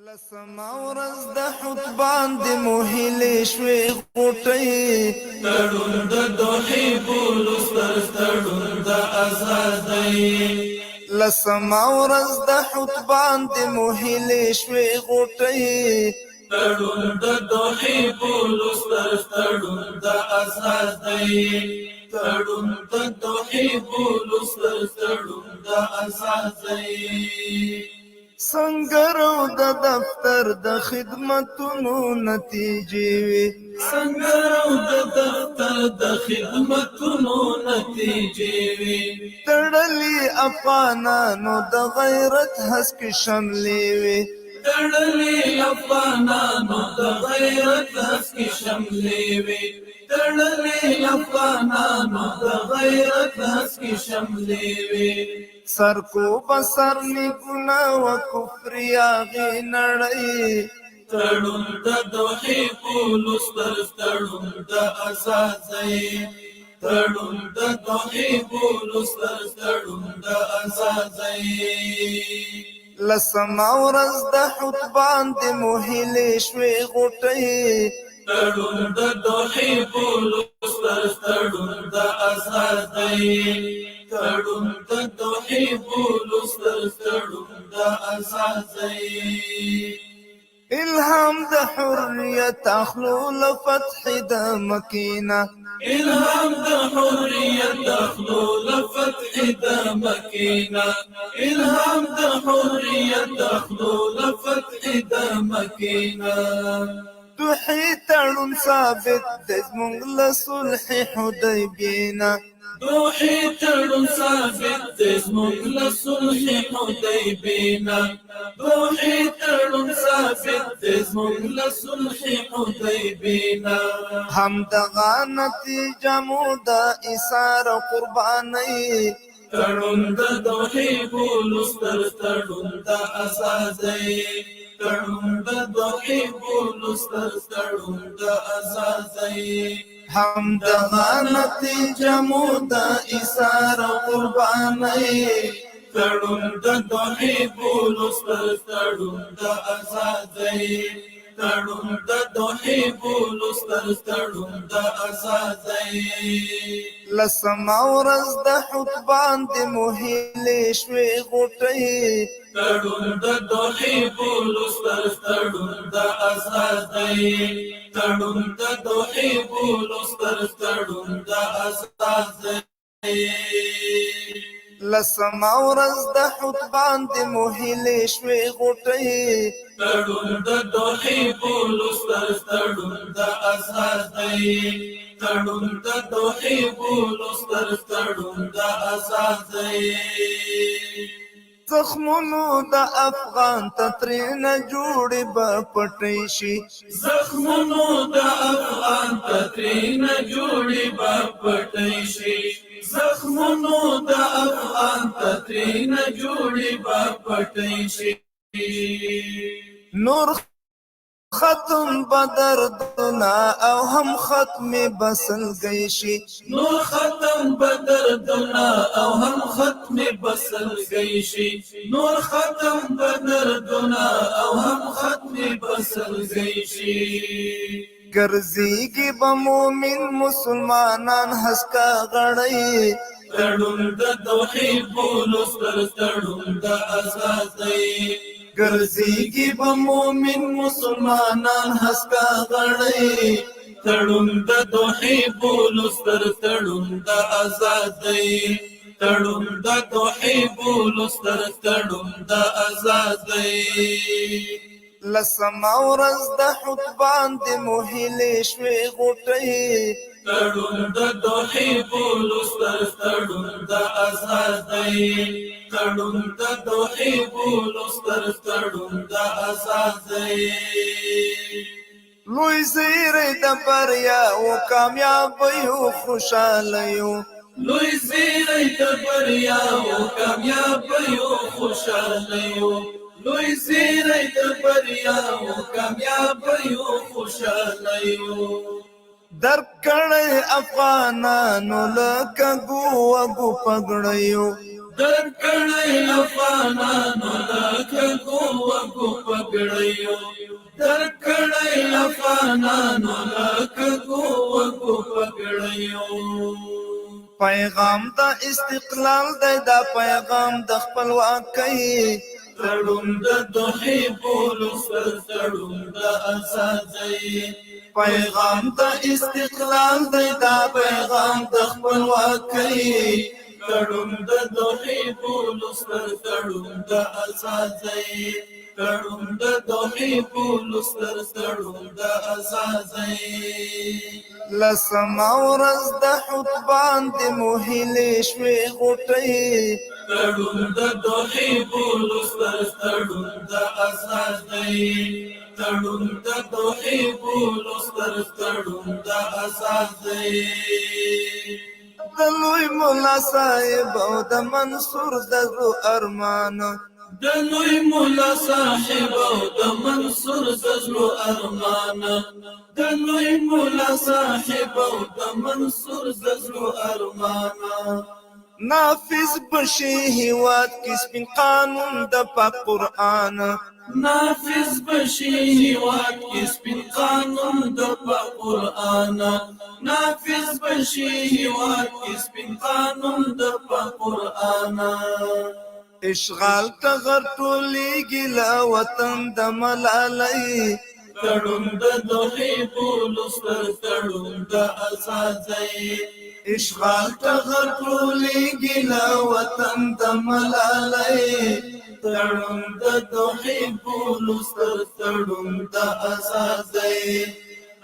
لسما ورځ د حطبان د موهلې شوي غوټۍ تړون د دوحې بولو ستر تړون د ازادۍ لسما ورځ د حطبان د موهلې شوي غوټۍ تړون د دوحې بولو ستر تړون د ازادۍ تړون د دوحې بولو ستر تړون د ازادۍ سنگرو د دفتر د خدمتونو نتیجې وي سنگرو د دفتر د خدمتونو نتیجې وي تړلي افغانانو د غیرت هسک شملې وي تړلي افغانانو د غیرت هسک شملې وي تړلي افغانانو د غیرت هسک شملې وي سر کو بسر نگنا و کفر یاغی نړۍ تړون د دوحې بولو ستر تړون د ازادۍ تړون د دوحې بولو ستر تړون د ازادۍ لسما ورځ د حطبان د موهلې شوي غوټۍ تړون د دوحې بولو ستر تړون د ازادۍ تړون د دوحې بولو ستر تړون د ازادۍ الهام د حریت اخلو لفتح د مکینه الهام د حریت اخلو لفتح د مکینه الهام د حریت اخلو لفتح د مکینه دوحې تړون ثابت د زموږ له صلح حدیبیه دوحې تړون ثابت د زموږ له صلح حدیبیه دوحې تړون ثابت د زموږ له صلح حدیبیه همدغه نتیجه مو د ایثار قربانۍ تړون د دوحې بولو ستر تړون د ازادۍ تړون د دوحې بولو ستر تړون د ازادۍ همدغه نتیجه مو د ایثار قربانۍ تړون د دوحې بولو ستر تړون د ازادۍ تړون د دوحې بولو ستر تړون د ازادۍ لسما ورځ د حطبان د موهلې شوي غوټۍ تړون د دوحې بولو ستر تړون د ازادۍ تړون د دوحې بولو ستر تړون د ازادۍ لسما ورځ د حطبان د موهلې شوي غوټۍ تړون د دوحې بولو ستر تړون د ازادۍ تړون د دوحې بولو ستر تړون د ازادۍ زخمونو د افغان تترینه جوړې به پټې شي زخمونو د افغان تترینه جوړې به پټې شي زخمونو د افغان تترینه جوړې به پټې شي نور ختم بدردنا او هم ختم بسلګی شي نور ختم بدردنا او هم ختم بسلګی شي نور ختم بدردنا او هم ختم بسلګی شي ګرځيږي به مومن مسلمانان هسکا غړی تړون د دوحې بولو ستر تړون د ازادۍ ګرځيږي به مومن مسلمانان هسکا غړی تړون د دوحې بولو ستر تړون د ازادۍ تړون د دوحې بولو ستر تړون د ازادۍ لسما ورځ د حطبان د موهلې شوي غوټۍ تړون د دوحې بولو ستر تړون د ازادۍ تړون د دوحې بولو ستر تړون د ازادۍ لوی زیری د بریا او کامیابیو خوشالیو لوی زیری د بریا او کامیابیو خوشالیو لوی زیری د بریا او کامیابیو خوشالیو درکړی افغانانو لکه ګوګو پګړیو درکړی افغانانو لکه ګوګو پګړیو پیغام د استقلال دی دا پیغام د خپلواکۍ تړون د دوحې بولو ستر تړون د ازادۍ پیغام د استقلال دی دا پیغام د خپلواکۍ تړون د دوحې بولو ستر تړون د ازادۍ تړون د دوحې بولو ستر تړون د ازادۍ لسمه ورځ د خطبان د موهلې شوې غوټۍ تړون د دوحې بولو ستر تړون د ازادۍ تړون د دوحې بولو ستر تړون د ازادۍ د لوی مولا صاحب او د منصور د زړه ارمان د لوی مولا صاحب او د منصور د زړه ارمان د لوی مولا صاحب او د منصور د زړه ارمان نافذ بشي هیواد کې سپین قانون د پاک قرآن نافذ بشي هیواد کې سپین قانون د پاک قرآن نافذ بشي هیواد کې سپین قانون د پاک قرآن اشغال تغر ټولېږي له وطن د ملالۍ تړون د دوحې بولو ستر تړون د ازادۍ اشغال تغر ټولېږي له وطن د ملالۍ تړون د دوحې بولو ستر تړون د ازادۍ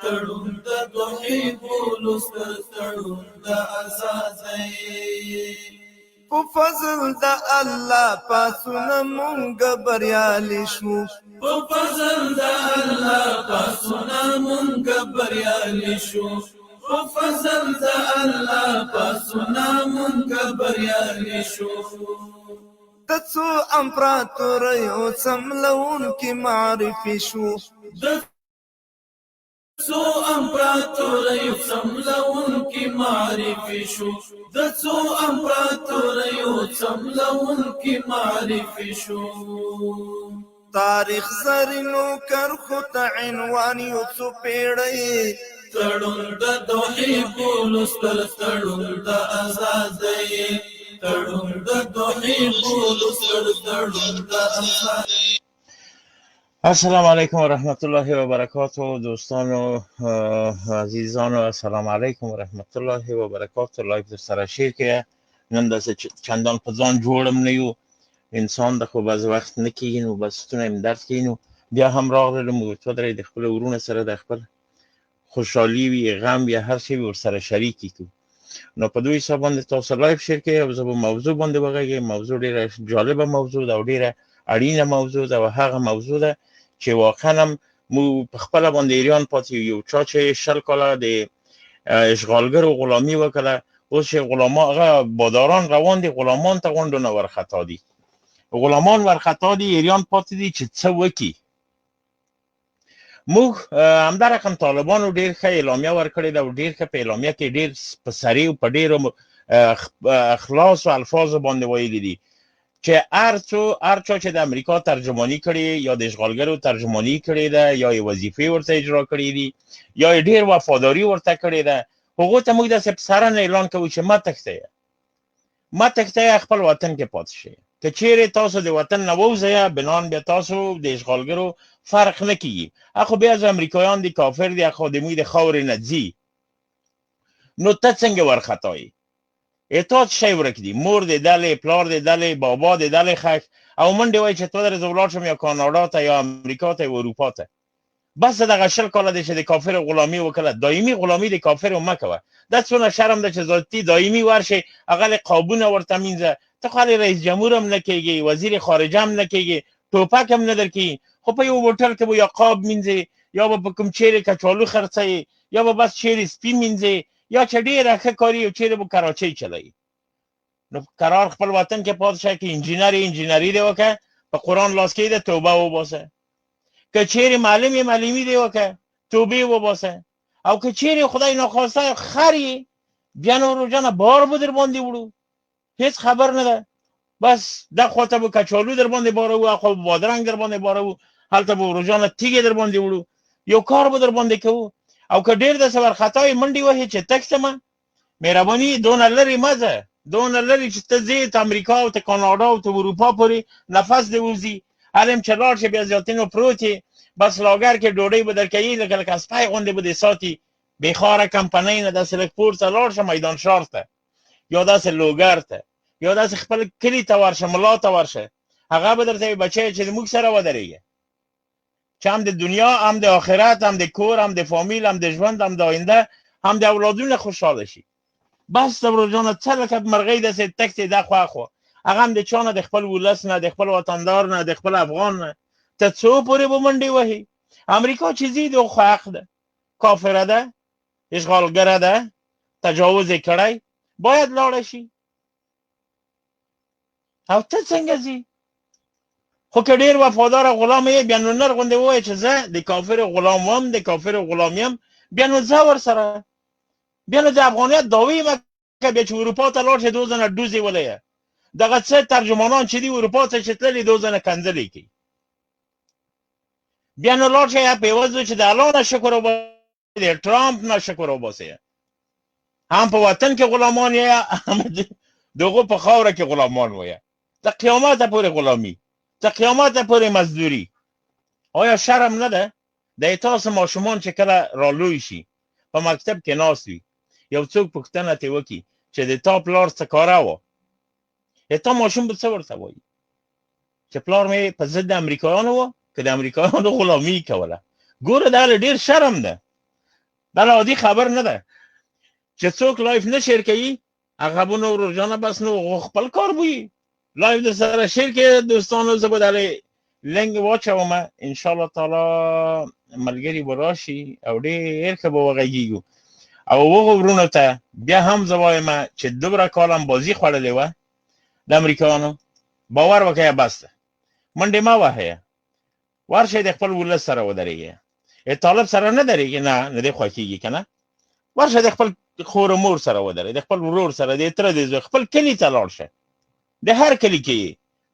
تړون د دوحې بولو ستر تړون د ازادۍ په فضل د الله پاسونه مونږ بریالي شو په فضل د الله پاسونه مونږ بریالي شو په فضل د الله پاسونه مونږ بریالي شو د څو امپراتوریو څملونکي معرفي شو د څو امپراتوریو څملونکي معرفي شو د څو امپراتوریو څملونکي معرفي شو تاریخ زرینو کرخو ته عنوان یو څو پیړۍ تړون د دوحې بولو ستر تړون د ازادۍ تړون د دوحې بولو ستر تړون د ازادۍ السلام علیکم و رحمت الله و برکاته دوستان و عزیزان و السلام علیکم و رحمت الله و برکاته لایف در سر شیر که نن دست چندان پزان جوړم نه یو انسان د خو باز وخت نه کیږي نو بس ستونه هم درد کوي نو بیا هم راغلم و تو درې د خپل ورونه سره د خپل خوشحالي وي غم یا هر شی ورسره شریکي کو نو په دوی حساب باندې تاسو لایف شیر کې او زه به موضوع باندې وغږیږم موضوع ډیره جالبه موضوع ده او ډیره اړینه موضوع ده او هغه موضوع ده چې واقعا هم مو په خپل باندې ایران پاتې یو چا چې 60 کاله د اشغالګرو غلامی وکړه اوس چې غلامان هغه باداران روان دي غلامان ته غونډو نه ورخطا دي غلامان ورخطا دي ایران پاتې دي چې څه وکي موږ همدار رقم طالبانو ډیر ښه اعلامیه ورکړې ده او ډیر ښه په اعلامیه کې ډیر په سریع او په ډیرو اخلاص او الفاظ باندې ویلي دي چې هر چا چې د امریکا ترجمانی کړي یا د اشغالګرو ترجمانی کړي ده یا یې وظیفې ورته اجرا کړي دي یا یې ډیر وفاداری ورته کړي ده هغو ته موږ داسې په سره اعلان کوو چې مه تښتئ خپل وطن کې پاتې شئ که چیرې تاسو د وطن نه ووځئ بنان بیا تاسو د اشغالګرو فرق نه کیږي اخو بیا از امریکایان دي کافر دي اخو د موږ د خاورې نه ځي نو ته څنګه ورخطایي اطاعت شی ورک دي مور د دلې پلار د دلې بابا د دلې خک او منډې وای چې تو درځه ولاړ شم یا کاناډا ته یا امریکا ته یا اروپا ته بس دغه 60 کاله دی چې د کافر غلامي وکړه دایمي غلامي د کافر مه کوه دا څونه شرم ده چې ذاتی دایمي ورشي هغه قابونه ورته مینځه ته خو رئیس جمهور هم نه کېږي وزیر خارجه هم نه کېږي ټوپک هم نه درکې خو په یو بوتل کې به یا قاب مینځي یا به په کوم چیرې کچالو خرڅوي یا به بس چیرې سپي مینځي یا چې ډېره ښه کاري او چیرې به کراچۍ چلوي نو قرار خپل وطن کې پاتې شه که انجینري دی وکړه په قرآن لاس کې ده توبه وباسه که چیرې معلمي دی وکړه توبې وباسه او که چیرې خدای ناخواسته خری بیا نو روزانه بار به در باندې وړو هیڅ خبر نه ده بس د خواته به کچالو در باندې بارو خو بادرنګ در باندې بارو هلته به روزانه تیږې در باندې وړو یو کار به در باندې کوو او که ډېر د سور خطای منډي وهي چې تکسمه مهرباني دونه لري مزه دونه لري چې ته ځې ته امریکا او ته کاناډا او ته اروپا پورې نفس دې وځي هلم چې لاړ شي بیا زیاتینو پروت یې بس لاګر کې ډوډۍ به درکوي لکه سپی غوندې به دې ساتي بېخاره کمپنۍ نه داسې لږ پورته لاړ شه میدان ښار ته یا داسې لوګر ته یا داسې خپل کلي ته ورشه ملا ته ورشه هغه به درته وي بچی چې موږ سره ودرېږه چې هم د دنیا هم د آخرت هم د کور هم د فامیل هم د ژوند هم د آینده هم د اولادونه خوشحاله شي بس تبرو جانه څه لکه مرغۍ داسې تکتې ده خوا خوا هغه هم د چا نه د خپل ولس نه د خپل وطندار نه د خپل افغان نه ته څو پورې به منډې وهي امریکا چې ځي د خو حق ده کافره ده اشغالګره ده تجاوز یې کړی باید لاړه شي او ته څنګه ځي خو که ډېر وفادار غلام یې بیا نو نر غوندې ووایه چې زه د کافر غلام وم د کافر غلام یم بیا نو ځه ورسره بیا نو د افغانیت دعوې مه کوه بیا چې اروپا ته لاړ شې 2 ځله ډوزې ولایه دغه څه ترجمانان چې دي اروپا ته چې تللي 2 ځله کنځلې کوي بیا نو لاړ شئ په عوض چې د الله نه شکر وباسئ د ټرامپ نه شکر وباسئ هم په وطن کې غلامان یې هم دغه په خاوره کې غلامان وایه د قیامت پورې غلامي د قیامت پورې مزدوري آیا شرم نه ده د تاسو ماشومان چې کله رالوی شي په مکتب کې ناست وي یو څوک پوښتنه ترې وکړي چې د تا پلار څه کاره وه تا ماشوم به څه ورته وایي چې پلار مې په ضد د امریکایانو وه که د امریکایانو غلامي کوله ګوره دا ډېر شرم ده دا عادي خبر نه ده چې څوک لایف نه شیر کوي هغه به نو ورجانه بس نو خپل کار بوي لایف در سره شیر کې دوستانو زه به دلې لینک واچوم ان شاء الله تعالی ملګری به راشي او ډېر ښه به وغږیږو او هغو ورونو ته بیا هم زه وایم چې دومره کالم بازي خوړلې وه د امریکایانو باور وکړئ بس ده منډې مه وهئ ورشئ د خپل ولس سره ودرېږئ طالب سره نه درېږي نه دې خوښېږي که نه ورشه د خپل خور مور سره ودرې د خپل ورور سره د تره د زوی خپل کلي ته لاړ شه د هر کلي کې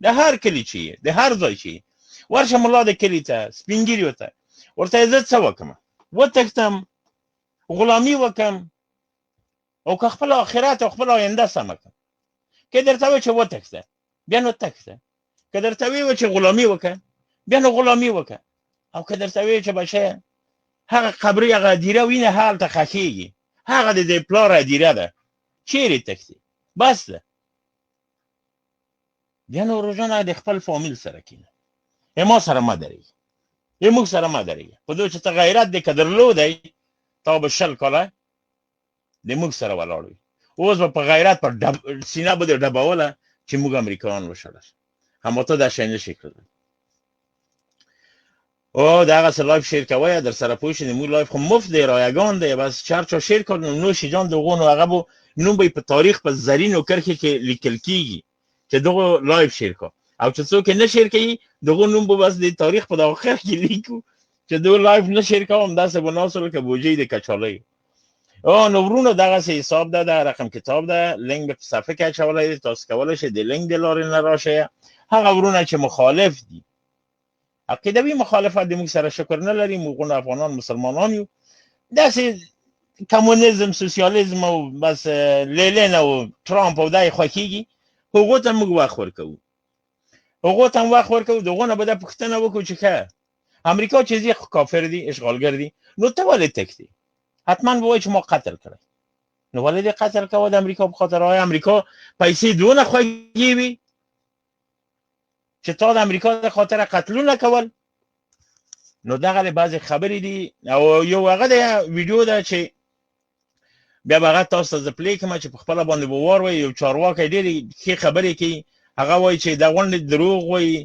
د هر کلي چې د هر ځای چې ورشه ملا د کلي ته سپین ږیري ته ورته زه څه وکړم وتښتم غلامي وکړم او که خپل آخرت او خپل آینده سمه کړم که درته وایي چې وتښته بیا نو تښته که درته وایي چې غلامي وکړه بیا نو غلامي وکړه او که درته وایي چې بچیه هغه قبري هغه هدیره وینه هلته ښخېږي هغه د دې پلار هدیره ده چیرې تښتي بس ده بیا نو روژانه د خپل فامیل سره کینه ما سره مه درېږي موږ سره مه درېږي په دو چې ته غیرت دې که درلودی تا به 20 کاله د موږ سره ولاړ وي اوس به په غیرت په سینه به دې ډبوله چې موږ امریکایان وشړل همو ته دا شی نشي کړلی او دغسې لایف شیر کوئ در سره پوه شئ زموږ لایف خو مفت دی رایګان دی بس چې هر چا شیر کړ نو نوشي جان د هغو نو هغه به نوم به په تاریخ په زرینو کرښې کې لیکل کېږي چې دغو لایف شیر کړه او چې څوک یې نه شیر کوي دغو نوم به بس د تاریخ په دغه خر کې لیکو چې دغو لایف نه شیر کوه همداسې به ناست لکه بوجۍ د کچالۍ نو ورونو دغسې حساب ده د رقم کتاب ده لینک به په صفحه کې اچولی دی تاسو کولی شئ د لینک د لارې نه راشئ هغه ورونه چې مخالف دي عقیدوي مخالفت د موږ سره شکر نه لري موږ افغانان مسلمانان یو داسې کمونیزم سوسیالیزم او بس لینن او ترامپ او دای خوښیږي هغو ته موږ وخت ورکوو دغو نه به دا پوښتنه وکړو چې ښه امریکا چې ځي کافر دي اشغالګر دي نو ته ولې تښتې حتما به وایي چې ما قتل کړی نو ولې دې قتل کوه د امریکا په خاطر آیا امریکا پیسې دونه خوږې وي چې تا د امریکا د خاطر قتلونه کول نو دغه بعضې خبرې دي او یو هغه د ویډیو ده چې بیا به هغه تاسو ته زه پلی کړم چې په خپله باندې به واروئ یو چارواکی ډېرې ښې خبرې کوي هغه وایي چې دا غونډې دروغ وایي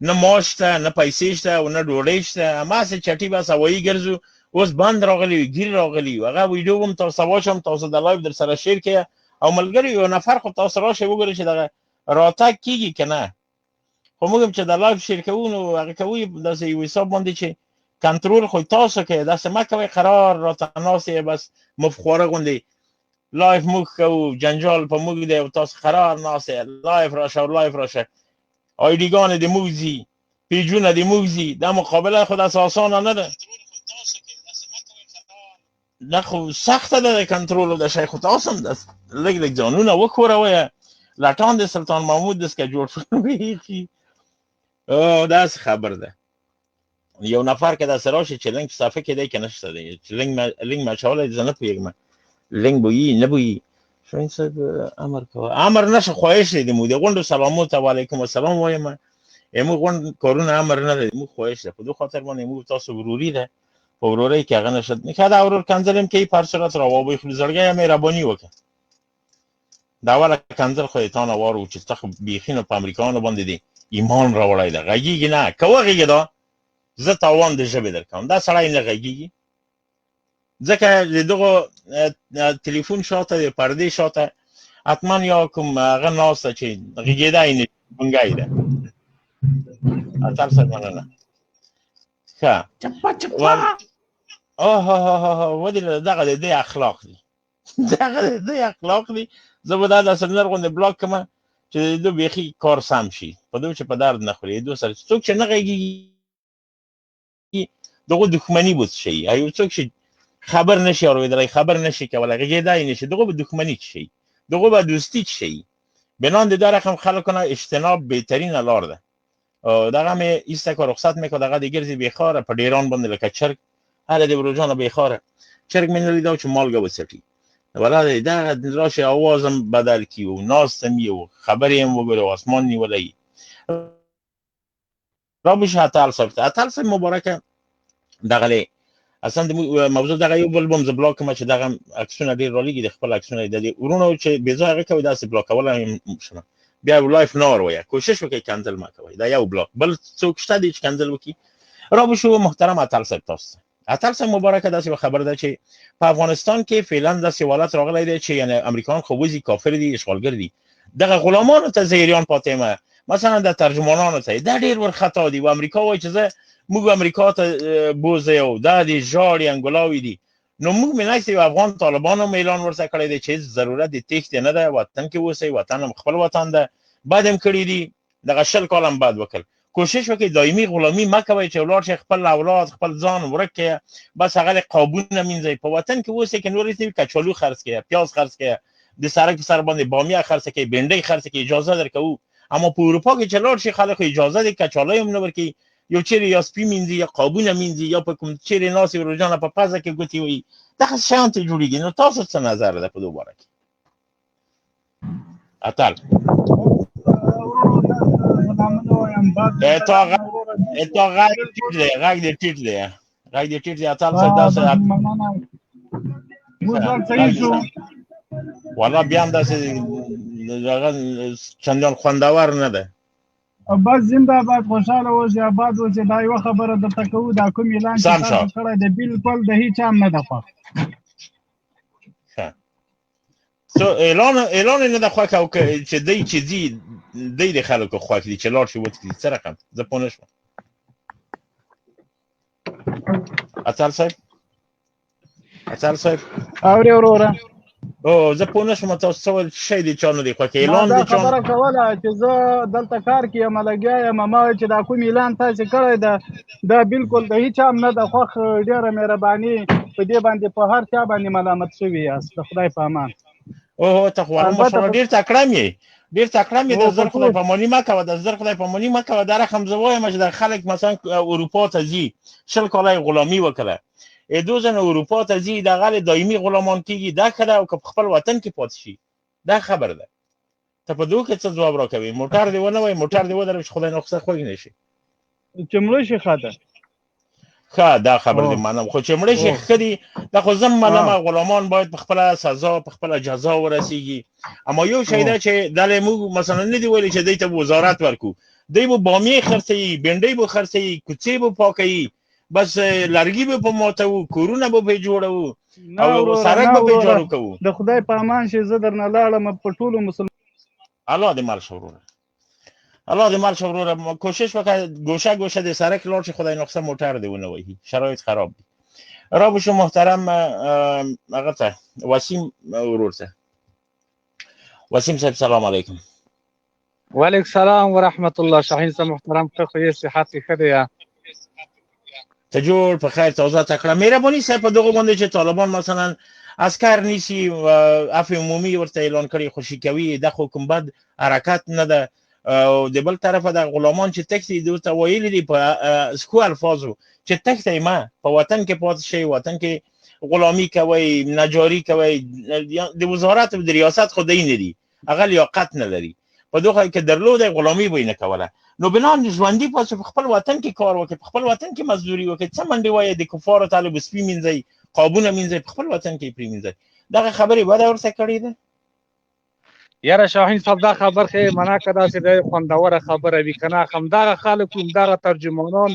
نه ماش شته نه پیسې شته او نه ډوډۍ شته هماسې چټي بس هوایي ګرځو اوس بند راغلی وي ګیر راغلی وي هغه ویډیو هم تاسو واچوم تاسو د لایف در سره شیر کړئ او ملګري یو نفر خو تاسو راشئ وګورئ چې دغه راتګ کېږي که نه خو موږ هم چې د لایف شیر کوو نو هغه کوي داسې یو حساب باندې چې کنټرول خو تاسو کوئ داسې مه کوئ قرار راته ناست یې بس مفخواره غوندې لایف موږ کوو جنجال په موږ دی او تاسو قرار ناست یې لایف راشه آی ډي ګانې د موږ ځي پیجونه د موږ ځي دا مقابله خو داسې اسانه نه ده دا خو سخته ده د کنټرول د شیخ تاسو هم د لږ ځانونه وښوروئ لټان د سلطان محمود دس که جوړ شوی او داس خبر ده یو نفر که داسې راشي چې لینک په صفحه کې دی که نشته دی چې لینک مچولی زه نه پوهېږم لینک بویي نه بویي شاهین صاحب امر کوه امر نشه خواهش دی مو د غونډو سلامو ته وعلیکم السلام وایم موږ غونډ کارونه امر نه دی موږ خواهش ده په دو خاطر باندې موږ تاسو وروري ده په ورورۍ کې هغه نشد میکرد اورور کنزلم که پر صورت را وابوی خود زړګی مهرباني وکړه دا اوله کنزل خو یې تانه وارو چې ته خو بیخي نو په امریکایانو باندې دی ایمان راوړی ده غږیږي نه که وغږېږې دا زه تاوان د ژبې درکوم دا سړی نه غږیږي ځکه د دغو تلیفون شاته د پردې شاته حتما یا کوم هغه ناسته چې غږېدی نه ګونګی ده اتل صاحب مننه ښه ودې دغه د دې اخلاق دي دغه د دې اخلاق دي زه به دا داسې نرغوندې بلاک کړم چې د دو بیخي کار سم شي په دو چې په درد نه خوري دو سره څوک چې نه غږیږي دغه دښمني بود شي یو څوک چې خبر نشي اورېدلی خبر نشي کولی غږېدی نشي دغه به دښمني شي دغه به دوستي شي بنان د دا رقم خلکو نه اجتناب بهترینه لار ده دغه مې ایسته که رخصت میکرد دغه د ګرځي بیخاره په ډیران باندې لکه چرګ هله د بروجانه بیخاره چرګ مې نه لیده چې مالګه وڅټي ولا دغه راشي آوازم بدل کی و ناستم یو خبرې هم وګوره آسمان نیولی را بشه اتل صاحب مبارکه دغه اصلا د موضوع دغه یو بل بم ز بلاک ما چې دغه عکسونه ډیر رالیږي د خپل عکسونه د دې ورونو چې بې ځای هغه کوي داسې بلاکول هم شنه بیا لایف نه وروي کوشش وکړئ کنسل ما کوي دا یو بلاک بل څوک شته دي چې کنسل وکړي را بشو محترم اتل صاحب تاسو اتل صاحب مبارکه داسې خبر ده چې په افغانستان کې فعلا داسې حالت راغلی دی چې یعنی امریکایان خو وځي کافر دي اشغالګر دي دغه غلامانو ته زیریان پاتې مثلا د ترجمانانو ته دا ډیر ورخطا دي و امریکا وایي چې زه موږ امریکا ته بوزه یو دا دي ژاړي انګولاوي دي نو موږ مې نه افغان طالبانو اعلان ورته کړی دی چې ضرورت د تېښتې نه ده وطن کې اوسئ وطن هم خپل وطن ده بعد هم کړي دي دغه شل کال هم بعد وکړ کوشش وکړئ دایمي غلامي مه کوئ چې ولاړ شئ خپل اولاد خپل ځان ورک کړئ بس هغه قابونه مینځئ په وطن کې اوسئ که نور هېڅ کچالو خرڅ کړئ پیاز خرڅ کړئ د سړک په سر باندې بامیه خرڅ کړئ بنډۍ خرڅ کړئ اجازه درکوو اما په اروپا کې چې لاړ شي خلک اجازه دي کچالو هم نه ورکوي یو چیرې یا سپي مینځي یا قابونه مینځي یا په کوم چیرې ناستې روجانه په پزه کې ګوتې وهي دغه شیان ته جوړېږي نو تاسو څه نظر ده په دې باره کې اتل تا غږ دې ټیټ دی اتل صاحب داسې والا بیا هم داسې چندان خوندور نه ده بس زنده باد خوشاله اوسئ آباد اوسئ دا یوه خبره درته کوو دا کوم اعلان چې تاسو کړی دی بالکل د هیچ هم نه ده خوښ اعلان نه ده خوښ او چې دی چې ځي دی د خلکو خوښ دي چې لاړ شي وتکړي څه رقم زه پوه نه شوم اتل صاحب اورې وروره او زه پوه نه شوم تاسو څه ویل شی دی چا نه دی خوښ اعلان دی چا خبره کوله چې زه دلته کار کې یم لګیا یم ما وایي چې دا کوم اعلان تاسې کړی ده دا بالکل د هیچ هم نه ده خوښ ډېره مهرباني په دې باندې په هر چا باندې ملامت شوي یاست د خدای په امان اوه ته خو ډېر تکړه مې د زر خدای پاماني مه کوه د زر خدای پاماني مه کوه دا رقم زه وایم چې د خلک مثلا اروپا ته ځي 20 کاله غلامي وکړه دو زن اروپا ته ځي دغه دایمي غلامان کېږي دا ښه ده او که په خپل وطن کې پاتې شي دا خبر ده ته په دو کې څه ځواب راکوي موټر دې ونه وایي موټر دې ودروي چې خدای ناخواسته خوږ نه شي چې مړه شي ښه ده ښه دا خبر دې منم خو چې مړه شي ښه دي دا خو زه منمه غلامان باید په خپله سزا په خپله جزا ورسیږي اما یو شی ده چې دلې موږ مثلا نه دي ویلي چې دوی ته وزارت ورکو دوی به بامیې خرڅوي بنډۍ به خرڅوي کوڅې به پاکوي بس لرګي به په ماتو کورونه به په جوړو او سړک به په جوړو کوو د خدای په امان شي زه درنه لاړم په ټولو مسلمان الله دې مال شوروره کوشش وکړه گوشه د سړک لاړ شي خدای ناخواسته موټر دې ونه وهي شرایط خراب دي را بشو محترم هغه ته وسیم ورور ته وسیم صاحب سلام علیکم وعلیکم السلام ورحمت الله شاهین صاحب محترم ښه خو یې صحت ښه دی ته جوړ په خیر توزه تکړه مهرباني صاحب په دغه باندې چې طالبان مثلا عسكر نیسی عفو عمومي ورته اعلان کړي خوشي کوي د خو کوم بد حرکت نه ده او د بل طرفه د غلامان چې تکتي دوی ته ویلي دي په سکو الفاظو چې تکتي ما په وطن کې پات شي وطن کې غلامی کوي نجاری کوي د وزارت د ریاست خو دین دي هغه لیاقت نه لري په دغه کې درلود غلامی به نه کوله نو بنان ژوندۍ پاتې په خپل وطن کې کار وکړي په خپل وطن کې مزدوري وکړي څه منډي وایي د کفارو طالب سپی منځي قابونه منځي په خپل وطن کې پری منځي دا خبرې به ورته کړې ده یاره شاهین صاحب دا خبر خې منا کدا چې د خوندوره خبره وی کنه همدغه خلک همدغه ترجمانان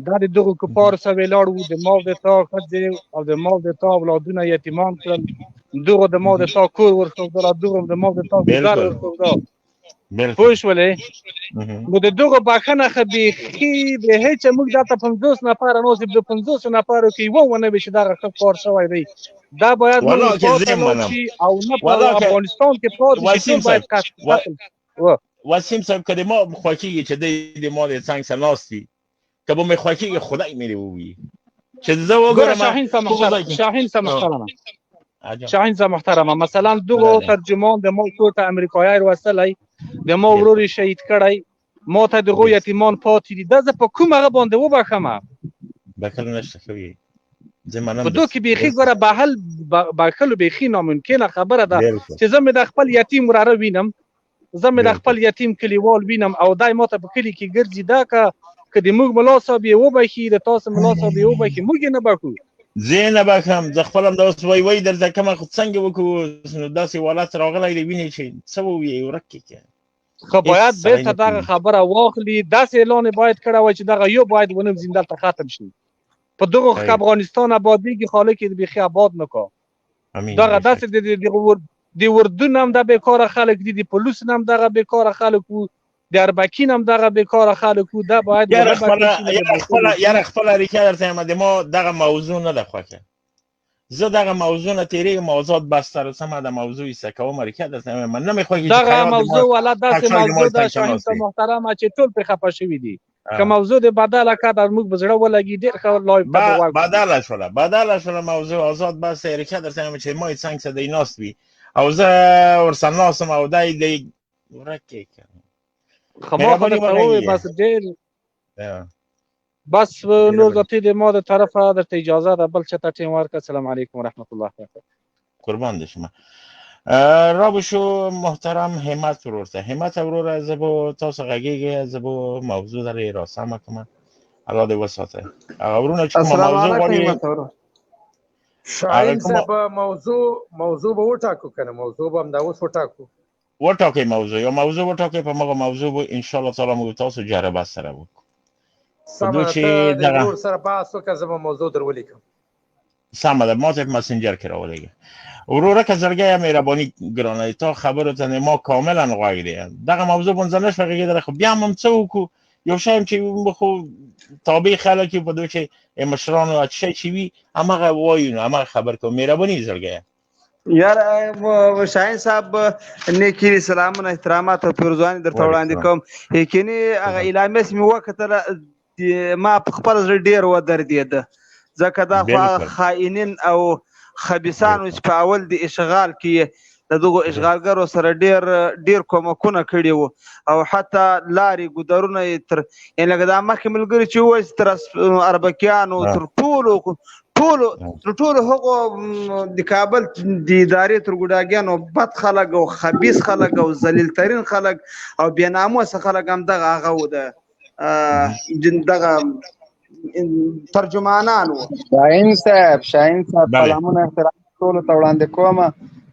د دغه کفار سره ولاړ وو د مال د تا خځې او د مال د تا اولادونه یتیمان کړل دغه د مال د تا کور ورخوړل دغه د مال د تا ګزار ورخوړل پوه شولې نو د دغه بخښنه خو بیخي د هیڅ موږ دلته 50 نفر نوسب د 50 نفرو کې ونه به چې دغه کار شوی دی دا باید موږ او نه په افغانستان کې پاتې باید قتل وسیم صاحب کله ما خوښیږي چې د ما د څنګه سلاستی کبه مې خوښیږي خدای مې وي چې زه وګورم شاهین صاحب محترمه شاهین صاحب محترمه مثلا دغه ترجمان د مو ته امریکایي وسلای د مو وروري شهید کړی مو ته دغه یتیمان پاتې دي دا زه په کومه باندې وبخمه بخل نشته خوي زمانه په دوه کې بیخي ګوره بخل بیخي ناممکنه خبره ده چې زه مې د خپل یتیم وراره وینم زه مې د خپل یتیم کلیوال وینم او دای ماته په کلی کې ګرځي دا که د موږ ملا صاحب یې وبخي د تاسو ملا صاحب یې وبخي موږ نه بخو زینه بخم ز خپلم د اوس وای درته کومه خود څنګه وکړو نو داسې حالت راغلی دی ویني چې څه وی ورکه خو باید بیرته دغه خبره واخلي داسې اعلان باید کړی وای چې دغه یو باید ونیم زندل ته ختم شي په دغه افغانستان آبادیږي خالق دې بیخي آباد نکو دغه داسې د اردن هم د بیکاره خلک دي د پولیس هم دغه بیکاره خلک وو د اربکین هم دغه بیکاره خلک وو دا باید یاره خپل اړیکه درته ما د ما دغه موضوع نه ده خوښه زه دغه موضوع نه تیری موضوعات بستر سم د موضوع یې سکو اړیکه درته من نه مخوږي دغه موضوع ولا داسې موضوع ده شاهین صاحب محترمه چې ټول په خپه شوی دي که موضوع د بدله کړه موږ بزړه ولګي ډیر خو لایو بدله شوله موضوع آزاد بس اړیکه درته چې ما څنګه څه دی ناس وي او زه ورسره ناسم او دای دی ورکه خما خو بس ډیر بس نور ذاتی د ما د طرفه درته اجازه ده بل چې ته ټیم ورک السلام علیکم ورحمت الله وبرکاته قربان دې شم را بشو محترم همت ورورته همت ورور زبو تاسو غږیږي زبو موضوع در راسم کوم الله دې وساته ورونه چې موضوع غوړي شاهین صاحب موضوع به وټاکو کنه موضوع به هم دا اوس وټاکو موضوع یو موضوع وټاکو په موږ موضوع به ان شاء الله تعالی موږ تاسو جربه سره وکړو سمه ته د ورور سره باسو که زما موضوع درولې کوم سمه ده ما ته مسنجر کې راولېږه وروره که زړګی مهرباني ګرانه تا خبرو ته ما کاملا غوږ دی دغه موضوع بنځ نه شوږي دغه بیا هم څه وکړو یو شایم چې خو تابع خلک په دوی چې مشران او چې وي هغه وایو هغه خبر کوم مهرباني زړګی یار شاهین صاحب نیکی سلامونه احترامات او پیروزواني درته وړاندې کوم یقیني هغه اعلامیه سمې وکتله ما په خپل زړه ډېر ودردېده ځکه دا خو خائنین او خبیثانو چې په اول د اشغال کې د دغو اشغالګرو سره ډېر کومکونه کړي وو او حتی لارې ګودرونه یې تر یعنې لکه دا مخکې ملګري چې ووایي تر اربکیانو تر ټولو هغو د کابل د ادارې تر ګوډاګیانو بد خلک او خبیث خلک او ذلیلترین خلک او بېناموسه خلک هم دغه هغه وو دغه ترجمانان وو شاهین صاحب سلامونه احترام ټولو ته وړاندې کوم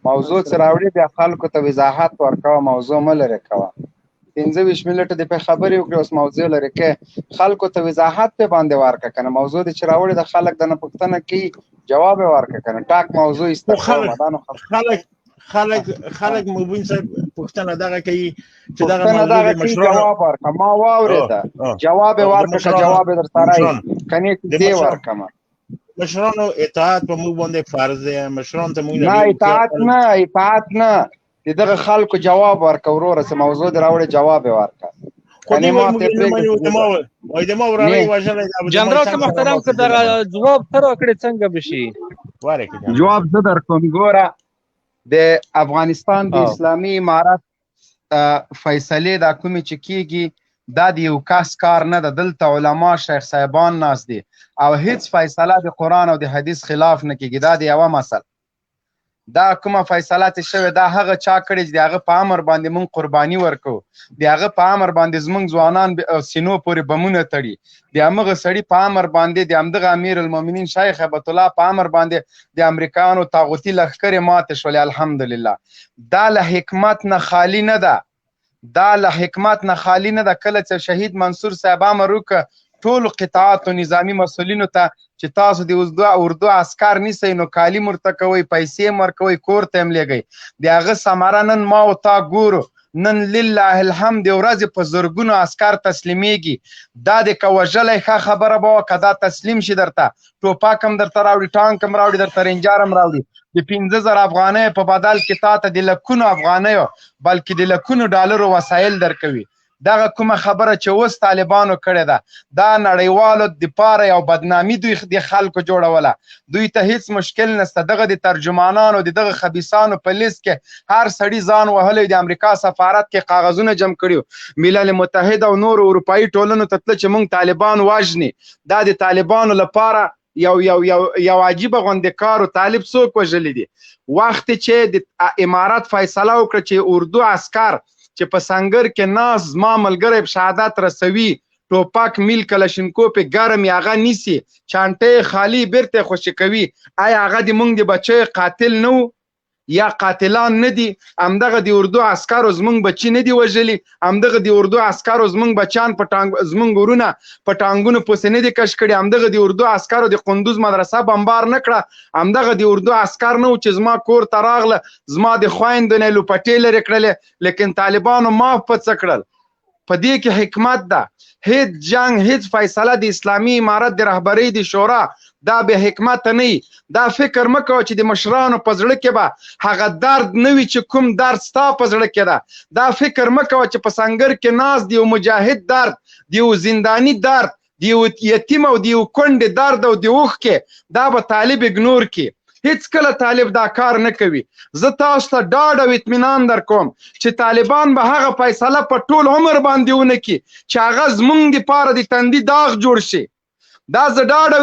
موضوع چې راوړي بیا خلکو ته وضاحت ورکوه موضوع مه لرې کوه 25 منټه د په خبرې وکړې اوس موضوع لرې کې خلکو ته وضاحت په باندې ورکړه کنه موضوع چې راوړي د خلک د نه پوښتنه کوي جواب ورکړه کنه ټاک موضوع خلک مبین صاحب پوښتنه دغه کوي چې دغه موضوع مشروع جواب ورکړه ما واورېده جواب ورکړه جواب در سره کني دې ورکړه مشرانو اطاعت په موږ باندې فرض دی مشران ته موږ نه اطاعت نه دغه خلکو جواب ورکړه وروره چې موضوع دراوړي جواب ورکړه جنرال صاحب محترم که دغه جواب ته راکړې څنګه به شي؟ جواب زه درکوم. ګوره د افغانستان د اسلامي امارت فیصلې دا کومې چې کیږي دا د یو کس کار نه ده. دلته علما شیخ صاحبان ناست دي او هیڅ فیصله د قرآن او د حدیث خلاف نه کیږي. دا د یوه مسله. دا کومه فیصله چې شوې دا هغه چا کړې چې د هغه په امر باندې مونږ قرباني ورکوو، د هغه په امر باندې زمونږ ځوانان سینو پورې بمونه تړي، د همغه سړي په امر باندې د همدغه امیر المؤمنین شیخ هیبت الله په امر باندې د امریکایانو طاغوتي لښکرې ماتې شولې. الحمدلله دا له حکمت نه خالی نه ده. دا له حکمت نه خالی نه ده. کله چې شهید منصور صاحب امر وکړ ټولو قطاعاتو نظامی مسؤلینو ته چې تاسو د اردو عسکر نیسئ نو کالي ورته کوئ، پیسې ورکوئ، کور ته یې لېږئ، د هغه ثمره نن ما او تا ګورو. نن لله الحمد د ورځې په زرګونو عسکر تسلیمیږي. دا د که وژلی ښه خبره به وه، که دا تسلیم شي درته ټوپک هم درته راوړي، ټانک هم راوړي، درته رینجر هم راوړي، د 15,000 افغانیو په بدل کې تا ته د لکونو افغانیو بلکې د لکونو ډالرو وسایل درکوي. دغه کومه خبره چې اوس طالبانو کړې ده دا نړیوالو دپاره یو بدنامي دوی د خلکو جوړوله. دوی ته هیڅ مشکل نشته. دغه د ترجمانانو د دغه خبیثانو په لیست کې هر سړي ځان وهلی، د امریکا سفارت کې کاغذونه جمع کړي، ملل متحد او نورو اروپایي ټولنو ته تله چې موږ طالبان وژني. دا د طالبانو لپاره یو عجیبه غوندې کار و. طالب څوک وژلی دي؟ وخت چې د امارت فیصله وکړه چې اردو عسکر چې په سنگر کې ناس زما ملګری په شهادت رسوي، ټوپک میل کلشینکوف ګرم هغه نیسي، چانټې خالی بیرته خوشي کوي، آیا هغه د موږ د بچیو قاتل نه و یا قاتلان نه دي؟ همدغه د اردو عسکرو زموږ بچي نه دي وژلي؟ همدغه د اردو عسکرو زموږ بچیان زموږ ورونه په ټانګونو پسې نه دي کش کړي؟ همدغه د اردو عسکرو د قندوز مدرسه بمبار نه کړه؟ همدغه د اردو عسکر نه و چې زما کور ته راغله زما د خویندو نه لوپټې لرې کړلې، لیکن طالبانو معاف په څه کړل؟ په دې کې حکمت ده. هیڅ جنگ هیڅ فیصله د اسلامي امارت د رهبرۍ د شورا دا به حکمت نه وي. دا فکر مه کوه چې د مشرانو په زړه کې به هغه درد نه وي چې کوم درد ستا په زړه کې ده. دا فکر مه کوه چې په سنګر کې ناست د یو مجاهد درد، د یو زنداني درد، د یو یتیم او د یو کونډې درد او د اوښکې دا به طالب اګنور کړي. هیڅ کله طالب دا کار نه کوي. زه تاسو ته ډاډ او اطمینان در کوم چې طالبان به هغه فیصله په ټول عمر باندې ونه کړي چې هغه زموږ دپاره د تندي داغ جوړ شي. دا زه ډاډ او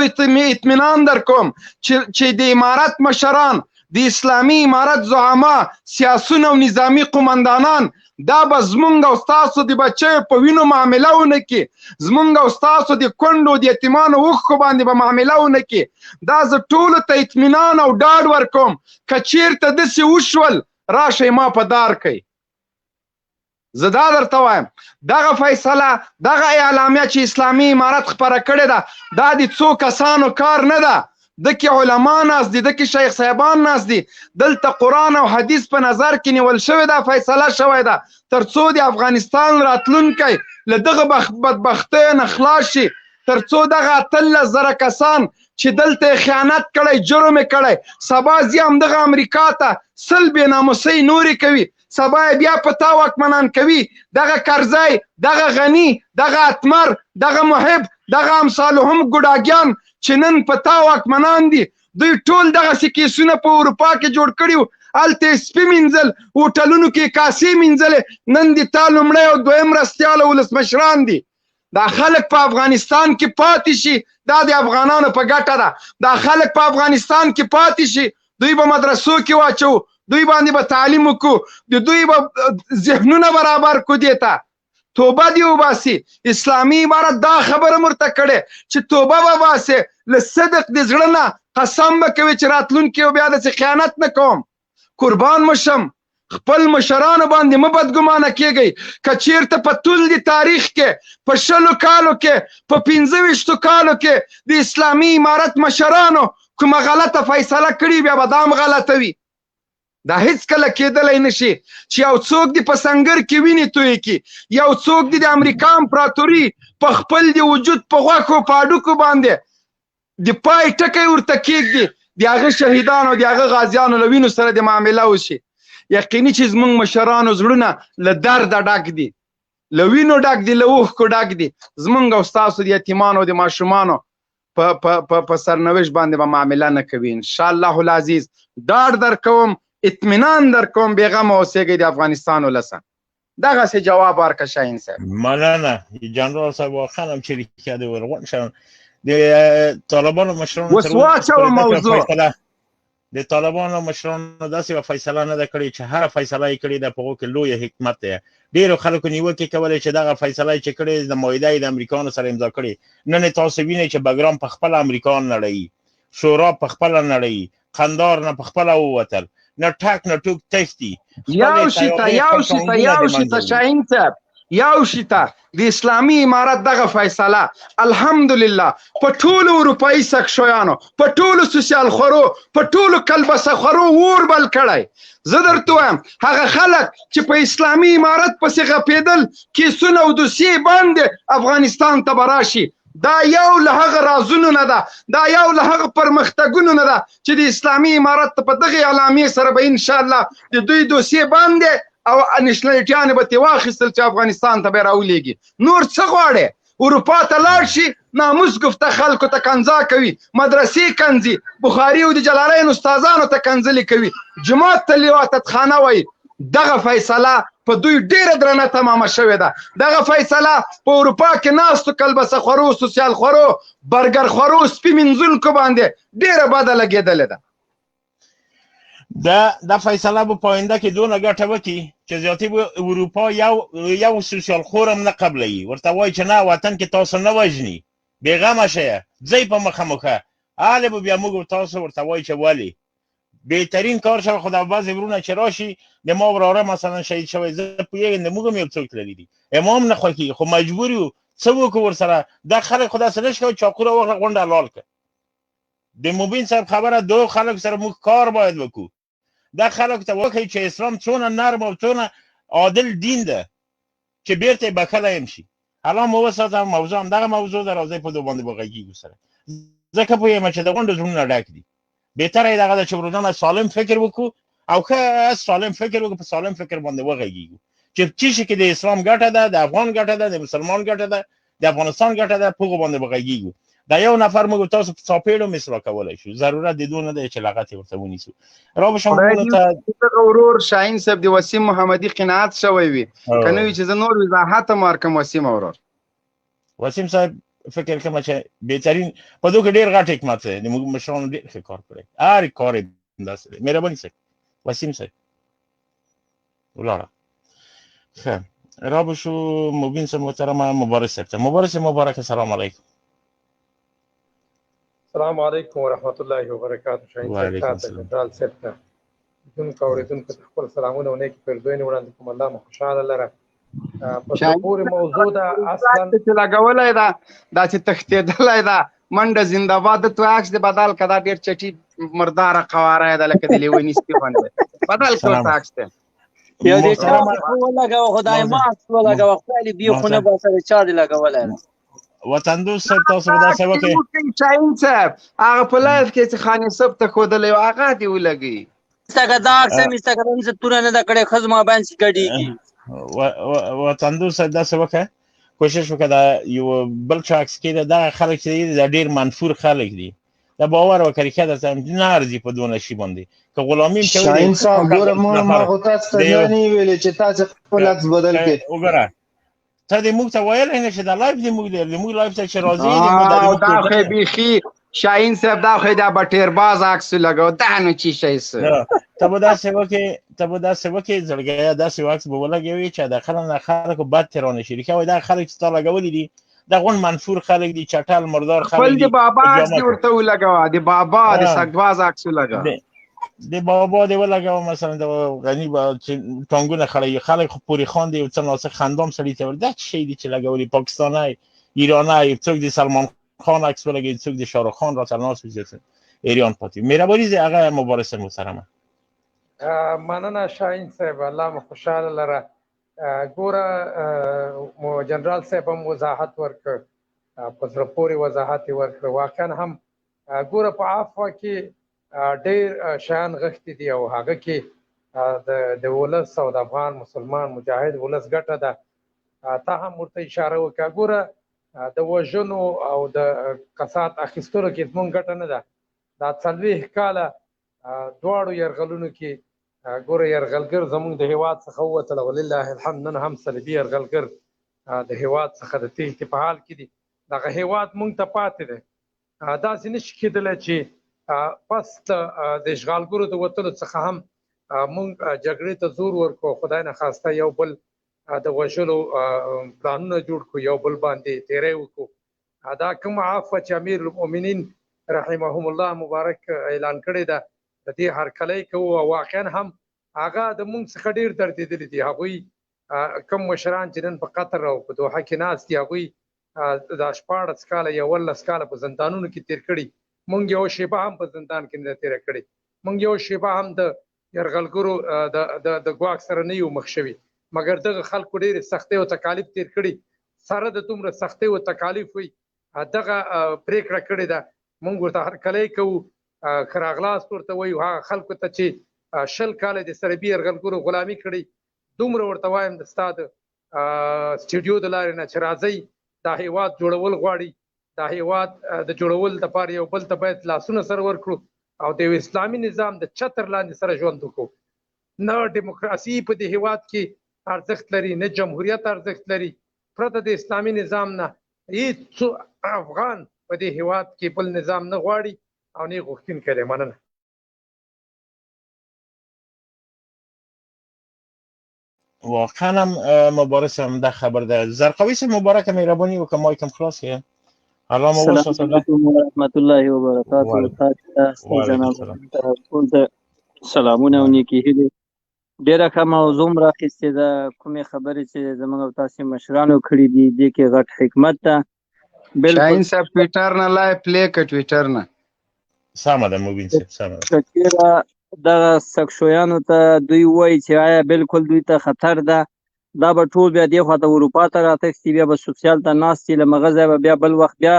اطمینان در کوم چې د امارت مشران، د اسلامي امارت زعما، سیاسون او نظامی قمندانان دا به زمونږ او ستاسو د بچیو په وینو معامله ونه کړي، زمونږ او ستاسو د کونډو د یتیمانو اوښکو باندې به معامله ونه کړي. دا زه ټولو ته اطمینان او ډاډ ورکوم. که چیرته داسې وشول راشئ ما په دار کوئ. زه دا درته وایم دغه فیصله، دغه اعلامیه چې اسلامي امارت خپره کړې ده دا د څو کسانو کار نه ده. دکې علما ناست دي، دکې شیخ صاحبان ناست دي، دلته قرآن او حدیث په نظر کې نیول شوی ده، فیصله شوی ده تر څو د افغانستان راتلونکی له دغه بدبختیو نه خلاص شي، تر څو دغه 18,000 کسان چې دلته خیانت کړی، جرم یې کړی، سبا ځي همدغه امریکا ته سل بې ناموسۍ نورې کوي، سبا بیا په تا واکمنان کوي. دغه کرزی، دغه غني، دغه اتمر، دغه محب، دغه امثالهم ګوډاګیان چې نن په تا واکمنان دي، دوی ټول دغسې کیسونه په اروپا کې جوړ کړي وو. هلته یې سپي مینځل، هوټلونو کې کاسې مینځلې، نن د تا لومړی او دویم مرستیاله ولسمشران دي. دا خلک په افغانستان کې پاتې شي دا د افغانانو په ګټه ده. دا خلک په افغانستان کې پاتې شي، دوی به مدرسو کې واچو، دوی باندې به تعلیم وکړو، د دوی به ذهنونه برابر کړو. دې ته توبه دی وباسي. اسلامي امارت دا خبره مرته کړې چې توبه به باسي، له صدق د زړه نه قسم به کوي چې راتلونکي بیا داسې خیانت نه کوم. قربان مشم، خپل مشرانو باندې مه بدګمانه کېږئ. که چېرته په طول د تاریخ کې په 20 کالو کې په 25 کالو کې د اسلامي امارت مشرانو کومه غلطه فیصله کړي بیا به دا هم غلطه وي. دا هیڅ کله کېدلی نشي چې یو څوک د په سنګر کې وینې تویې کړي، یو څوک د امریکا امپراتوري په خپل د وجود په غوښو په هډوکو باندې د پای ټکی ورته کېږدي، د هغه شهیدانو د هغه غازیانو له وینو سره د معامله وشي. یقیني چې زموږ مشرانو زړونه له درده ډک دي. له وینو ډک دي، له اوښکو ډک دي. زمونږ او ستاسو د یتیمانو د ماشومانو په سرنوشت باندې به معامله نه کوي. انشاءالله العزیز ډاډ درکوم، اطمینان درکوم، بېغمه اوسېږئ د افغانستان ولسه. دغسې جواب ورکړه شاهین صاحب. مننه جنرال صاحب، واقعا هم چې رښتیا دی ورغون شم د طالبانو مشرانو اوس واچوه موضوع. د طالبانو مشرانو داسې یوه فیصله نه ده کړې چې هره فیصله یې کړې ده په هغو کې لویه حکمت دی. ډېرو خلکو نیوکې کولې چې دغه فیصله یې چې کړې د معاهده یې د امریکایانو سره امضا کړې. نن یې تاسو وینئ چې بګرام په خپله امریکا نړوي، شورا په خپله نړوي، قندار نه په خپله ووتل، نه ټک نه ټوک تښتي. یو شیته شاهین صاحب، یو شیته د اسلامي امارت دغه فیصله الحمدلله په ټولو اروپایي سکشویانو، په ټولو سوسیال خورو، په ټولو کلبسه خورو اور بل کړی. زه درته وایم هغه خلک چې په اسلامي امارت پسې غپېدل، کیسونه او دوسیې باندې افغانستان ته به راشي. دا یو له هغه رازونو نه ده، دا یو له هغه پرمختګونو نه ده چې د اسلامي امارت په دغې اعلامیې سره به انشاءالله د دوی دوسیې باندې او نشنلیټیانې به ترې واخیستل چې افغانستان ته به یې راولېږي. نور څه غواړې؟ اروپا ته لاړ شي، ناموس گفته خلکو ته کنځا کوي، مدرسې کنځي، بخاري او د جلالین استادانو ته کنځلې کوي، جماعت ته لیواتتخانه وایي. دغه فیصله په دوی ډیره درنه تمامه شوې ده. دغه فیصله په اروپا کې ناستو کلبسه خورو، سوسیال خورو، برګر خورو، سپي مینځونکو باندې ډیره بده لګېدلې ده. دا فیصله به په آینده کې دونه ګټه وکړي چې زیاتې به اروپا یو سوسیال خور هم نه قبلوي، ورته وایي چې نه وطن کې تاسو نه وژني، بېغمه شئ، ځئ په مخه مخه. هلې به بیا موږ تاسو ورته وایي چې ولې بهترین کار شوی. خو دا بعضې ورونه چې راشي د ما وراره مثلا شهید شوی، زه پوهېږم د موږ هم یو څوک تللي دي، امام نه خوښېږي خو مجبور یو څه وکړو ورسره. دا خلک خو داسې نه شي کولی چاقو راواخله غونډه حلال کړه. د مبین صاحب خبره دو خلک سره موږ کار باید وکړو. دا خلک ته وښیي چې اسلام څونه نرم او څونه عادل دین ده چې بیرته یې بخښلی هم شي. الان مو وساتم موضوع همدغه موضوع ده، راځئ په دو باندې وغږېږو سره. ځکه پوهېږم چې د غونډو زړونه ډک دي. بهتره یې دغه ده چې ورونانه سالم فکر وکړو او ښه سالم فکر وکړو، په سالم فکر باندې وغږېږو چې څه شي کې د اسلام ګټه ده، د افغان ګټه ده، د مسلمان ګټه ده، د افغانستان ګټه ده، په هغو باندې وغږېږو. دا یو نفر موږ تاسو په څاپېړو مصرع کولی شو، ضرورت د دې نه دی چې لغت یې ورته ونیسو. رابشم دغه ورور شاهین صاحب د وسیم محمدي قناعت شوی وي، که نه وي چې زه نور وضاحت هم ورکړم. وسیم ورور وسیم صاحب فکر کوم چې بهترین په دغه کې ډېر غټ حکمت دی، د موږ مشرانو ډېر ښه کار کړی، هر کار یې داسې دی. مهرباني صاحب وسیم صاحب ولاړه. ښه رابشو مبین صاحب محترمه مبارک صاحب ته. مبارک صاحب مبارک، السلام علیکم. السلام علیکم ورحمت الله وبرکاته. شاهین صاحب ته، جنرال صاحب ته، لیدونکو اورېدونکو ته خپل سلامونه او نیکې پیرزوینې وړاندې کوم. الله مو خوشحاله لره. په څه پورې موضوع ده اصلا چې لګولی ده، دا چې تښتېدلی ده، منډه زنده‌باد. ته عکس دې بدل کړه، دا ډېر چټي مرداره قواره ده لکه د لیوني سپي غوندې. بدل کړه ورته عکس ته. یو دې چا ولګوه، خدای ماسک ولګوه، خدای بیا خو نه باسره چا دې لګولی ده. وطن دوست صاحب تاسو به داسې وکړئ. شاهین صاحب هغه په لایف کې چې خاني صاحب ته ښودلی و هغه دې ولګوي. څنګه دا عکس هم انسټاګرام زه توره نه ده کړې، ښځو مابین چې ګډېږي. وطن دوست صاحب داسې وکړه، کوشش وکړه دا یو بل چا عکس کېده. دغه خلک چې دي دا ډېر منفور خلک دي، دا باور وکړه رښتیا درته نه ارزي په دونه شي باندې. که غلامي هم کوي شاهین صاحب ګوره ما خو تاسو ته دا نه ویلې چې تاسو خپل عکس بدل کړئ. وګوره ته دې موږ ته ویلی نه چې دا لایف دې موږ زموږ لایف ته چې راځي دا خو بیخي شاهین صاحب دا خو دا به ټیرباز عکس لګو، دا نو چې شی څه. ته به داسې وکړې زړګیه، داسې عکس به ولګوي چې داخله نه خلکو بد ترې رانه شي. رښتیا وایي دا خلک چې تا لګولي دي دا غون منفور خلک دي، چټل مردار خلک دي. خپل د بابا عکس دې ورته ولګوه، د بابا د سګباز عکس ولګوه، د بابا دې ولګوه. مثلا د غني به چې ټانګونه خړوي خلک خو پورې خان دي، یو څه ناڅه خندام سړي ته دا څه شی دي چې لګولي؟ پاکستانی، ایرانی، څوک د سلمان خان عکس ولګوي، څوک د شاهرخ خان راته ناست وي، ایران پاتې. مهرباني دې هغه مبارک صاحب محترمه. مننه شاهین صاحب، الله مو خوشحاله لره. ګوره جنرال صاحب هم وضاحت ورکړ، په زړه پورې وضاحت یې ورکړ. واقعا هم ګوره په عفوه کې ډېر شیان غښتي دي او هغه کې د ولس او د افغان مسلمان مجاهد ولس ګټه ده تا هم ورته اشاره وکړه. ګوره د وژنو او د کسات اخیستلو کې زموږ ګټه نه ده. دا 40 کاله دواړو یرغلونو کې ګوره یرغلګر زموږ د هیواد څخه ووتله، ولله الحمد. نن هم صلیبي یرغلګر د هیواد څخه د تېښتې په حال کې دي. دغه هیواد موږ ته پاتې دی. داسې نشي کېدلی چې پس د اشغالګرو د وتلو څخه هم موږ جګړې ته زور ورکړو، خدای نه خواسته یو بل د وژلو پلانونه جوړ کړو، یو بل باندې تیری وکړو. دا کومه عفوه چې امیر المؤمنین رحمهم الله مبارک اعلان کړې ده، د دې هرکلی کوو. او واقعا هم هغه د موږ څخه ډېر دردېدلي دي. هغوی کوم مشران چې نن په قطر او په دوحه کې ناست دي، هغوی دا 14 کاله یا 18 کاله په زندانونو کې تیر کړي. موږ یو شیبه هم په زندان کې نه تیره کړې. موږ یو شیبه هم د یرغلګرو د ګواښ سره نه یو مخ شوي، مګر دغه خلکو ډېرې سختۍ او تکالیف تیر کړي. سره د دومره سختۍ او تکالیف وي دغه پرېکړه کړې ده. موږ ورته هرکلی کوو، ښه راغلاست ورته وایو. هغه خلکو ته چې 20 کاله د صلیبي یرغلګرو غلامي کړې، دومره ورته وایم د ستا د سټوډیو د لارې نه چې راځئ دا هیواد جوړول غواړي، دا هیواد د جوړول دپاره یو بل ته باید لاسونه سره ورکړو او د یو اسلامي نظام د چتر لاندې سره ژوند وکړو. نه ډیموکراسي په دې هیواد کې ارزښت لري، نه جمهوریت ارزښت لري. پرته د اسلامي نظام نه هیڅ افغان په دې هیواد کې بل نظام نه غواړي او نه یې غوښتونکی دی. مننه. واقعا هم مبارز هم ده خبر ده. زرقاوی سے مبارک مهربانی و که مایکم خلاص ہے. الان السلام علیکم و رحمت الله و برکاته. سلامونه او نیکی هیلې. ډېره ښه موضوع راخیستې ده. کومې خبرې چې زموږ او تاسې مشرانو کړي دي دې کې غټ حکمت ده. شاهین صاحب ټویټر نه لایو پلی که ټویټر نه سمه ده مبین صاحب سمه ده. چېرې دغه سکشویانو ته دوی وایي چې آیا بالکل دوی ته خطر ده، دا به ټول بیا دې خواته اروپا ته راتښتي، بیا به سوسیال ته ناست وي، له مغه ځای به بیا بل وخت بیا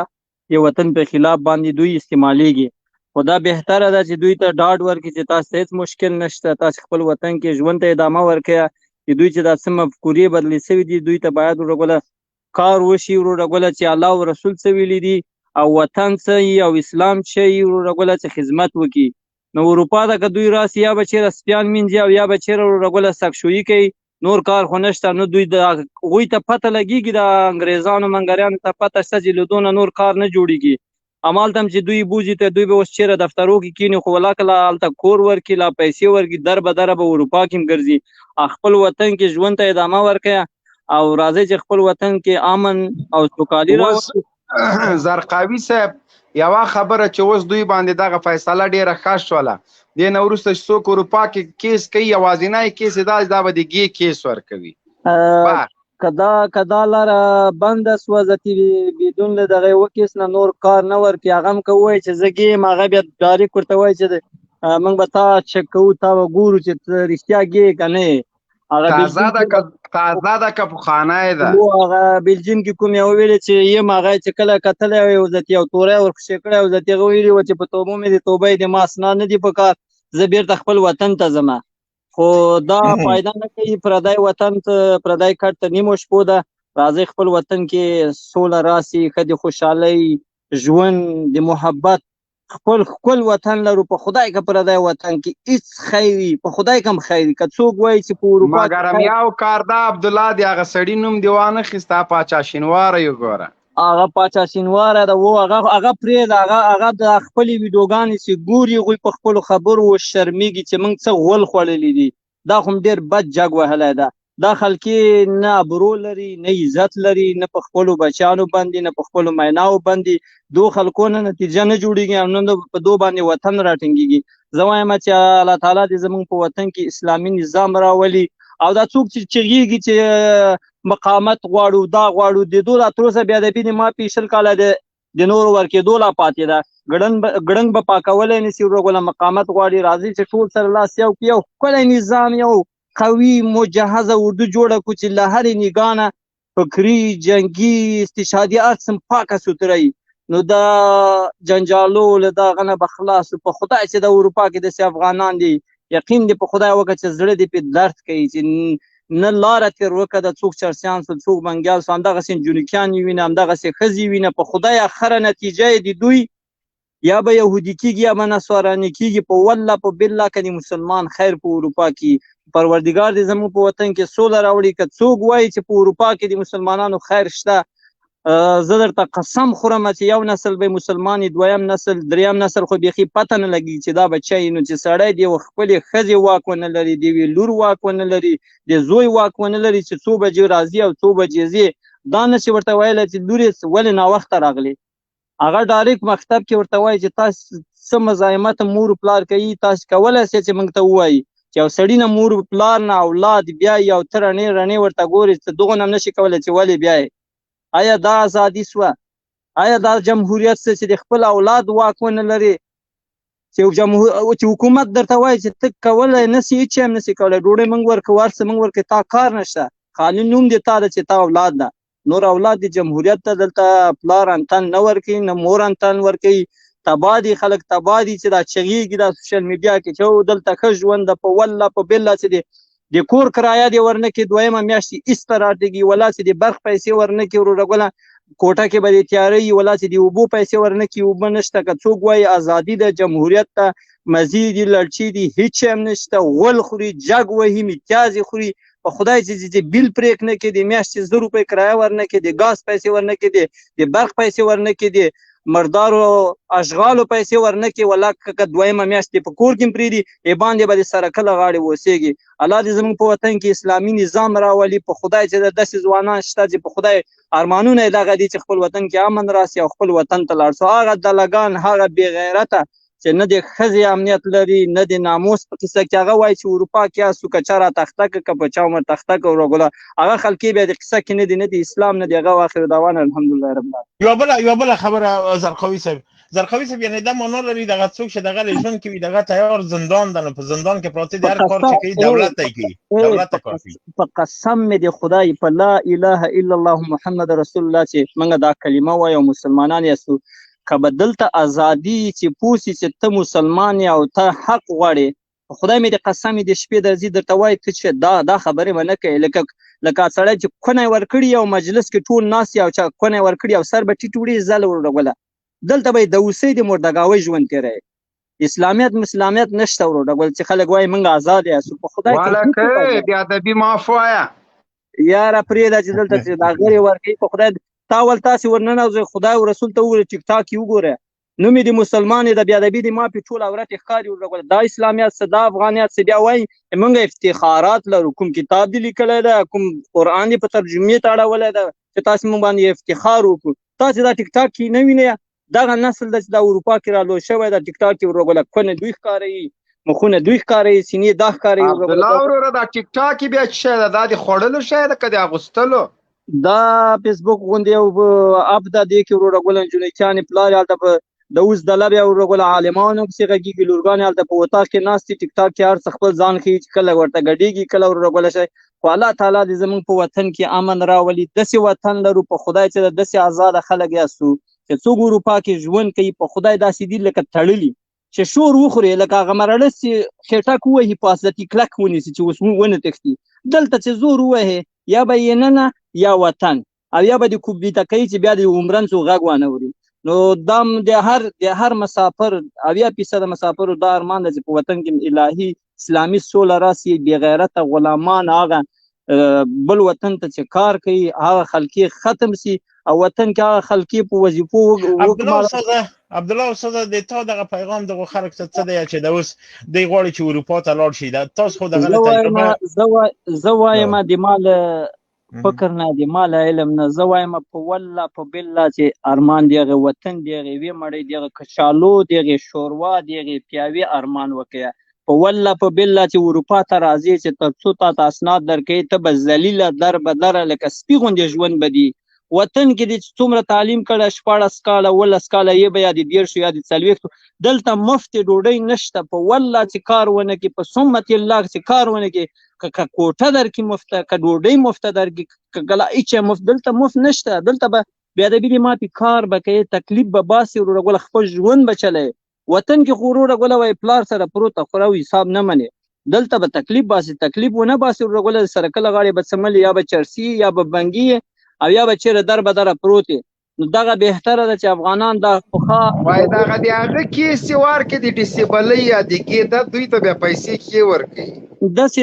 د وطن په خلاف باندې دوی استعمالیږي. خو دا بهتره ده چې دوی ته ډاډ ورکړي چې تاسو ته هېڅ مشکل نشته، تاسو خپل وطن کې ژوند ته ادامه ورکړئ. چې دوی چې دا څه مفکورې بدلې سوي دي دوی ته باید ورګوله کار وشي، ورګوله چې الله او رسول څه ویلي دي او وطن څه او اسلام څه ورګوله چې خدمت وکړي. نو اروپا ته که دوی راسي یا به چېرې سپیان مینځي او یا به چېرې ورګوله سکشویي کوي، نور کار خو نشته. نو دوی د هغوی ته پته لګېږي، د انګریزانو منګریانو ته پته شته چې له دونه نور کار نه جوړېږي. همالته هم چې دوی بوځي ته دوی به اوس چېرې دفترو کې کښېني، خو ولاکه لا هلته کور ورکړي، لا پیسې ورکړي، در به دره به اروپا کې هم ګرځي. خپل وطن کې ژوند ته ادامه ورکړئ او راځئ چې خپل وطن کې امن او سوکالي راوړو. زرقاوي صاحب یوه خبره چې اوس دوی باندې دغه فیصله ډېره ښه شوله، دې نه وروسته چې څوک اروپا کې کیس کوي یوازینی کیس یې دا به د ګې کیس ورکوي. که دا لاره بنده سوه زتي بدون له دغه یوه کیس نه نور کار نه ورکړي، هغه هم که ووایي چې زه ګې یم، هغه بیا ډایرکټ ورته وایي چې موږ به تا چک کوو، تا به ګورو چې ته رښتیا ګې که نه یې. تازه ده که پخوانی ده. هغه بلجیم کې کوم یې وویلې چې یم، هغه چې کله کتلی وی یو ځتي یو توری ورخوشې کړی او ځتي هغه ویلي وه چې په توبو مې د توبه د ما اسناد نه دي په کار، زه بیرته خپل وطن ته ځمه. خو دا فایده نه کوي، پردی وطن ته پردی کټ ته نیمو شپو ده. راځئ خپل وطن کې سوله راسي، ښه د خوشحالۍ ژوند د محبت خپل وطن لرو. په خدای که پردی وطن کې هېڅ خیر وي، په خدای که هم خیر وي. که څوک وایي چې په اروپا مګر یو کار دا عبدالله د هغه سړي نوم دې وانخېست، هغه پاچا شینواره یې ګوره، هغه پاچا شینواره ده. هغه پرېږده، هغه د خپلې ویډیوګانې چې ګوري هغوی په خپلو خبرو وشرمېږي چې موږ څه غول خوړلي دي. دا خو ډېر بد جګ وهلی ده. دا خلکې نه ابرو لري، نه عزت لري، نه په خپلو بچیانو باندې، نه په خپلو میناو باندې. دو خلکو نه نتیجه نه جوړېږي او نه په دو باندې وطن راټینګېږي. زه وایم چې الله تعالی دې زموږ په وطن کې اسلامي نظام راولي. او دا څوک چې چغېږي چې مقاومت غواړو، دا غواړو، د دو لا تر اوسه بېادبي د ما پې 20 کاله د نورو ورکېدو لا پاتې ده. ګړنګ به پاکولی نه شي، ورګوله مقاومت غواړي. راځي چې ټول سره لاس یو کړي، یو ښکلی نظام، یو قوي مجهزه اردو جوړه کړو چې له هرې نګاه نه فکري، جنګي، استشهادي هر څه پاکه سوتره وي. نو دا جنجالو له دغه نه به خلاص. په خدای چې د اروپا کې داسې افغانان دي، یقین دې په خدای وکړه چې زړه دې پې درد کوي چې نه لاره تېر وکړه د څوک چرسیان سول څوک بنګیال سو همدغسې نجونکیان یې وینه همدغسې ښځې وینه په خدای اخره نتیجه یې د دوی یا به یهودي کېږي یا به نصراني کېږي په والله په بالله که د مسلمان خیر په اروپا کې پروردګار دې زموږ په وطن کې سوله راوړي که څوک وایي چې په اروپا کې د مسلمانانو خیر شته زه درته قسم خورم چې یو نسل به مسلمان دویم نسل دریم نسل خو بیخي پته نه لګي چې دا بچی نو چې سړی د یوه خپلې ښځې واک ونه لري د یوې لور واک ونه لري د زوی واک ونه لري چې څو بجې راځي او څو بجې ځي دا نشي ورته ویلی چې لورې ولې ناوخته راغلې هغه ډایرکټ مکتب کې ورته وایي چې تاسو څه مزاحمت مور پلار کوي تاسو کولی شئ چې موږ ته ووایي چې یو سړي نه مور پلار نه اولاد بیا یو ته رڼې ورته ګوري چې دغه نه هم نشي کولی چې ولې بیا آیا دا ازادي سوه آیا دا جمهوریت څه چې د خپل اولاد واک ونه لري چې حکومت درته وایي چې ته کولی نسي هېڅ هم نسي کولی ډوډۍ موږ ورکوو هر څه موږ ورکوو تا کار نشته خالي نوم دې تا ده چې تا اولاد ده نور اولاد د جمهوریت ته دلته پلار انتن نه ورکوي نه مور انتن ورکوي تباه دي خلک تباه دي چې دا چغېږي دا سوشل میډیا کې چې دلته ښه ژوند ده په والله په بالله چې د کور کرایه دې ورنه کړي دویمه میاشت یې ایسته راټیږي ولا چې د برق پیسې ورنه کړي وروره کوټه کې به دې تیاره وي ولا چې د اوبو پیسې ورنه کړي اوبه نشته که څوک وایي ازادي د جمهوریت ته مزې دي لړچې دي هېڅ هم نشته غول خوري جګ وهي متیازې خوري په خدای چې بیل پرېک نه کړي د میاشتې 100 روپۍ کرایه ورنه کړي د ګاز پیسې ورنه کړي د برق پیسې ورنه کړي د مردارو اشغالو پیسې ورنه کړي ولا که دویمه میاشت په کور کې پرېږدي باندې به د سره کله غاړې اوسېږي الله دې زموږ په وطن کې اسلامي نظام راولي په خدای چې داسې ځوانان شته چې په خدای ارمانونه یې دغه دي چې خپل وطن کې امن راسي او خپل وطن ته لاړ شو هغه دلګان هغه بېغیرته چې نه د ښځې امنیت لري نه د ناموس په قصه کې هغه وایي چې اروپا کې هستو که چا را تخته که که په چا عمر تخته که وروګله هغه خلکې بیا د قصه کې نه دي نه د اسلام نه د هغه واخر دعوانا الحمدلله رب العالمین یوه بله خبره زرقاوي صاحب یعنې دا معنا لري دغه څوک چې دغه ژوند کوي دغه تیار زندان ده نو په زندان کې پراته دي هر کار چې کوي دولت ته کوي دولت ته کافي په قسم مې د خدای په لا اله الا الله محمد رسول الله چې موږ دا کلمه وایو مسلمانان یاستو که به دلته ازادي چې پوسي چې ته مسلمان یې او ته حق غواړې خدای مې د قسم د شپې درځي درته وایي ته چې دا خبرې به نه کوې لکه سړی چې کونه یې ورکړي او مجلس کې ټول ناست او چا کونه یې ورکړي او سر به ټیټ وړي زله ورډګوله دلته به یې د اوسۍ د مردګاوۍ ژوند تېروي اسلامیت مسلامیت نشته ورډګول چې خلک وایي موږ ازاد یاستو په خدای والکه بې ادبي معاف وایه یاره پرېږده چې دلته چې دا غرې ورکوي په خدای تا ول تاسې ورننوځئ خدای او رسول ته وګورئ ټیک ټاک یې وګوره نوم یې د مسلمان د بې ادبي د مافې ټول عورت یې ښکاري ورډګوله دا اسلامیت څه دا افغانیت څه بیا وایي موږ افتخارات لرو کوم کتاب دې لیکلی ده کوم قرآن دې په ترجمې ته اړولی ده چې تاسې موږ باندې افتخار وکړو تاسې دا ټیک ټاک کې نه وینئ دغه نسل ده چې دا اروپا کې رالو شوی ده ټیک ټاک کې ورډګوله کونه دوی ښکاروي مخونه دوی ښکاروي سینې دا ښکاروي عبدالله وروره دا ټیک ټاک بیا څه شی ده دا د خوړلو شی ده که د اغوستلو دا فیسبوک غوندې یو اپ ده دې کې وروډګوله نجونیچیانې پلار هلته په د اوس دله بیا وروډګوله عالمانو پسې غږېږي لورګانې هلته په اتاق کې ناست دي ټیک ټاک کې هر څه خپل ځان ښیي چې کله ورته ګډېږي کله وروډګوله شی خو الله تعالی دې زموږ په وطن کې امن راولي داسې وطن لرو په خدای چې داسې آزاده خلک یاستو چې څوک اروپا کې ژوند کوي په خدای داسې دي لکه تړلي چې شور وخوري لکه هغه مرړه چې خېټک ووهي په اسدتي کلک ونیسي چې اوس ونه تښتي دلته چې زور ووهې یا به یې ننه یا وطن او یا به د کوبیته کوي چې بیا د عمرنڅو غږ وانه وري نو دا د هر مسافر 80% مسافرو دا ارمان ده چې په وطن کې الهي اسلامي سوله راسي بې غیرته غلامان هغه بل وطن ته چې کار کوي هغه خلکې ختم سي او وطن کې هغه خلکې په وظیفو عبدالله استاده د تا دغه پیغام دغه خلک ته څه دی چې د اوس دی غواړي چې اروپا ته لاړ شي تاسو خو دغه تجربه زه وایم د مال فکر نه د مال علم نه زه وایم په والله په بالله چې ارمان دی هغه وطن دی هغه وی مړی دی هغه کچالو دی هغه شوروا دی هغه پیاوي ارمان وکړه په والله په بالله چې اروپا ته راځي چې تر څو تا اسناد درکې ته به ذلیله در بدره لکه سپي غوندې ژوند بدي وطن کې د څومره تعلیم کړه 14 کاله 18 کاله یې به یا د 13 یا د 40 دلته مفت ډوډۍ نشته په والله چې کار ونه کې په سمت الله چې کار ونه کې که کوټه درکې مفته که ډوډۍ مفته درکې که ګلا هېڅ مفت دلته مفت نشته دلته به بیا د بې مافي کار به کوي تکلیف به باسي وروډګوله خپل ژوند به چلی وطن کې خو وروډګوله وایي پلار سره پروته خوره او حساب نه منې دلته به تکلیف باسي، تکلیف ونه باسي ورغله سره کله غاړې به څملې یا به چرسي یا به بنګي او یا به چیرې در به دره پروت نو دغه بهتره ده چې افغانان دا پخوا وای دغه د هغه کیس چې ورکړي د ډیسیبلۍ یا د کېده دوی ته بیا پیسې کې ورکوي داسې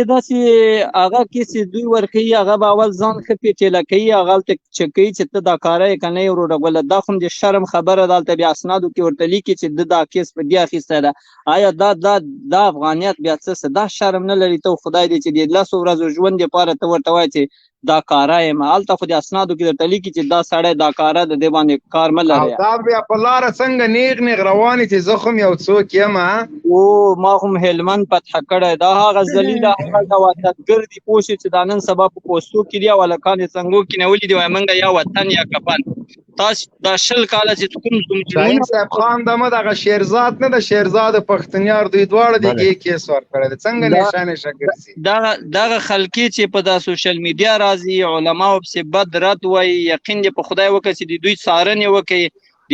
هغه کیسې دوی ورکوي هغه به اول ځان ښه پیچیله کوي هغه هلته چک کوي چې ته دا کاره یې که نه یې وروره ګله دا خو د شرم خبره ده هلته بیا اسنادو کې ورته لیکي چې ده دا کیس په دې اخیستی ده آیا دا افغانیت بیا څه دا شرم نه لري ته خدای دې چې د 10 ورځو ژوند دپاره ته ورته وایې چې دا کاره یم هلته خو د اسنادو کې درته لیکي چې دا سړی دا کاره د دې باندې کار مه لري دا بیا په لاره څنګه نیغ نیغ روانې چې زه خو م یو څوک یم او ما خو هلمند فتح کړی دا هغه ذلیله هغه د وطنګر دي پوه شي چې دا نن سبا په پوستو کې دي او هلکان یې څنګو کې نیولي دي وایي موږ یا وطن یا کفن تاسو دا 20 کاله چې کوم شاهین صاحب خان دمه دغه شیرزاد نه د شیرزاد پښتنیار دوی دواړه د دې کیس ورکړی دی څنګه نشانې شګرځي دغه خلکي چې په دا سوشل میډیا راځي علماو پسې بد رد وایي یقین دې په خدای وکړه چې د دوی څارنې وکړي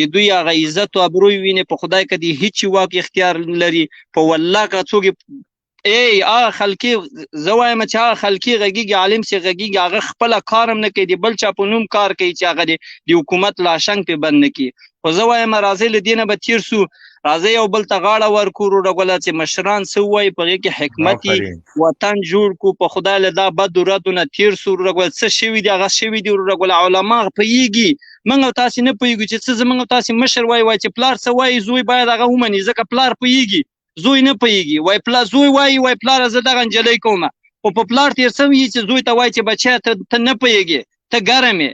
د دوی هغه عزت او ابروی ویني په خدای که د هیڅ واک اختیار لري په والله که څوک هغه خلکي زه وایم چې هغه خلکي غږیږي عالم چې غږیږي هغه خپله کار هم نه کوي د بل چا په نوم کار کوي چې هغه د حکومت لاشنګ پې بند نه کړي خو زه وایم راځئ له دې نه به تېر سو راځئ یو بل ته غاړه ورکړو وروړه چې مشران څه ووایي په هغې کې حکمت وطن جوړ کړو په خدای له دا بدو ردو نه تېر سو وروړه څه شوي دي هغه شوي دي وروړه علما پوهېږي موږ او تاسې نه پوهېږو چې څه زموږ او تاسې مشر وایي چې پلار څه وایي زوی باید هغه ومني ځکه پلار پوهېږي زوی نه پوهېږي وایي زوی وایي پلاره زه دغه نجلۍ کومه خو په پلار تېر سوي چې زوی ته وایي چې بچیه ته نه پوهېږې ته ګرم یې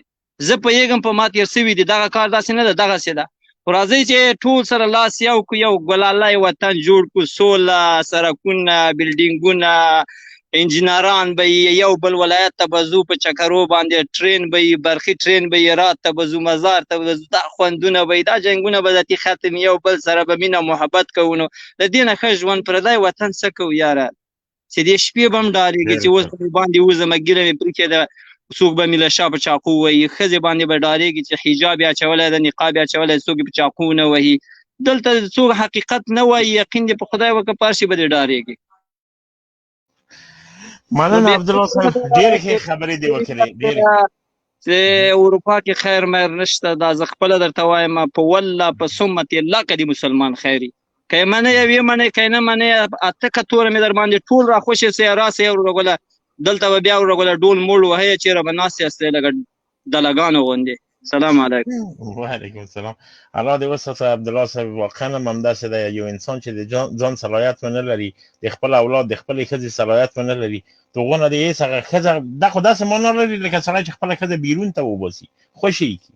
زه پوهېږم په ما تېر سوي دي دغه کار داسې نه ده دغسې ده خو راځئ چې ټول سره لاس یو کړو یو ګلالی وطن جوړ کړو سوله سرکونه بلډینګونه انجینران به یو بل ولایت ته به ځو په چکرو باندې ټرین به برخي ټرین به رات ته به ځو مزار ته به ځو دا خوندونه به دا جنګونه به ذاتي ختم یو بل سره به مینه محبت کوو نو د دې نه ښه ژوند پردی وطن څه کوو یاره چې دې شپې به هم ډارېږي چې اوس به باندې وځمه ګیره مې پرېښې څوک به مې له شا په چاقو وهي ښځې باندې به ډارېږي چې حجاب یې اچولی ده نقاب یې اچولی ده څوک یې په چاقو نه وهي دلته څوک حقیقت نه وایي یقین دې په خدای وکړه په هر شي به دې ډارېږي مننه عبدالله صاحب ډېرې ښې خبرې دې وکړې چې اروپا کې خیر میر نشته دا زه خپله درته وایم په والله په سمت الله که د مسلمان خیري که یې منئ یې ومنئ که یې نه منئ اته که توره مې در باندې ټول راخوشې سئ راسئ وروګله دلته به بیا وروګله ډول موړ وهئ چېرې به ناست یاستئ لکه دلګانو غوندې سلام علیکم وعلیکم السلام الله دې وساته عبدالله صاحب واقعا هم همداسې ده یو انسان چې د ځان صلاحیت ونه لري د خپل اولاد د خپلې ښځې صلاحیت ونه لري د هغو نه د هېڅ هغه ښځه دا خو داسې معنا لري لکه سړی چې خپله ښځه بیرون ته وباسي خوشې یې کړي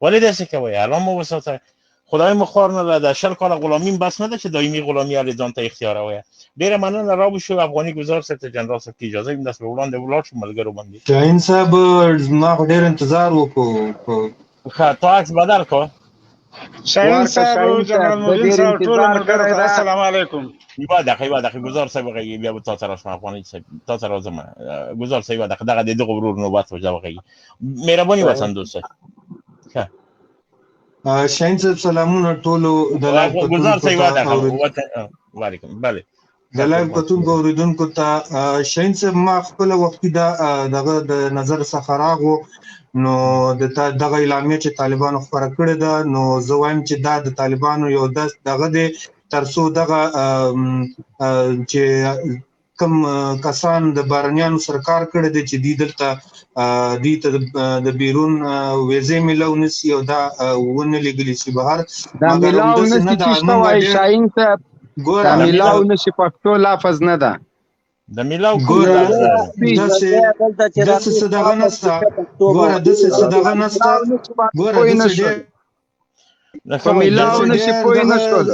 ولې داسې کوئ الله مو وساته خدای مو خوار نه لده 20 کاله غلامیم بس نه ده چې دایمي غلامي هلې ځان ته اختیارویه ډېره مننه را وشو افغاني ګزار صاحب ته جنرال صاحب کې اجازه ویم داسې به وړاندې ولاړ شو ملګرو باندې شاهین صاحب ما خو ډېر انتظار وکړو ښه تو عکس بدل کړو شاهین صاحب جنرال مولین صاحب ټول ملګرو ته السلام علیکم یوه دقیقه ګزار صاحب غږیږي بیا به تا ته راشم افغاني صاحب تا ته راځم ګزار صاحب یوه دقیقه دغه د دغه ورور نوبت وجه وغږي مهرباني وطن دوست ښه شاهین صاحب سلامونه ټولو د لایو ګزار صاحب یوه دقیقه وعلیکم بله د لایو کتونکو اورېدونکو ته شاهین صاحب ما خپله وختي دغه د نظر څخه راغو نو دغه اعلامیه چې طالبانو خپره کړې ده نو زه وایم چې دا د طالبانو یو دغه دی تر څو دغه چې کوم کسان د بهرنیانو سره کار کړی دی چې دوی ته د بیرون ویزې میلاو نشي او دا ونه لیږلی شي بهر دا میلاو نشي چې شته وایي شاهین صاحب دا میلاو نشي پښتو لفظ نه ده د میلاو ګوره داسې څه دغه نشته ګوره داسې څه دغه نشته ګوره په میلاو نشي پوه نه شول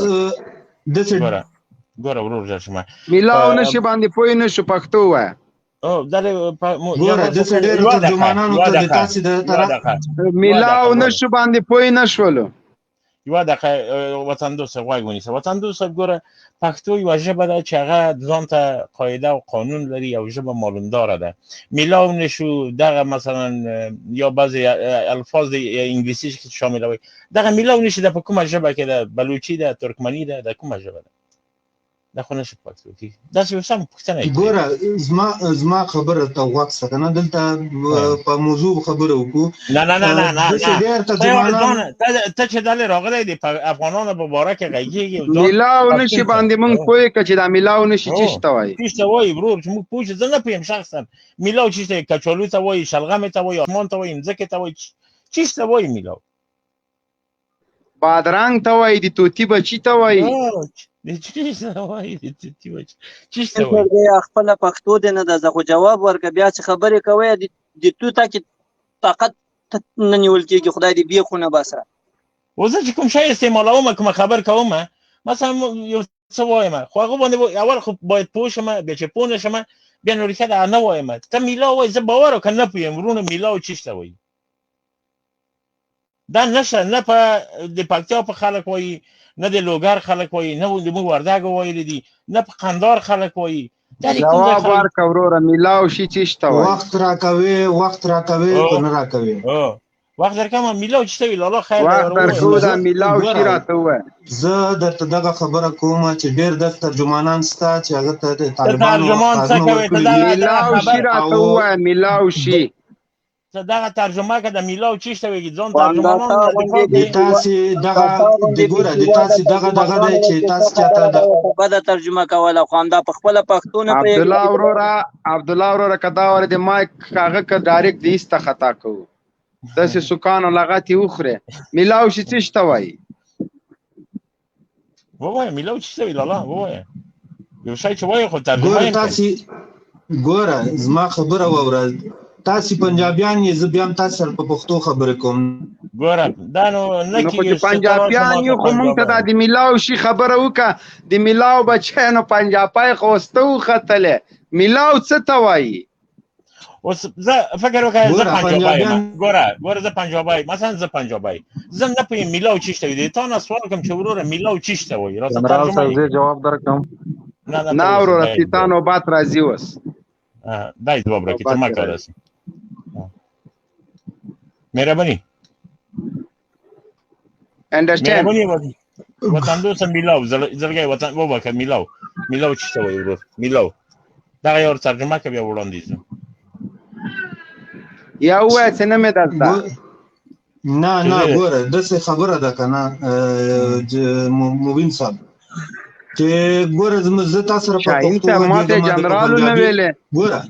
ګوره ورور جا شما میلاو نشي باندې پوه نه شو پښتو وایه ګوره داسې ډېرو ترجمانانو ته د تاسې د طرف میلاو نشو باندې پوه نه شولو یوه دقیقه وطن دوست غوږ ونیسه وطن دوست ګوره پښتو یوه ژبه ده چې هغه ځان ته قاعده او قانون لري او ژبه معلومداره ده میلاو نشو دغه مثلا یا بعضی الفاظ انګلیسي چې شاملوي دغه میلاو نشي د په کومه ژبه کې ده بلوچي ده ترکمني ده د کومه ژبه ده دا خو نشي پاتې کېږي. داسې یو سم پوښتنه یې ګوره زما خبره ته غوږ شه که نه، دلته په موضوع خبره وکړو. نه ته چې دلې راغلی د افغانانو په باره کې غږېږي میلاو نشي باندې مونږ پوه که چې دا میلاو نشي چیش ته وایي؟ چیش ته وایي ورور چې موږ پوه شو. زه نه پوهیم شخصا میلاو چیش ته، کچالو ته وایي، شلغمې ته وایي، آسمان ته وایي، مځکې ته وایي، چیش ته وایي میلاو؟ بادرنګ ته وایي، د توتي بچي ته وایي. خپله پښتو دی نه ده، زه خو جواب ورکړه بیا چې خبرې کوئ د توته کې طاقت نه نیول کېږي. خدای دې بیخو نه باسه. اوس زه چې کوم شی استعمالوم، کومه خبر کوم، مثلا یو څه وایم خو هغه باندې اول خو باید پوه شم، بیا چې پوه نه شم بیا نو ریښه ده نه وایم. ته میلاو وایي، زه باور وکړه نه پوهیم وروڼه میلاو چیش ته وایي. دا نشه نه په د پکتیا په خلک وایي، نه د لوګر خلک وایي، نه د موږ وردګو ویلي دي، نه په قندار خلک وایي. جواب ورکړه وروره، میلاو شي چیش ته وایي؟ وخت راکوي که نه راکوي؟ وخت درکوم. میلاو چی ته وی لالا خیر وخت درکو دا میلاو شي راته ووایه. زه درته دغه خبره کوم چې ډېر د ترجمانان شته چې هغه ته د طالبانو میلاو شي راته ووایه، میلاو شي. ته دغه ترجمه که د میلاو چیش ته ویږي ځان ترجمانان تاسې دغه دی چې تاسې چاته بده ترجمه کوله، خو همدا په خپله پښتو نه پوهېږي. عبدالله وروره که دا وره د مایک هغه که ډایرکټ د ایسته خطا کوو داسې سکان او لغت یې وخورې. میلاو شي څه ته وایي؟ ووایه میلاو چی ته وایي لالا، ووایه یو شی چې وایي خو ترجمه یې ګوره زما خبره واوره. تاسې پنجابیان یې، زه بیا هم تاسې سره په پښتو خبرې کوم. ګوره دا نو نه کېږي. نو چې پنجابیان یو خو مونږ ته دا د میلاو شي خبره وکړه. د میلاو بچی نو پنجابی خو اوسته وختلی. میلاو څه ته وایي؟ اوس زه فکر وکړم زه پنجابی یم. ګوره زه پنجابی، مثلا زه پنجابی، زه نه پوهېږم میلاو چی ته وایي. تا نه سوال کوم چې وروره میلاو چی ته وایي؟ جنرال صاحب زه جواب درکړم. نه وروره ستا نوبت راځي اوس. دای جواب راکړي ته ما کار هستي. مهرباني مهرباني وطن دوست میلاو زلګي وطن وبکه میلاو چی ته وایي ورور؟ میلاو دا یو ترجمه کوي وړاندې یا وای څه نه مې درته. نه ګوره داسې خبره ده که نه مبین صاحب چې ګوره زه تاسو سره په پښتو ماته جنرالو نه ویلې. ګوره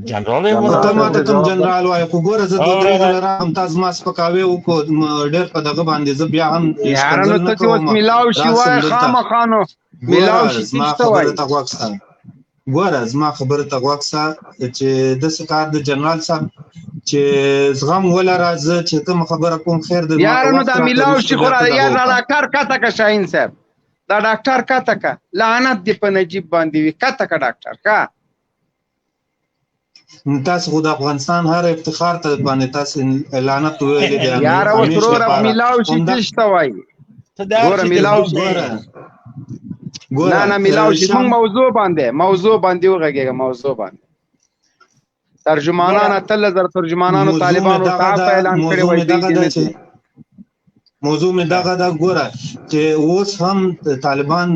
جنرال ته ماته کوم جنرال وایي، خو ګوره زه دوه درې ځله راغلم تاسو ما سپکاوی وکړو ډېر په دغه باندې. زه بیا هم یاره نو ته چې اوس میلاو شي وایه خامخا نو میلاو شي څه ته وایي؟ ګوره زما خبره ته غوږ شه چې داسې کار د جنرال صاحب چې زغم ولره. زه چې کومه خبره کوم خیر د یاره نو دا میلاو شي خو یا ډاکټر کته که شاهین صاحب، دا ډاکټر کته که لعنت دې په نجیب باندې وي. کته که ډاکټر که تاسو خو د افغانستان هر افتخار ته باندې تاسو لعنت ویلې دی. یاره اوس وروره میلاو شي څه ته وایي؟ ګوره میلاو شي نه میلاو شي. موږ موضوع باندې وغږېږه. موضوع باندې ترجمانان 8000 ترجمانانو طالبانو ته اعلان کړی وایي. موضوع مې دغه دا ګوره چې اوس هم طالبان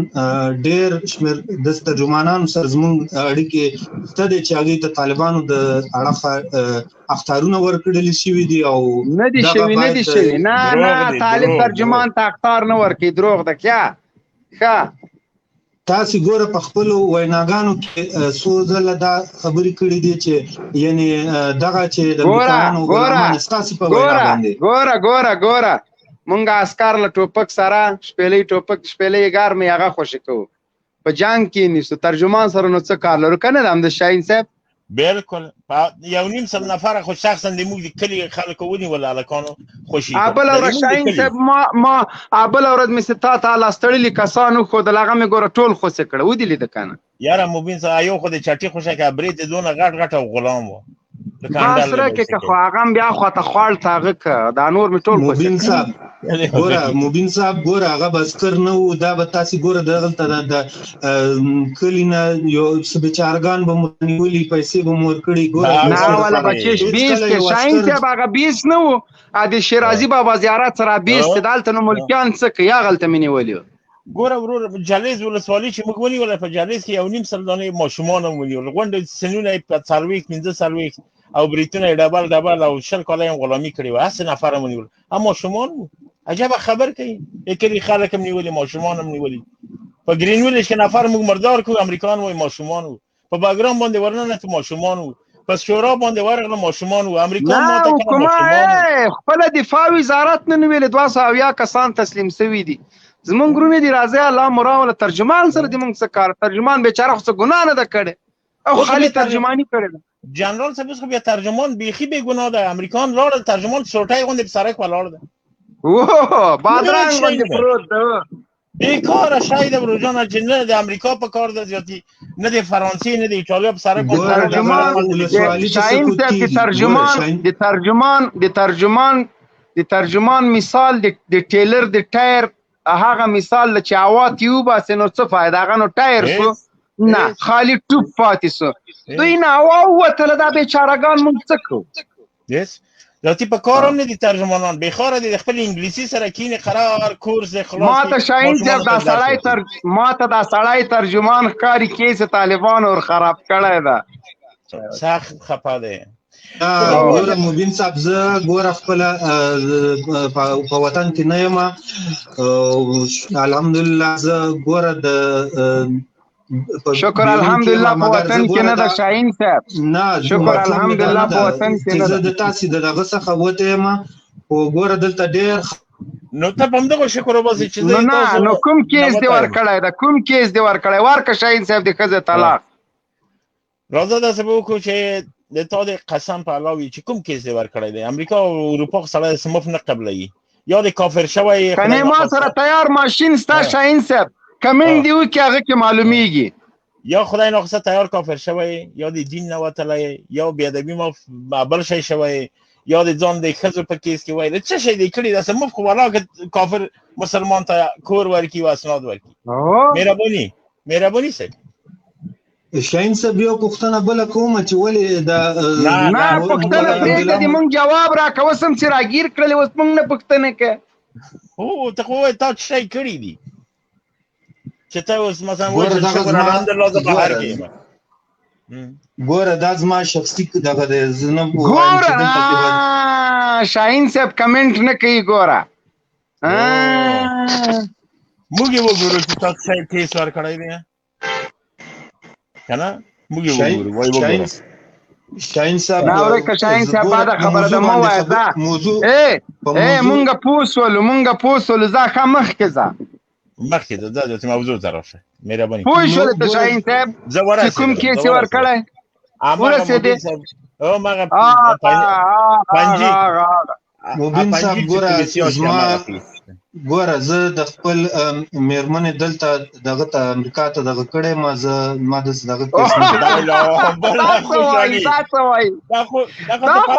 ډېر شمېر د ترجمانانو سره زموږ اړیکې شته دي چې هغوی ته طالبانو د اړخه اخطارونه ورکړل شوي دي او نه دي شوي. نه طالب ترجمان ته اخطار نه ورکوي. دروغ ده کیا ښه. تاسې ګوره په خپلو ویناګانو کې څو ځله دا خبرې کړې دي چې یعنې دغه چې د امریکایانو غلامان ستاسې په وینا باندې. ګوره مونږ عسکر له ټوپک سره شپېلۍ ګرمې هغه خوشې کوو، په جنګ کې نیسو. ترجمان سره نو څه کار لرو که نه د همد شاهین صاحب؟ بالکل 1.5 نفره خو شخصا د موږ د کلي خلکو ونیول هلکانو خوشي. بله ورځ شاهین صاحب ما بله ورځ مې تا ته لاستړلي کسان وښودل، هغه مې ګوره ټول خوسې کړه. ودې لیده که نه؟ یاره مبین صاحب یو خو د چټي خوشه که برید یې دونه غټ او غلام و سره کې که خو هغه هم بیا خواته خواړ ته هغه که دا نور مې ټول مبین صاحب ګوره هغه بسکر نه و. دا به تاسې ګوره دغلته د کلي نه یو څه بیچارګان به مو نیولي، پیسې به مو ورکړي. نه والا بچې 20 کې شاهین صاحب هغه 20 نه و. د شیرازي بابا زیارت سره 20 دلته نو ملکیان څه کوي هغلته مې نیولي. ګوره ورور جالیز ولسوالي چې موږ ونیوله په جالیز کې 1.5 دانې ماشومان هم ونیول غونډې سنونه یې په 4 او بریتونه یې ډبل او 10 کاله یې غلامي کړې وه 10 نفر هم ونیول هم ماشومان وو عجبه خبر کوي یکلي خلک هم نیولي ماشومان هم نیولي په گرین ویلج کې نفر موږ مردار کړو امریکایان وایي ماشومان وو په باګرام باندې ورننه ماشومان وو په شورا باندې ورغله ماشومان وو امریکا ماته کړه ماشومان خپل دفاع وزارت نن ویل 200 کسان تسلیم شوي دي زمونږ ګرونه دي راځي الله مراوله ترجمان سره د موږ څه کار ترجمان بیچاره خو څه ګناه نه ده کړې او خالي ترجمانی کړې ده جنرال صاحب خو بیا ترجمان بیخي بې ګناه ده امریکایان لاړل ترجمان سوټای غوندې په سړک ولاړ ده اوه بادرنګ باندې پروت ده بیکاره شای ده بروجان چې نه د امریکا په کار ده زیاتي نه د فرانسې نه د ایټالیا په سړک د ترجمان مثال د ټیلر د ټایر هغه مثال چې عوات یو باسي نو څه فائدہ هغه نو ټایر شو نه خالی ټوپ پاتې شو دوی نه ووتله دا بیچارهګان موږ څه کوو یس ذاتی په کار هم نه دي ترجمانان بېخاره دي د خپل انګلیسي سره کینې قرار کورس خلاص ما ته شاهین صاحب دا سړی ترجمان ښکاري کیس طالبان اور خراب کړی ده سخت خفه دی ګوره مبین صاحب زه ګوره خپله په وطن کې نه یم الحمدلله زه ګوره د شکر الحمدلله په وطن کې نه ده شاهین صاحب نه شکر الحمدلله په وطن کې نه ده زه د تاسې د دغه څخه وتی یم خو ګوره دلته ډېر نو ته په همدغه شکر وباسې چې نه نو کوم کیس دې ورکړی ده کوم کیس دې ورکړی ورکړه شاهین صاحب د ښځې طلاق راځه داسې به وکړو چې د تا د قسم په الله وي چې کوم کیس دې ورکړی دی امریکا او اروپا سړی سمف نه قبلوي یا د کافر شوی کنې ما سره تیار ماشین ستا شاهین صاحب کمنټ دی وکړي هغه کې معلومیږي یا خدای ناخواسته تیار کافر شوی یا د دین نه وتلی یا بېادبي ما بل شی شوی یا د ځان د ښځو په کیس کې وایي څه شی دی کړي داسې مفت خو والا که کافر مسلمان ته کور ورکړي او اسناد ورکړي مهرباني صاحب شاهین صاحب یو پوښتنه بله کومه چې ولې د نه پوښتنه پرېږده دې مونږ جواب راکړه اوس هم چې راګیر کړلې اوس مونږ نه پوښتنه کوې هو ته خو وایې تا څه شی کړي دي چې ته اوس مثلا وایې چې شکر الحمدلله زه بهر کې یم ګوره دا زما شخصي دغه دی زه نه ګوره شاهین صاحب کمنټ نه کوي ګوره موږ یې وګورو چې تا څه کیس ورکړی دی کنه موږ یې وګورو وایي وګورو شاهین صاحب دا ورکه شاهین صاحب بعد خبره ده مو وایه دا مونږ پوسولو ځه ښه مخکې ځه مخکې ځه ځه چې موضوع ته راشه مهرباني پوه شولې ته شاهین صاحب چې کوم کیس یې ورکړی ورسېدې او مغه پنجي مبین صاحب ګوره زه د خپل مېرمنې دلته دغه ته امریکا ته دغه کړی ما داسې دغه کیس نه دا څه وایي دا خو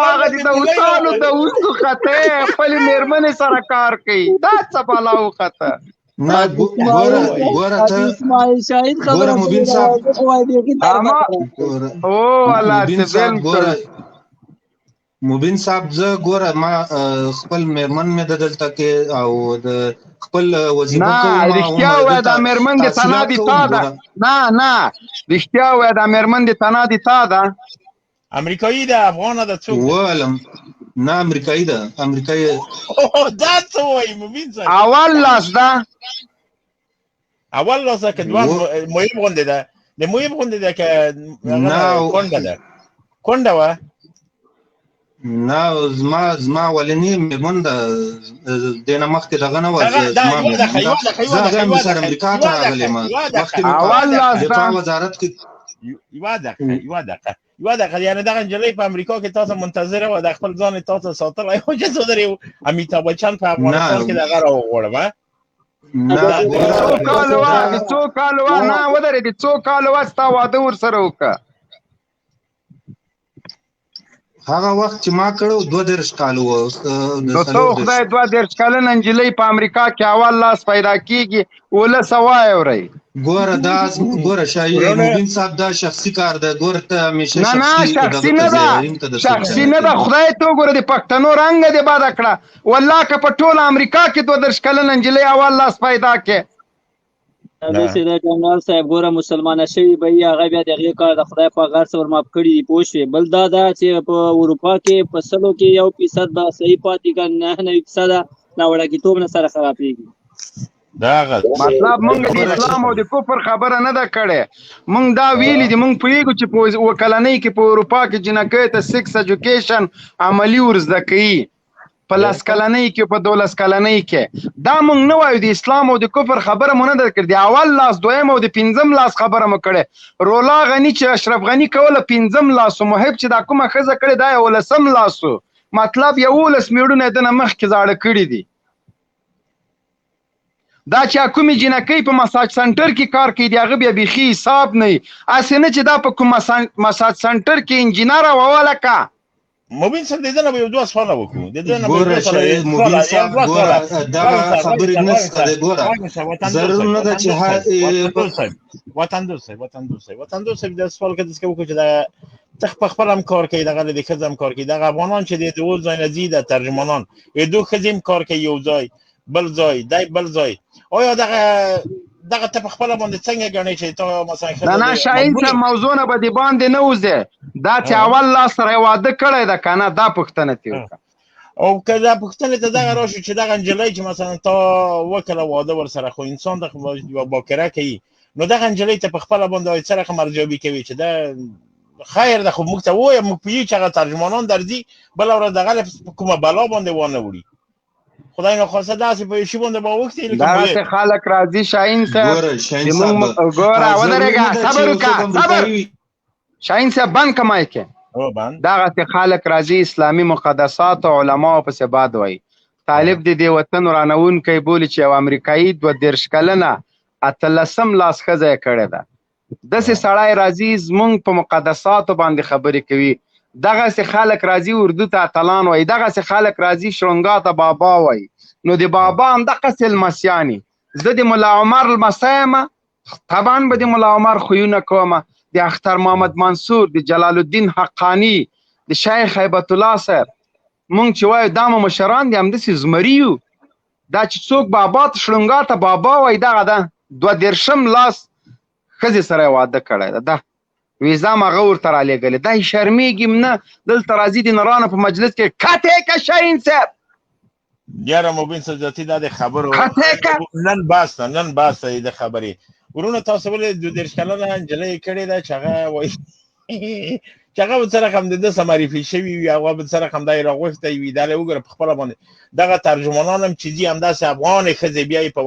هغه دي د اوسانو د اوسو خطی خپلې مېرمنې سره کار کوي دا څه بلا وخته نه ګوره ته ګوره مبین صاحب مبین صاحب زه ګوره ما خپل مېرمن مې د دلته کې او د خپل وظیفه کوم رښتیا وایه دا مېرمن دې تنا دي تا ده نه رښتیا وایه دا مېرمن دې تنا دي تا ده امریکایي ده افغانه ده څوک وویلم نه امریکایي ده امریکایي دا څه وایي مبین صاحب اول لاس ده اول لاس ده که دوه مهم غوندې ده د مهم غوندې ده که کونډه ده کونډه وه نه زما ولنی مېرمن ده دې نه مخکې دغه نه وه زه هغه هم سره امریکا ته راغلی یم مخکې مې دفاع وزارت کې یوه دقیقه یعنې دغه نجلۍ په امریکا کې تاسو منتظره وه د خپل ځان یې تاسو ساتلی وه چې څو درې امیتاب بچن په افغانستان کې دغه راوغواړم څو کاله وه نه ودرېدې څو کاله وه ستا واده ورسره وکړه هغه وخت چې ما کړو 32 کال وو نو ته خدای 32 کلنه نجلۍ په امریکا کې اول لاس پیدا کیږي ولس وایوري ګوره دا ګوره شاهین مبین صاحب دا شخصي کار ده ګوره ته همیشه نه شخصي نه ده خدای ته ګوره د پښتنو رنګ دې باد کړه والله که په ټول امریکا کې 32 کلنه نجلۍ اول لاس پیدا کې داسې د جنرال صاحب ګوره مسلمانه شوي به وي هغه بیا د هغې کار د خدای پاک هر څه ورماف کړي دي پوه شوې بل دا ده چې په اروپا کې په 100 کې 1% به صحیح پاتې که 99% ناوړاکیتوب نه سره خرابېږي مطلب مونږ د اسلام او د کفر خبره نه ده کړې مونږ دا ویلي دي مونږ پوهېږو چې په کلنۍ کې په اروپا کې جنکۍ ته 6 ایجوکیشن عملي ورزده کوي په 10 کلنۍ کې په 12 کلنۍ کې دا مونږ نه وایو د اسلام او د کفر خبره مو نه ده کړې د اول لاس دویم او د پنځم لاس خبره مو کړې رولا غني چې اشرف غني کوله پنځم لاسو محب چې دا کومه ښځه کړې دا 11 لاسو مطلب 11 میړونه یې دنه مخکې زاړه کړي دي دا چې کومې جنکۍ په مساج سنټر کې کار کوي د هغه بیا بیخي حساب نه وي هسې نه چې دا په کوم مساج سنټر کې انجینره ووله که مبین صاحب د دې نه به یو دوه سواله وکړو د دې نه به ګوره شاید مبین صاحب ګوره دغه خبرې نشته دی ګوره ضرور نه ده چې وطندور صاحب د سوال کې داسې وکړو چې دا ته په خپل هم کار کوي دغه د ښځه هم کار کوي دغه افغانان چې د دوه ځای نه ځي د ترجمانان دوه ښځې هم کار کوي یو ځای بل ځای دی بل ځای آیا دغه ته په خپله باندې څنګه ګڼې چې ته مثلا نه شاهین صاحب موضوع نه به د باندې نه وځې دا چې اول لاس سره یې واده کړی ده که نه دا پوښتنه ترې وکړه او که دا پوښتنې ته دغه راشي چې دغه نجلۍ چې مثلا تا وکړه واده ورسره خو انسان د باکره کوي نو دغه نجلۍ ته په خپله باندې څه رقم ارزیابي کوي چې دا خیر ده خو موږ ته ووایه موږ پوهېږو چې هغه ترجمانان درځي بله ورځ دغه په کومه بلا باندې وانه وړي خدای نخواسته داسې په یو شي باندې به وکړي داسې خلک راځي شاهین صاحب ګوره ودرېږه صبر وکړه صبر شاهین صاحب بند که مایک دغسې خلک راځي اسلامي مقدسات او علماو پسې باد وایي طالب د دې وطن ورانوونکی بولي چې یو امریکایي 32 کلنه 18 لاس ښځه یې کړې ده داسې سړی راځي زمونږ په مقدساتو باندې خبرې کوي دغسې خلک راځي اردو ته اتلان وایي دغسې خلک راځي شرنګا ته بابا وایي نو د بابا هم دغسې لمسیانې زه د ملا عمر لمسی یم طبعا به د ملا عمر خویونه کومه د اختر محمد منصور د جلال الدین حقانی د شیخ هیبت الله صاحب مونږ چې وایو دا مو مشران دي همداسې زمري یو دا چې څوک بابا ته شرنګا ته بابا وایي دغه ده 22 لاس ښځې سره یې واده کړی ده ده ویزا ما غور ته رالیږلې دا شرمېږي نه دلته راځي د نرانو په مجلس کې کتې که شاهین صاحب یاره مبین صاحب ذاتي دا د خبرو نن بحث دی د خبرې ورونه تاسو ولې 22 کلنه نجلۍ کړې ده چې هغه وایي چې هغه به څه رقم د ده څه معرفي شوي وي هغه به څه رقم دی راغوښتی وي دا وګوره په خپله باندې دغه ترجمانان هم چې ځي همداسې افغانې ښځې بیا یې په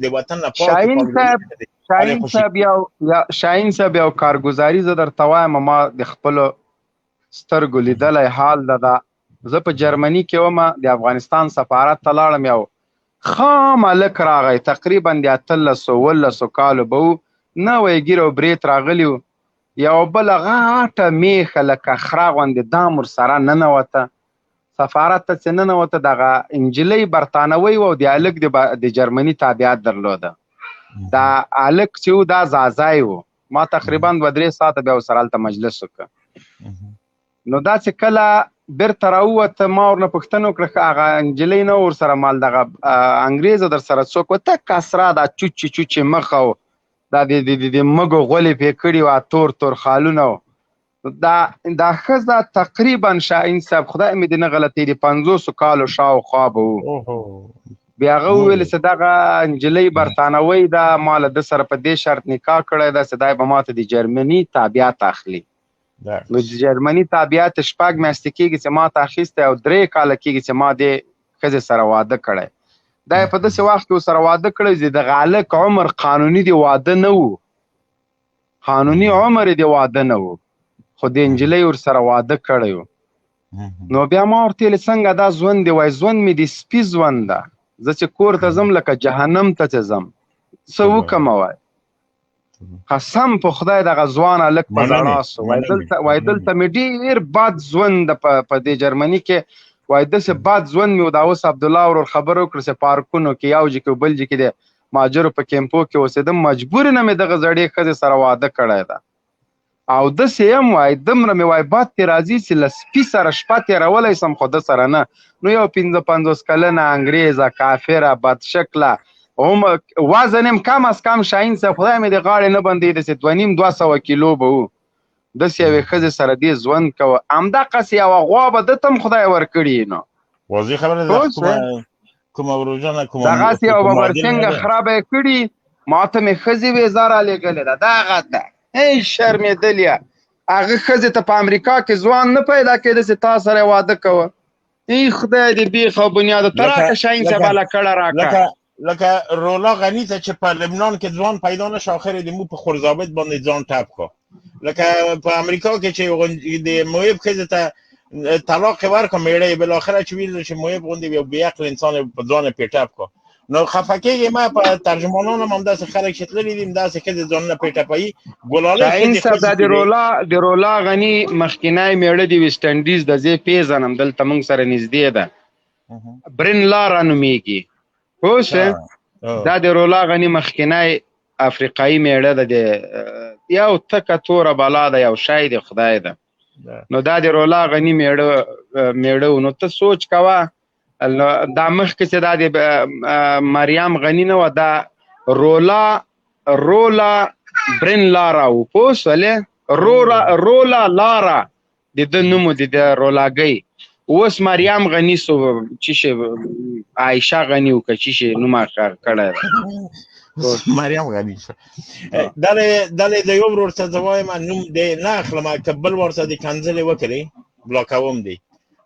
د وطن نه شاهین صاحب یو کارګزاري زه درته وایم ما د خپلو سترګو لیدلی حال ده زه په جرمني کې ومه د افغانستان سفارت ته لاړم یو خام هلک راغی تقریبا د 1800 کالو به و نوی ګیر او بریت راغلی و یو بله غاټه میخه لکه خره غوندې دام ورسره ننوته سفارت ته چې ننوته دغه انجلۍ برطانوی و او د هلک د جرمني تابعیت درلوده دا هلک چې و دا زازای و ما تقریبا 2-3 ساعته بیا ورسره هلته مجلس وکړه نو دا چې کله بیرته راووته ما ورنه پوښتنه وکړه هغه نجلۍ نه ورسره مال دغه انګریزه در سره څوک و تک کسره دا چوچې مخه و دا د مږو غولې پې کړي وه تور خالونه و دا ښځه تقریبا شاهین صاحب خدای مې دې نه غلطوي د 500 کالو شاوخوا به و بیا هغه وویل چې دغه نجلۍ برطانوۍ ده ما له ده سره په دې شرط نکاح کړی ده چې دی به ماته د جرمني تابعیت اخلي نو د جرمني تابعیت 6 میاشتې کېږي چې ما ته اخیستی او 3 کاله کېږي چې ما دې ښځې سره واده کړی دا یې په داسې وخت کې ورسره واده کړی چې د هلک عمر قانوني د واده نه و قانوني عمر یې د واده نه و خو د نجلۍ ورسره واده کړی و نو بیا ما ورته ویلې څنګه دا ژوند دی وایي ژوند مې د سپي ژوند ده زه چې کور ته ځم لکه جهنم ته چې ځم څه وکړمه وایي قسم په خدای دغه ځوان هلک په زړه سو وایي دلته مې ډېر بد ژوند په دې جرمني کې وایي داسې بد ژوند مې و دا اوس عبدالله ورور خبره وکړه چې پارکونو کې یو ځای کې بل ځای کې د مهاجرو په کیمپو کې اوسېدم مجبور نه مې دغه زړې ښځې سره واده کړی ده او داسې یم وایي دومره مې وایي بد ترې راځي چې له سپي سره شپه تېرولی سم خو ده سره نه نو یو 55 کلنه انګریزه کافره بدشکله هم وزن هم کم از کم شاهین صاحب خدای مې د غاړې نه بندېږي داسې 2.5-200 کیلو به و داسې یوې ښځې سره دې ژوند کوه همدقسې یوه غوا به ده ته هم خدای ورکړي نو واضح خبره ده کومه وروژانه کومه دغسې یو ببرسنګه خره به یې کړي ما ته مې ښځې ویزه رالیږلې ده دغه ته ای شرمېدلې هغه ښځې ته په امریکا کې ځوان نه پیدا کېده چې تا سره واده کوه ای خدای دې بیخ او بنیاده ته راکړه شاهین صاحب هله کړه راکړه لکه رولا غنی ته چې په لبنان کې ځوان پیدا نشه آخر د مو په خورزابط باندې ځان ټپ کو لکه په امریکا کې چې د مویب ښځې ته طلاق ورکړه میړه بالاخره چې ویل چې مویب غوندې یو بېعقل انسان په ځان پې ټپ کو نو خفه کېږي ما په ترجمانانو هم همداسې خلک چې تللي دي همداسې ښځې ځانونه پې ټپوي شاهین صاحب دا د رولا غني مخکینی میړه د ویسټ انډیز د زه پیژنم دلته موږ سره نږدې ده برن لارا نومیږي پوه شوې دا د رولا غني مخکینی افریقایي میړه ده د یو تکه توره بلا ده یو شی د خدای ده نو دا د رولا غني میړه و نو ته سوچ کوه دا مخکې چې دا د مریم غني نه وه دا رولا برن لارا و پوه شولې رولا لارا د ده نوم و د رولاګۍ اوس مریم غني سو چې شي عایشه غني و که چې شي نوم کړی مریم غني دلې د یو ورور څه زه وایم نوم دی نه اخلم که بل ورته د کنځلې وکړې بلاکوم دی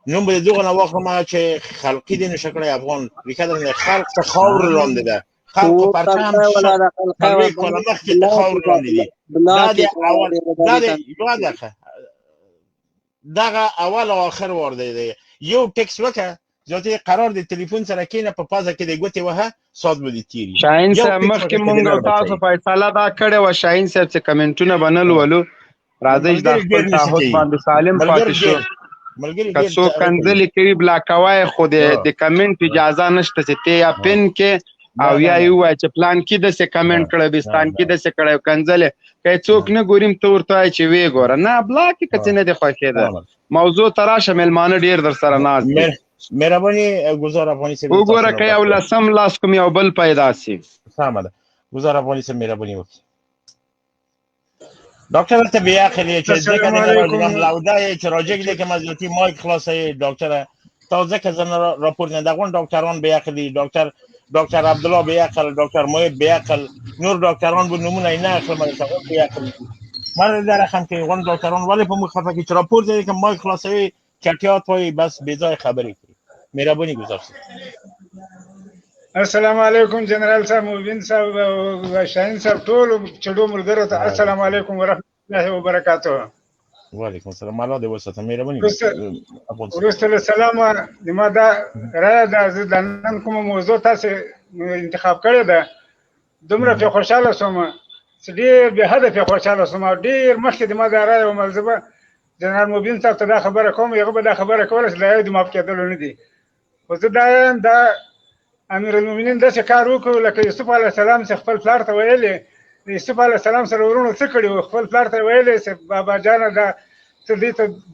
نوم به د دغه نه واخلم چې خلقي دی نشه کړی افغان لیکه ده خلق ته خاور لاندې ده خلق په پرچم څلوېښت کاله مخکې ته خاور لاندې دي دغه اول او آخر وار دی یو ټکس وکړه زیاتې قرار د تلیفون سره کېنه په پازه کې د ګوتې وهه ساعت به دې تېري شاهین صاحب مخکې مونږ او تاسو فیصله دا کړې وه شاهین صاحب چې کمنټونه به نه لولو راځئ چې دا خپل تعهد باندې سالم پاتې شو که څوک کنځلې کوي بلاکوی خو د کمنټ اجازه نشته چې ته یا پن کې او یا یې ووایه چې پلان کې داسې کمنټ کړی بستان کې داسې کړی کنځلې که څوک نه ګوریم ته ورته وایې چې ویې ګوره نه بلاک یې که څه نه دې خوښېده موضوع ته راشه میلمانه ډېر در سره ناست دي مهرباني گزار افغانی صاحب وګوره که یو لسم لاس کوم یو بل پیدا سي سمه ده گزار افغانی صاحب مهرباني وکړي ډاکټر ته بیا خلی چې ځکه د راځم لاوده چې راځي کې کوم ځلتي مایک خلاصې ډاکټر تازه که زنه راپور نه دغون ډاکټران بیا خلی ډاکټر عبدالله بیا خل ډاکټر موید بیا خل نور ډاکټران به نمونه نه اخلم ته بیا خل مره در رقم کې غون ډاکټران ولی په مخ خفه کې راپور دی که مایک خلاصې چټیات وای بس بې ځای خبرې کوي مهرباني گزار السلام علیکم جنرال صاحب مبین صاحب او شاهین صاحب ټول چډو ملګرو ته السلام علیکم ورحمت الله وبرکاته وعلیکم السلام الله دې وساته مهرباني ورسته السلام ما دا را د نن کوم موضوع تاسو انتخاب کړی ده دومره په خوشاله سوم چې ډېر به هدف خوشاله سوم ډېر مخکې د ما دا را او ملزمه جنرال مبین صاحب ته دا خبره کوم یو به دا خبره کوله چې دا د ماف کېدل نه دي خو زه دا امیر المؤمنین داسې کار وکړو لکه یوسف علیه السلام چې خپل پلار ته ویلې یوسف علیه السلام سره ورونو څه کړي وو خپل پلار ته ویلې چې بابا جانه دا څه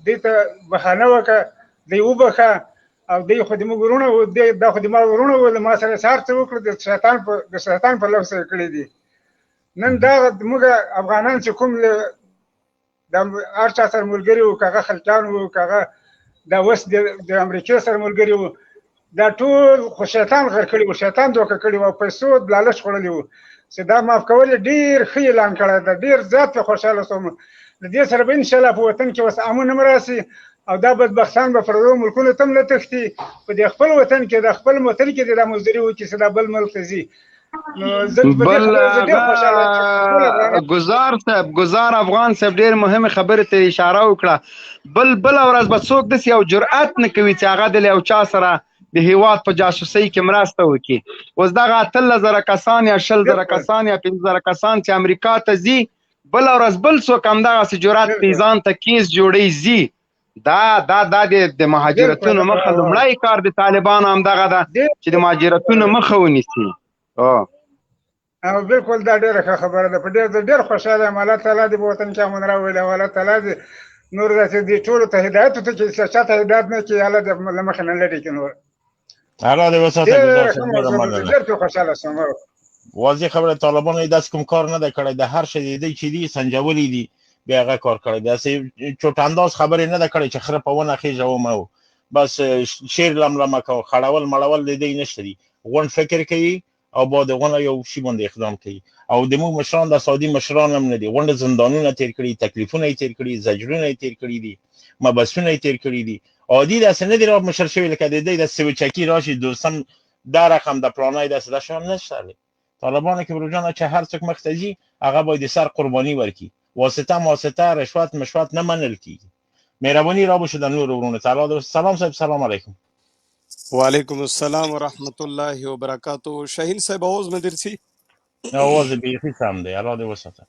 دې ته بهانه وکړه دی وبخه او دی خو د موږ ورونه دا خو د ما ورونه وو ما سره سهار څه وکړو د شیطان په لفظ کړی دي نن دا موږ افغانان چې کوم د هر چا سره ملګري وو کاغه خلکان وو کاغه دا اوس د امریکا سره ملګري وو دا ټول خو شیطان غر کړي وو شیطان دوکه کړي وو پیسو د لالچ خوړلي وو چې دا معاف کول ډیر ښه اعلان کړی دا ډیر زیات خوشاله سوم د دې سره به ان شاء الله په وطن کې وس امن مراسي او دا بدبختان به پردو ملکونو تم له تختی په دې خپل وطن کې د خپل وطن کې د مزدوري وو چې دا بل ملک ځي گزار افغان صاحب ډیر مهمه خبره ته اشاره وکړه بل ورځ به څوک داسې یو جرأت نه کوي چې هغه د یو چا سره د هیواد په جاسوسۍ کې مرسته وکړي اوس دغه 13,000 کسان یا 20,000 کسان یا 15,000 کسان چې امریکا ته ځي بل ورځ بل څوک همدغسې جرأت پې ځان ته کیس جوړوي ځي دا د مهاجرتونو مخه لومړی کار د طالبانو همدغه ده چې د مهاجرتونو مخه ونیسي بالکل دا ډیره ښه خبره ده په ډېر خوشحاله یم الله تعالی دې په وطن کې امن راولي او الله تعالی دې نور داسې دې ټولو ته هدایت وکړي چې چا ته هدایت نه کړي الله دې له مخې نه لرې کړي نور الله دې وساته ډېر خوشحاله شوم واضح خبره طالبانو داس کوم کار نه ده کړی د هر شي دی چې دی سنجولي دي بیا هغه کار کړی دا سه چوټ انداز خبره نه ده کړی چې خره په ونه خېجه و مو بس شیر لملمه کو خړول مړول دی نشته دي غون فکر کوي او با د غون یو شی باندې اقدام کوي او د مو مشران د سعودي مشران هم نه دي غونډه زندانونه تیر کړي تکلیفونه تیر کړي زجرونه تیر کړي دي مبسونه تیر کړي دي عادي د سند را مشر شوی لکه د دې د سوچکی راشي دوستم دا رقم د پلانای د سره شان نشته طالبان که بروجان چه هر څوک مختزي هغه باید سر قربانی ورکی واسطه رشوت مشوت نه منل کیږي مهربانی را بشه د نور ورونه تعالی سلام صاحب سلام علیکم وعلیکم السلام ورحمت الله وبرکاتو شاهین صاحب आवाज مې درسي आवाज به سم دی الله دې وساته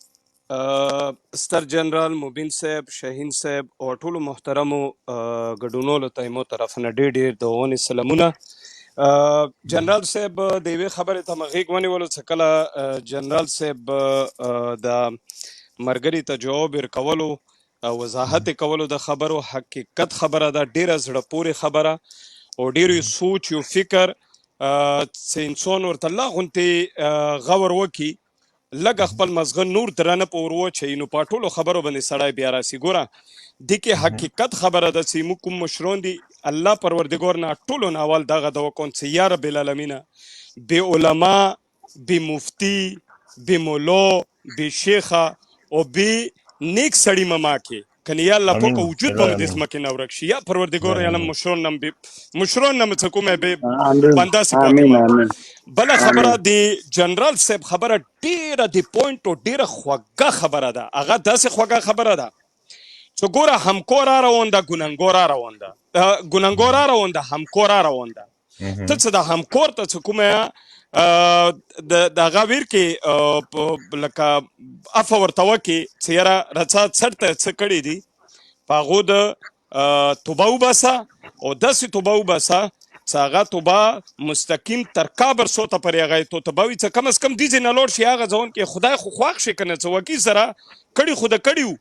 ستر جنرال مبین صاحب شاهین صاحب او ټول محترمو ګډونولو ته مو طرف نه ډېر د ونه سلامونه جنرال صاحب د وی خبره ته مغیګ ونیول څه کله جنرال صاحب د مرګري ته جواب ورکولو وضاحت کولو د خبرو حقیقت خبره ده ډیره زړه پورې خبره او ډیره سوچ او فکر انسان ورته الله غونته غور وکي لګ خپل مزغه نور درنه پورو چي نو پټولو خبرو باندې سړای بیا راسي ګوره د کې حقیقت خبره ده چې کوم مشرون دي الله پروردګار نه ټولو ناول دغه د وکون چې یا رب العالمین به علما به مفتی به مولا به شیخه او به نیک سړی مما کې کني یا الله په وجود باندې د اسمه کې نورک شي یا پروردګار علم مشرون نم څه کومه به بندا سي بل خبره دی جنرال صاحب خبره ډیره دی پوینټ او ډیره خوږه خبره ده هغه داسې خوږه خبره ده چې ګوره همکور روان ده ګننګور روان ده ګننګور روان ده همکور روان ده ته څه د همکور ته څه کومه د غویر کې لکه افا ورتوه کې چیرې رڅا څړته څه کړی دي پاغو د توبه وباسه او داسې توبه وباسه څاغه توبه مستقیم تر کابر سوته پر هغه ته توبوي څه کم از کم دي نه لور شي هغه ځون کې خدای خو خواخ شي کنه څه وکی سره کړي خود کړیو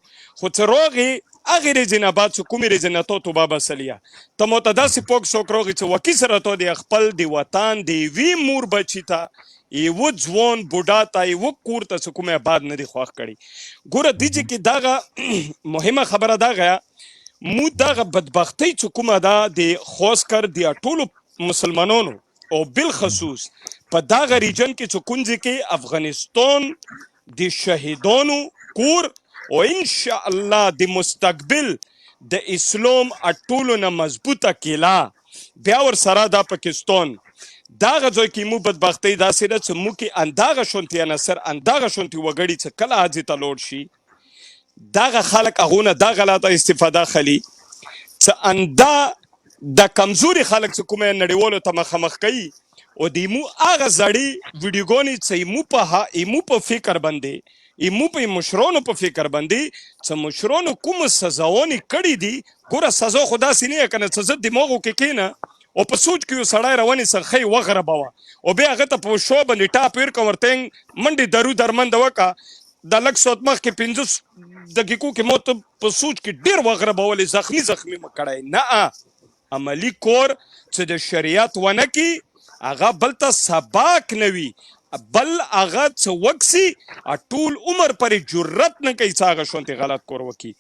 خو څه روغي اغه رزنه بعد څه کومې رزنه ته توبه بسلیا ته متداسي پوک شو کروغي څه وکی سره ته د خپل دی وطن دی وی مور بچی ته یو ځوان بوډا ته یو کور ته څه کومه بعد نه دی خواخ کړي ګوره دیږي کې داغه مهمه خبره داغه مو دغه بدبختی چې کومه ده د خوښ کر دی ټولو مسلمانانو او بالخصوص په دغه ریجن کې چې کونځي کې افغانستان د شهیدانو کور او ان شاء الله د مستقبل د اسلام ټولو نه مضبوطه کلا بیا ور سره د پاکستان داغه ځکه کې مو بدبختی داسې ده چې مو کې انداغه شونتي نصر انداغه شونتي وګړي چې کله حاجی ته لوړ شي داغه خلق اغونه دا غلطه استفاده خلی څه اندا د کمزوري خلک څه کومه نړیوالو ته مخامخ کوي او دیمو هغه زړی ویډیوګونی چې مو په فکر باندې مو په مشرونو په فکر باندې چې مشرونو کوم سزاونه کړی دي ګوره سزا خدا سینې کنه سزا دماغو کې کینه او په سوچ کې سړی رواني سرخی وغره بوا او بیا هغه ته په شو باندې ټاپ ور کومرتنګ منډي درو درمند وکا د لک سوت مخ کې 50 دقیقو کې موت په سوچ کې ډیر وغره بولې زخمی مکړای نه عملی کور چې د شریعت ونه کی هغه بل ته سباق نوي بل هغه څه وکسي ټول عمر پر جرأت نه کوي څنګه شونته غلط کور وکي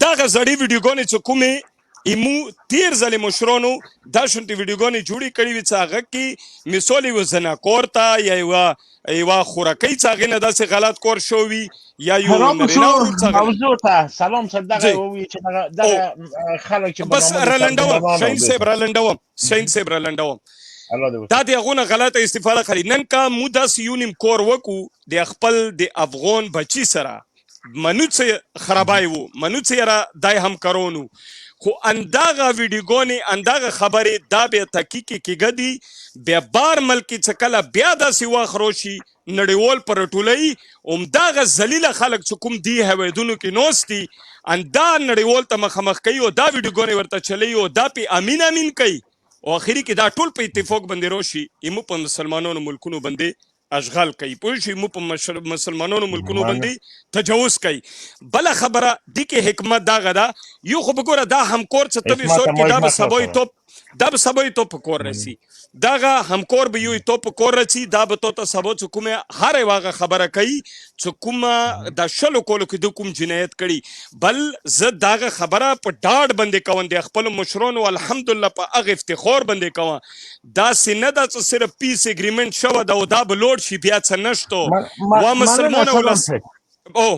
دا غزړی ویډیوګونه چې کومه ایمو تیر ځلې مشرونو دا شونته ویډیوګونه جوړی کړی وي څنګه کی مثالی وزنا کورتا یا یو خورکې څنګه نه داسې غلط کور شوی یا یو موضوع ته سلام صدقه وی چې دا خلک چې بس رلندوم شاین صاحب رلندوم دا د غونه غلطه استفاده کړي نن کا مودا سیونیم کور وکو د خپل د افغان بچی سره منوڅ خرابای وو منوڅ را دای هم کرونو خو انداغه ویډیوګونی انداغه خبره دا به تحقیق کیږي بیا بار ملکی څکله بیا د سیوا خروشي نړیوال پر ټولای اومداغه ذلیل خلک کوم دی هویدونو کې نوستي اندا نړیوال ته مخامخ کوي او دا ویډیوګونی ورته چلی او دا پی امین کوي او اخیری کې دا ټول په اتفاق باندې روشي ایمو په مسلمانانو ملکونو باندې اشغال کوي پوه شي مو په مسلمانانو ملکونو باندې تجاوز کوي بل خبره د کې حکمت دا غدا یو خو وګوره دا همکور څه ته وسور کې دا سبوي توپ دا به سبا تو په کور رسی دغه همکور به یو تو په کور رسی دا به تو ته سبا چې کومه هر واغه خبره کوي چې کومه د شلو کولو کې د کوم جنایت کړي بل زه دغه خبره په ډاډ باندې کوم د خپل مشرونو الحمدلله په هغه افتخار باندې کوم دا سینه د صرف پیس اګریمنت شو دا او دا بلوډ شي بیا څه نشته و مسلمان ولس او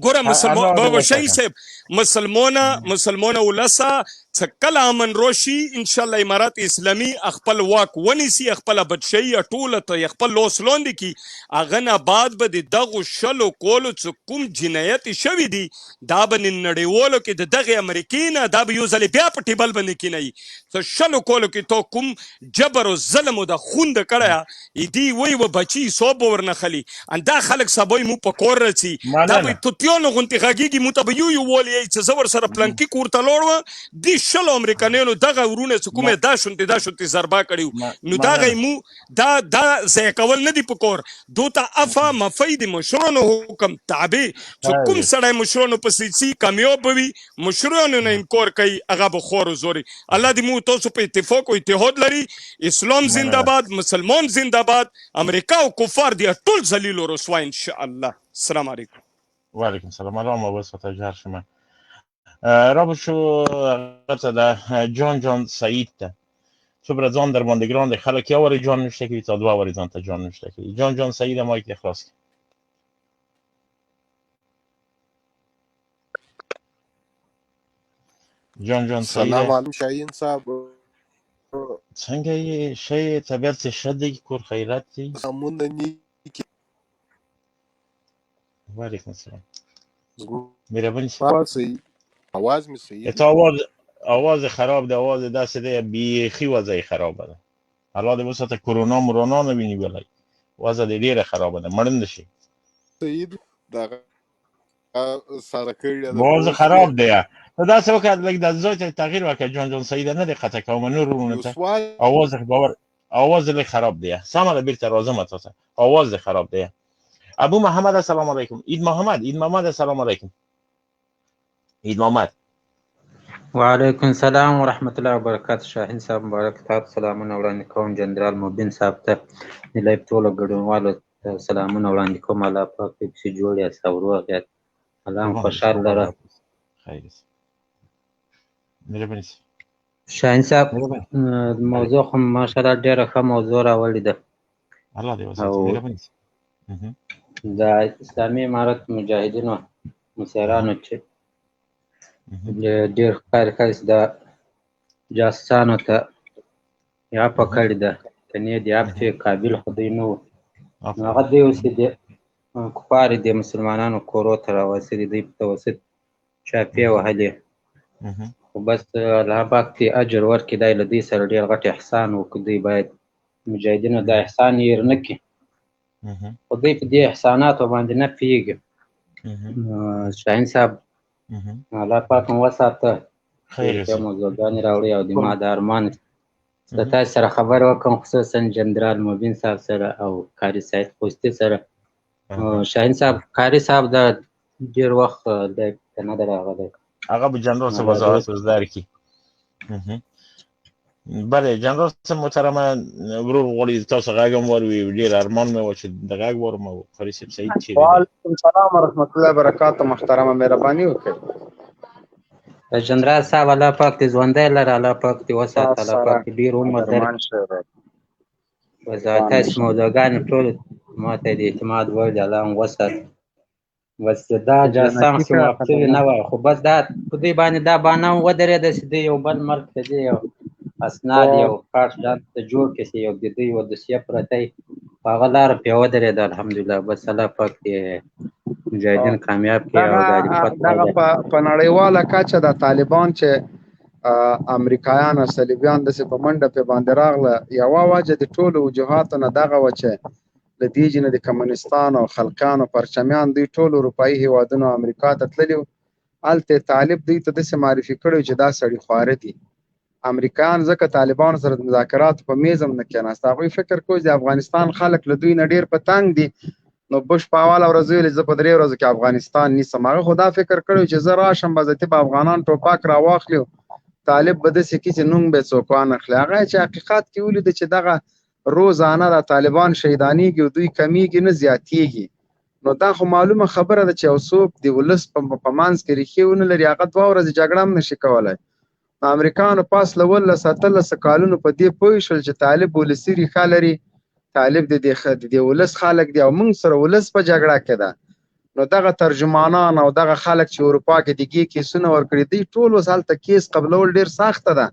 ګوره مسلمان شهید صاحب مسلمانه ولسه چې کله امن روشي ان شاء الله امارات اسلامي خپل واک ونیسي خپل بچي ټوله ته خپل لوس لاندې کی اغه نه بعد به دغه شلو کولو چې کوم جنایت شوی دی دا به نړیوالو کې دغه امریکای نه دا به یو ځل بیا په ټیبل باندې کینی چې شلو کولو کې تو کوم جبر او ظلم او د خوند کړه دی وای و بچي صوب ورنه خلی اندا خلک سبوی مو په کور رچی دا به توتیونو غونتی غاګیږي مو ته یو ولې چې زور سره پلانکی کوړه لوړ دی شلو امریکایانو دغه ورونه چې کومه دا شونتي ضربه کړیو نو دا غیمو دا زه کول نه دی پکور دوته افا مفید مشرونو حکم تابع چې کوم سړی مشرونو په سيسي کامیاب وي مشرونو نه انکار کوي هغه به خور زوري الله دې مو تاسو په اتفاق او اتحاد لري اسلام زنده‌باد مسلمان زنده‌باد امریکا او کفار دی ټول ذلیل او رسوا ان شاء الله السلام علیکم وعلیکم السلام الله وبرکاته جار شما رابط شو غطا ده جان سعید ده صبر ځان در باندې ګران دی خلک یو وری جان نشته کوي تا دوه وری ځان ته جان نشته کوي جان سعید مایک اخلاص جان سعید سلام علیکم شاهین صاحب څنګه یې شی طبیعت څه شدی کور خیرات دی سمون نیکی وعلیکم السلام مهربانی صحیح آواز می صحیح تا آواز خراب ده آواز دست ده بیخی وضعی خرابه ده حالا ده وسط کرونا مرونا نبینی بلای وضع ده دیر خرابه ده مرند شی سید دغه سره کړی وضع خراب ده دا څه وکړه لکه د ځای تغییر وکړه جان سید نه دقت کوم نور رونه ته آواز له خراب ده سم ده بیرته راځم تاسو آواز خراب ده ابو محمد السلام علیکم عید محمد السلام علیکم عید محمد وعلیکم السلام ورحمت الله وبرکاته شاهین صاحب مبارک تاسو سلامونه وړاندې کوم جنرال مبین صاحب ته لایف ټول ګډونوالو سلامونه وړاندې کوم الله پاک دې چې جوړ یا سوروغ یا الله خوشحال لره خیر مهرباني شاهین صاحب موضوع خو ماشاءالله ډیره ښه موضوع راوړې ده الله دې وساتي مهرباني د اسلامي امارت مجاهدینو مسیرانو چې ډېر کار د جاسوسانو ته یا پکړې ده کنې د یافتې قابل خو دوی نه وو نو هغه دوی اوس د کفار د مسلمانانو کورو ته راوستلي دوی په توسط چاپې وهلې خو بس الله پاک دې اجر ورکړي دی له دوی سره ډېر غټ احسان وکړي دوی باید مجاهدینو دا احسان هېر نه کړي خو دوی په دې احساناتو باندې نه پوهېږي شاهین صاحب الله پاک مو وساته ښه موضوعګانې راوړي او د ما د ارمان د تاسو سره خبرې وکړم خصوصا جنرال مبین صاحب سره او قاري سعید خوستي سره شاهین صاحب قاري صاحب دا ډېر وخت دی که نه دی راغلی هغه به جنرال صاحب وضاحت وزدار کړي بله جنرال صاحب محترمه ورور غواړي تاسو غږ هم واورئ ډېر ارمان مې و چې د غږ واورم او قاري صاحب سعید چیرې وعلیکم السلام ورحمت الله وبرکاته محترمه مهرباني وکړئ جنرال صاحب الله پاک دې ژوندی لره الله پاک دې وساته الله پاک دې ډېر عمر درکړي تاسو موضوعګانې ټولې ما ته د اعتماد وړ دي الله هم وساته بس دا جاسام چې واقع شوي نه وای خو بس دا په دوی باندې دا بانه هم ودرېده چې دوی یو بل مرګ ته ځي یو اسناد یو کارت ځان ته جوړ کړي چې یو د دوی یو دوسیه پرته وي په هغه لاره پرې ودرېده الحمدلله بس الله پاک دې مجاهدین کامیاب کړي او دغه په نړیواله کچه د طالبان چې امریکایان او صلیبیان داسې په منډه پې باندې راغله یوه وجه د ټولو وجوهاتو نه دغه وه چې له دې جنه د کمونستانو او خلقانو پرچمیان دوی ټول اروپایي هېوادونو امریکا ته تللي وو هلته طالب دوی ته داسې معرفي کړی چې دا سړي خواره دي امریکایان ځکه طالبانو سره د مذاکراتو په میز هم نه کېناست هغوی فکر کوي چې د افغانستان خلک له دوی نه ډېر په تنګ دي نو بش په اوله ورځ ویلې زه په 3 ورځو کې افغانستان نیسم هغه خو دا فکر کړی چې زه راشم به زه به افغانان ټوپک راواخلي طالب به داسې کې چې نوم به څوک وانخلي هغه چې حقیقت کې ولید چې دغه روزانه د طالبان شهیدانېږي او دوی کمیږي نه زیاتېږي نو دا خو معلومه خبره ده چې یو څوک د ولس په منځ کې ریښې ونه لري هغه 2 ورځې جګړه هم نشي کولی امریکایانو پاس له 17 کالونو په دې پوه شول چې طالب ولسي ریښه لري طالب د دې ولس خلک دی او موږ سره ولس په جګړه کې ده نو دغه ترجمانان او دغه خلک چې اروپا کې دغه کیسونه ورکړي دي ټول وس هلته کیس قبلول ډیر سخته ده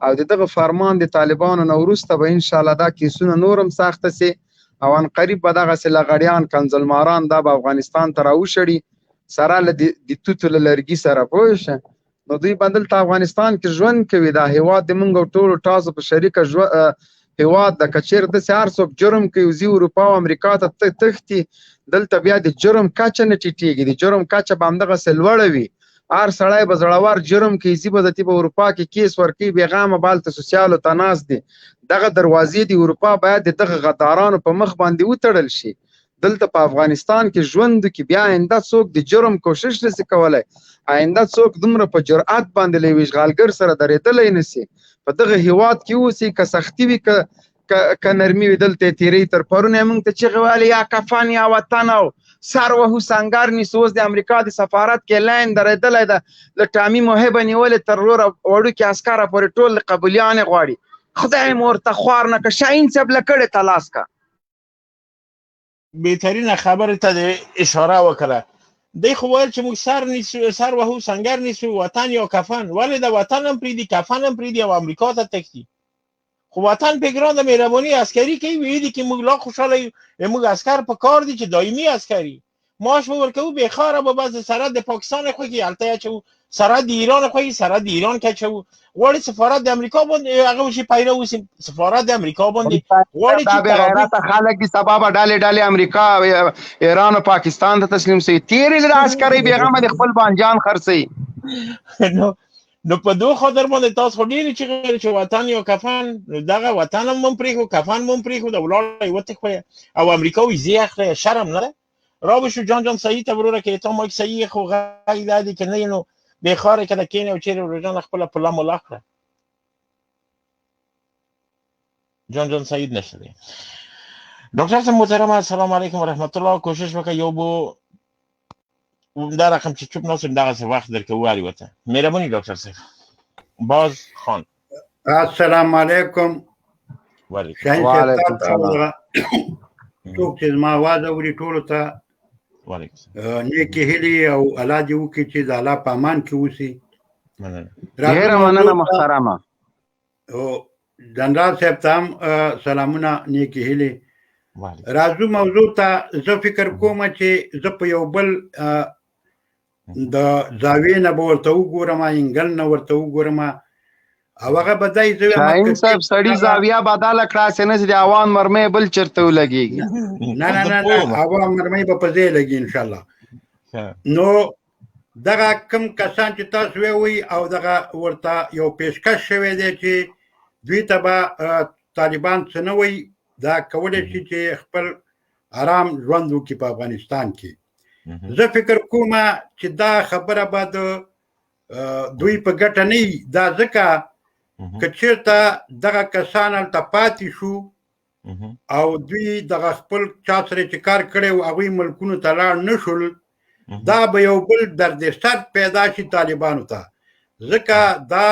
او دغه فرمان د طالبانو نو وروسته به ان شاء الله دا کیسونه نورم سخته سي او ان قریب به دغه لغړیان کنزلماران دا به افغانستان ته راوشړي سره د توتل لرګي سره پوه نو دوی بدل ته افغانستان کې ژوند کوي دا هیواد د مونږ ټول تاسو په شریکه هیواد د کچیر د سار څوک جرم کوي زی اروپا او امریکا ته تختی دلته بیا د جرم کچه نه ټیټیږي د جرم کچه باندې سلوړه وي هر سړی به زړور جرم کوي زی به د اروپا کې کیس ورکی بیغامه بالته سوسیالو تناس دي دغه دروازې د اروپا باید دغه غدارانو په مخ باندې وتړل شي دلته په افغانستان کې ژوند کې بیا آینده څوک د جرم کوشش نشي کولای آینده څوک دومره په جرأت باندې لوي اشغالګر سره درېدلای نشي په دغه هیواد کې اوسې که سختی وي که نرمي وي دلته تیری تر پرونه موږ ته چغې ویلې یا کفن یا وطن او سر وهو سنګر نیسو اوس د امریکا د سفارت کې لاین درېدلی ده له ټامي محبه نیولې تر وروره وړوکي عسکره پورې ټول قبولیانې غواړي خدای مو ورته خوار نه که شاهین صاحب له کړې ته لاس که بهترینه خبره ته اشاره وکړه دی خو ویل چې موږ سر وهو سنګر نیسو وطن یا کفن ولې د وطن هم پرېږدي کفن هم پرېږدي او امریکا ته تښتي خو وطن په ګران د مهرباني عسکري کوي ویلي چې موږ لا خوشحاله یو موږ عسکر په کار دي چې دایمي عسکري معاش به ورکوو بېخاره به بس د سرحد د پاکستان خوږي هلته یې اچوو سرحد د ایران خوږي سرحد د ایران کې اچوو غواړي سفارت د امریکا باندې هغه وشي پیرو وسي سفارت د امریکا باندې غواړي چې غیرته خلک دي سبا به ډلې امریکا ایران او پاکستان ته تسلیم شي تیرې له عسکري بیغمه د خپل بانجان خرڅي نو په دوه خاطر باندې تاسو خو ډېرې چې وطن یا کفن دغه وطن هم پرېښو کفن هم پرېښو د ولاړ وتښویه او امریکا وایي زه اخلې شرم نه ده را بشو جان صحیح ته وروره که تا ما صحیح خو غږ دا دی که نه نو بېخاره که د کښېنې او چېرې وروجان خپله پله ملا کړه جان سعید نشته دی ډاکټر صاحب محترم السلام علیکم ورحمت الله کوشش وکړه یو بو دا رقم چې چوپ ناست دغسې وخت درکوو هرې وته مهرباني ډاکټر صاحب باز خان السلام علیکم وعلیکم السلام څوک چې زما اواز اوري ټولو ته نیکې هیلې او الله دې وکړي چې د الله په امان کې اوسي ډېره مننه محترمه جنرال صاحب ته هم سلامونه نیکې هیلې راځو موضوع ته زه فکر کوم چې زه په یو بل د زاویې نه به ورته وګورم انګل نه ورته وګورم او هغه به دای شاهین صاحب سړي زاویه بدله کړه چې نه چې د اوان مرمۍ بل چېرته ولګېږي نه اوان مرمۍ به په ځای لګي انشاءالله نو دغه کم کسان چې تاسو ووایي او دغه ورته یو پیشکش شوی دی چې دوی ته به طالبان څه نه وایي دا کولی شي چې خپل آرام ژوند وکړي په افغانستان کې زه فکر کوم چې دا خبره به د دوی په ګټه نه وي دا ځکه که چېرته دغه کسان هلته پاتې شو او دوی دغه خپل چا سره چې کار کړی و هغوی ملکونو ته لاړ نه شول دا به یو بل دردسر پیدا شي طالبانو ته ځکه دا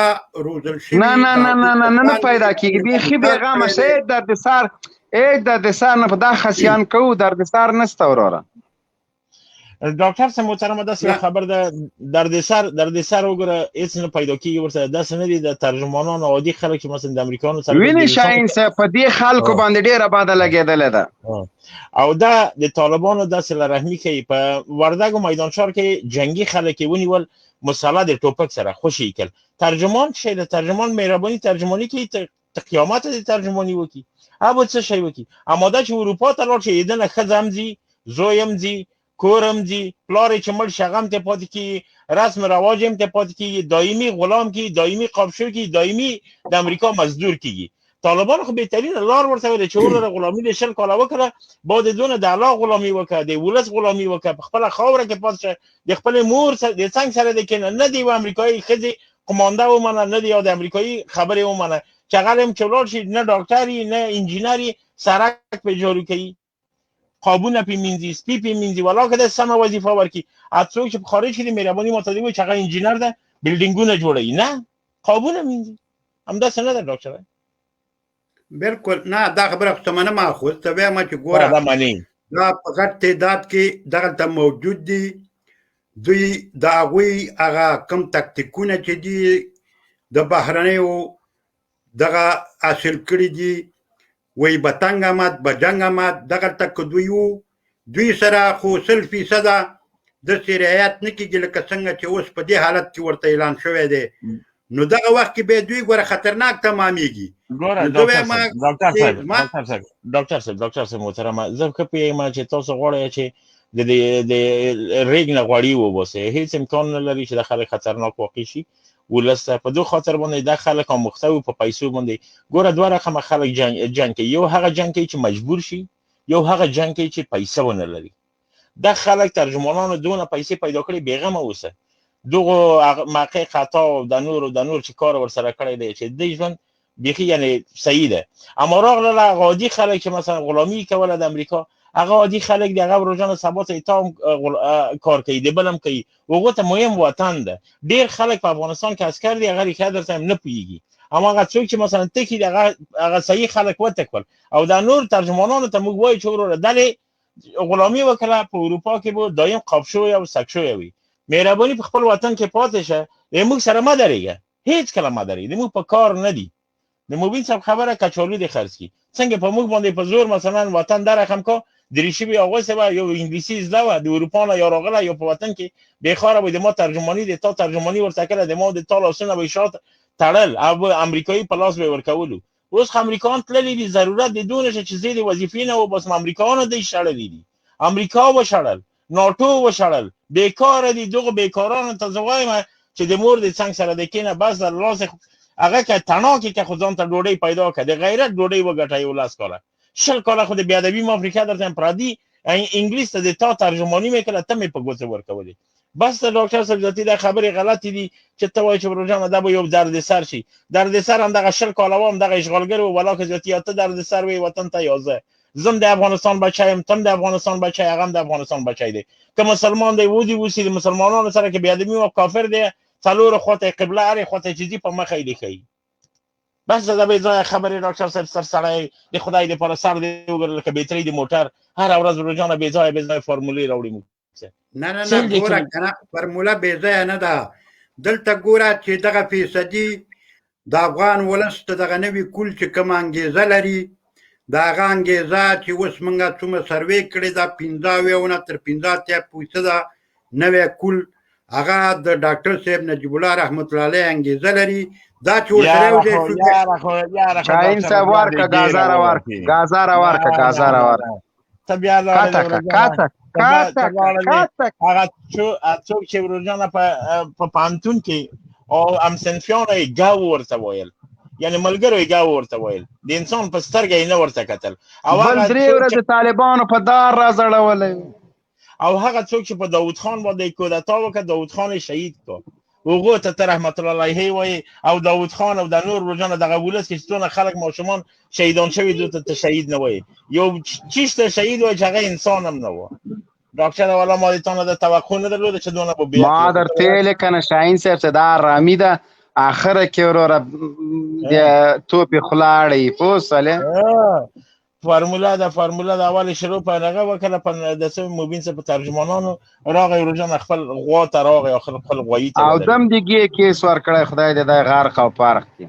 روزل شوي نه پیدا کېږي بیخي بېغمه شی دردسر نه په دا خسیان کوو دردسر نشته وروره ډاکټر صاحب محترمه داسې خبر ده دردسر وګوره هېڅ نه پیدا کېږي ورسره داسې نه دي د ترجمانانو عادي خلک چې مثلا د امریکایانو سره وینې شاهین صاحب په دې خلکو باندې ډېره بده لګېدلې ده او دا د طالبانو داسې له رحمي کوي په وردګو میدانشار کې جنګي خلک یې ونیول مسله د ټوپک سره خوشې یې کړل ترجمان څه شی د ترجمان مهرباني ترجماني کوي ته قیامت د ترجماني وکړي هغه څه شی وکړي اما دا چې اروپا ته لاړ شي دنه ښځه هم ځي زوی هم ځي کورم ځي پلار یې چې مړ شي هغه هم ته پاتې کېږي رسم رواج هم ته پاتې کېږي دایمي غلام کېږي دایمي قابشو کېږي دایمي د امریکا مزدور کېږي طالبان خو بهترینه لار ورته ویلې چې وروره غلامي د 20 کاله وکړه بعد دونه د الله غلامي وکړه د ولس غلامي وکړه په خپله خاوره کې پاتې شه د خپلې مور د څنګ سره د کېنه نه دی و امریکایي ښځې قمانده ومنه نه د یو د امریکایي خبرې ومنه چې هغه هم چې ولاړ شي نه ډاکټر نه انجینر سړک پې جارو کوي قابونه پې مینځي سپي پې مینځي ولا که د سمه وظیفه ورکړي څوک چې په خارج کې د مهرباني ماته دې وایي چې هغه انجینر ده بلډینګونه جوړوي نه قابونه مینځي همداسې نه ده ډاکټر بالکل نه دا خبره خو ته منم خو ته وایم چې ګوره دا په غټ تعداد کې دغلته موجود دي دوی د هغوی هغه کم تکتیکونه چې دي د بهرنیو دغه حاصل کړي دي وایي به تنګ آمد به جنګ آمد دغلته که دوی وو دوی سره خو 100% داسې رعایت نه کېږي لکه څنګه چې اوس په دې حالت کې ورته اعلان شوی دی نو دغه وخت کې به دوی ګوره خطرناک تمامېږي ډاکټر صاحب محترمه زه ښه پوهېږم چې تاسو غواړئ چې د ریګ نه غوړي وباسئ هېڅ امکان نه لري چې د خلک خطرناک واقع شي ولس په دو خاطر باندې دا خلک آموخته وي په پیسو باندې ګوره دوه رقمه خلک جنګ کوي یو هغه جنګ کوي چې مجبور شي یو هغه جنګ کوي چې پیسه ونه لري دا خلک ترجمانانو دونه پیسې پیدا کړي بېغمه اوسه دغه موقع خطا او د نور چې کار ورسره کړی دی چې د ژوند بیخي یعنی صحیح ده اما راغله عادي خلک چې مثلا غلامی کوله د امریکا هغه عادي خلک دی هغه روزانه سبا ته تام کار کوي د بلم کوي هغه ته مهم وطن ده ډیر خلک په افغانستان کې عسكر دي هغه ریښه درته نه پوهیږي اما هغه څوک چې مثلا تکي دی هغه صحیح خلک وتکول او د نور ترجمانانو ته موږ وایو چې وروره دلې غلامی وکړه په اروپا کې به دایم قاب شوی او سک شوی وي مهرباني په خپل وطن کې پاتې شه موږ سره ما درېږه هیڅ کله ما درېږي موږ په کار نه دي د مبین صاحب خبره کچالو دي خرڅ کی څنګه په موږ باندې په زور مثلا وطن در رقم کو دریشي به هغه سبا یو انګلیسي زده و د اروپا نه یا راغله یو په وطن کې به خاره به د ما ترجمانی د تا ترجمانی ورته کړه د ما د تا لاسونه به شات تړل او امریکایي پلاس به ورکولو اوس امریکایان تللی دي ضرورت د دونه چې زید وظیفې نه و بس امریکایانو د شړل دي امریکا و شړل ناتو و شړل بیکار دي دغه بیکارانو ته زوایم چې د مور د څنګه سره د کینه بس د لاس هغه که تناکي که خو ځان ته ډوډۍ پیدا کړه د غیرت ډوډۍ وګټي ولاس کاله شل کاله خو د بیادبی افریقا درته پرادي انګلیس ته د تا ترجمانی میکړه ته مې په ګوته ورکولې بس ډاکټر صاحب ذاتی دا خبره غلطی دي چې ته وایې چې پروژه دا به یو درد سر شي درد سر هم دغه شل کاله و هم دغه اشغالګر و ولا که ذاتی ته درد سر وي وطن ته یازه زم د افغانستان بچایم تم د افغانستان بچای هغه د افغانستان بچای دی که مسلمان دی ودی وسی د مسلمانانو سره کې بیادبی او کافر دی څلور خواته قبله اړ خواته چیزی په مخه لیکي بس دا به ځای خبره ډاکټر صاحب سر سره د خدای د پر سر دی وګورل کې بیټری د موټر هر ورځ روزانه به ځای فرمولې راوړي مو نه ګوره کنه فرموله به ځای نه ده دلته ګوره چې دغه فیصدي د افغان ولس ته دغه نوی کول چې کوم انګیزه لري دا هغه انګیزه چې اوس موږ څومره سروې کړې ده 15 تر 15% نوی کول هغه د ډاکټر صاحب نجیب الله رحمت الله علیه انګیزه لري دا چې ورسره وځي شاهین صاحب ورکه غازاره ورکه ته بیا هغه څوک چې ورځنه په پانتون کې او ام سنفیان یې گاو ورته ویل یعنی ملګرو یې گاو ورته ویل د انسان په سترګې نه ورته کتل او هغه درې ورځې طالبانو په دار راځړولې او هغه څوک چې په داوود خان باندې کودتا وکړ داوود خان شهید کړ وګو ته رحمت الله علیه وای او داوود خان او د نور ورجانه دغه ولس کې څونه خلک ماشومان شهیدان شوی دوی ته شهید نه وای یو چیشته شهید وای چې هغه انسان هم نه و ډاکټر والا ما دې ته د توقع نه درلود چې دونه به بیا ما درته لیکنه شاهین صاحب څه دا رامي ده اخره کې وروره د توپی خلاړی فوسله فرموله د اول شروع په هغه وکړه په د سم مبین څخه په ترجمانانو راغی ورجان خپل غوا ته راغی خپل غوی ته او دم دیږي کیس ور کړی خدای دې د غرق او پارک کې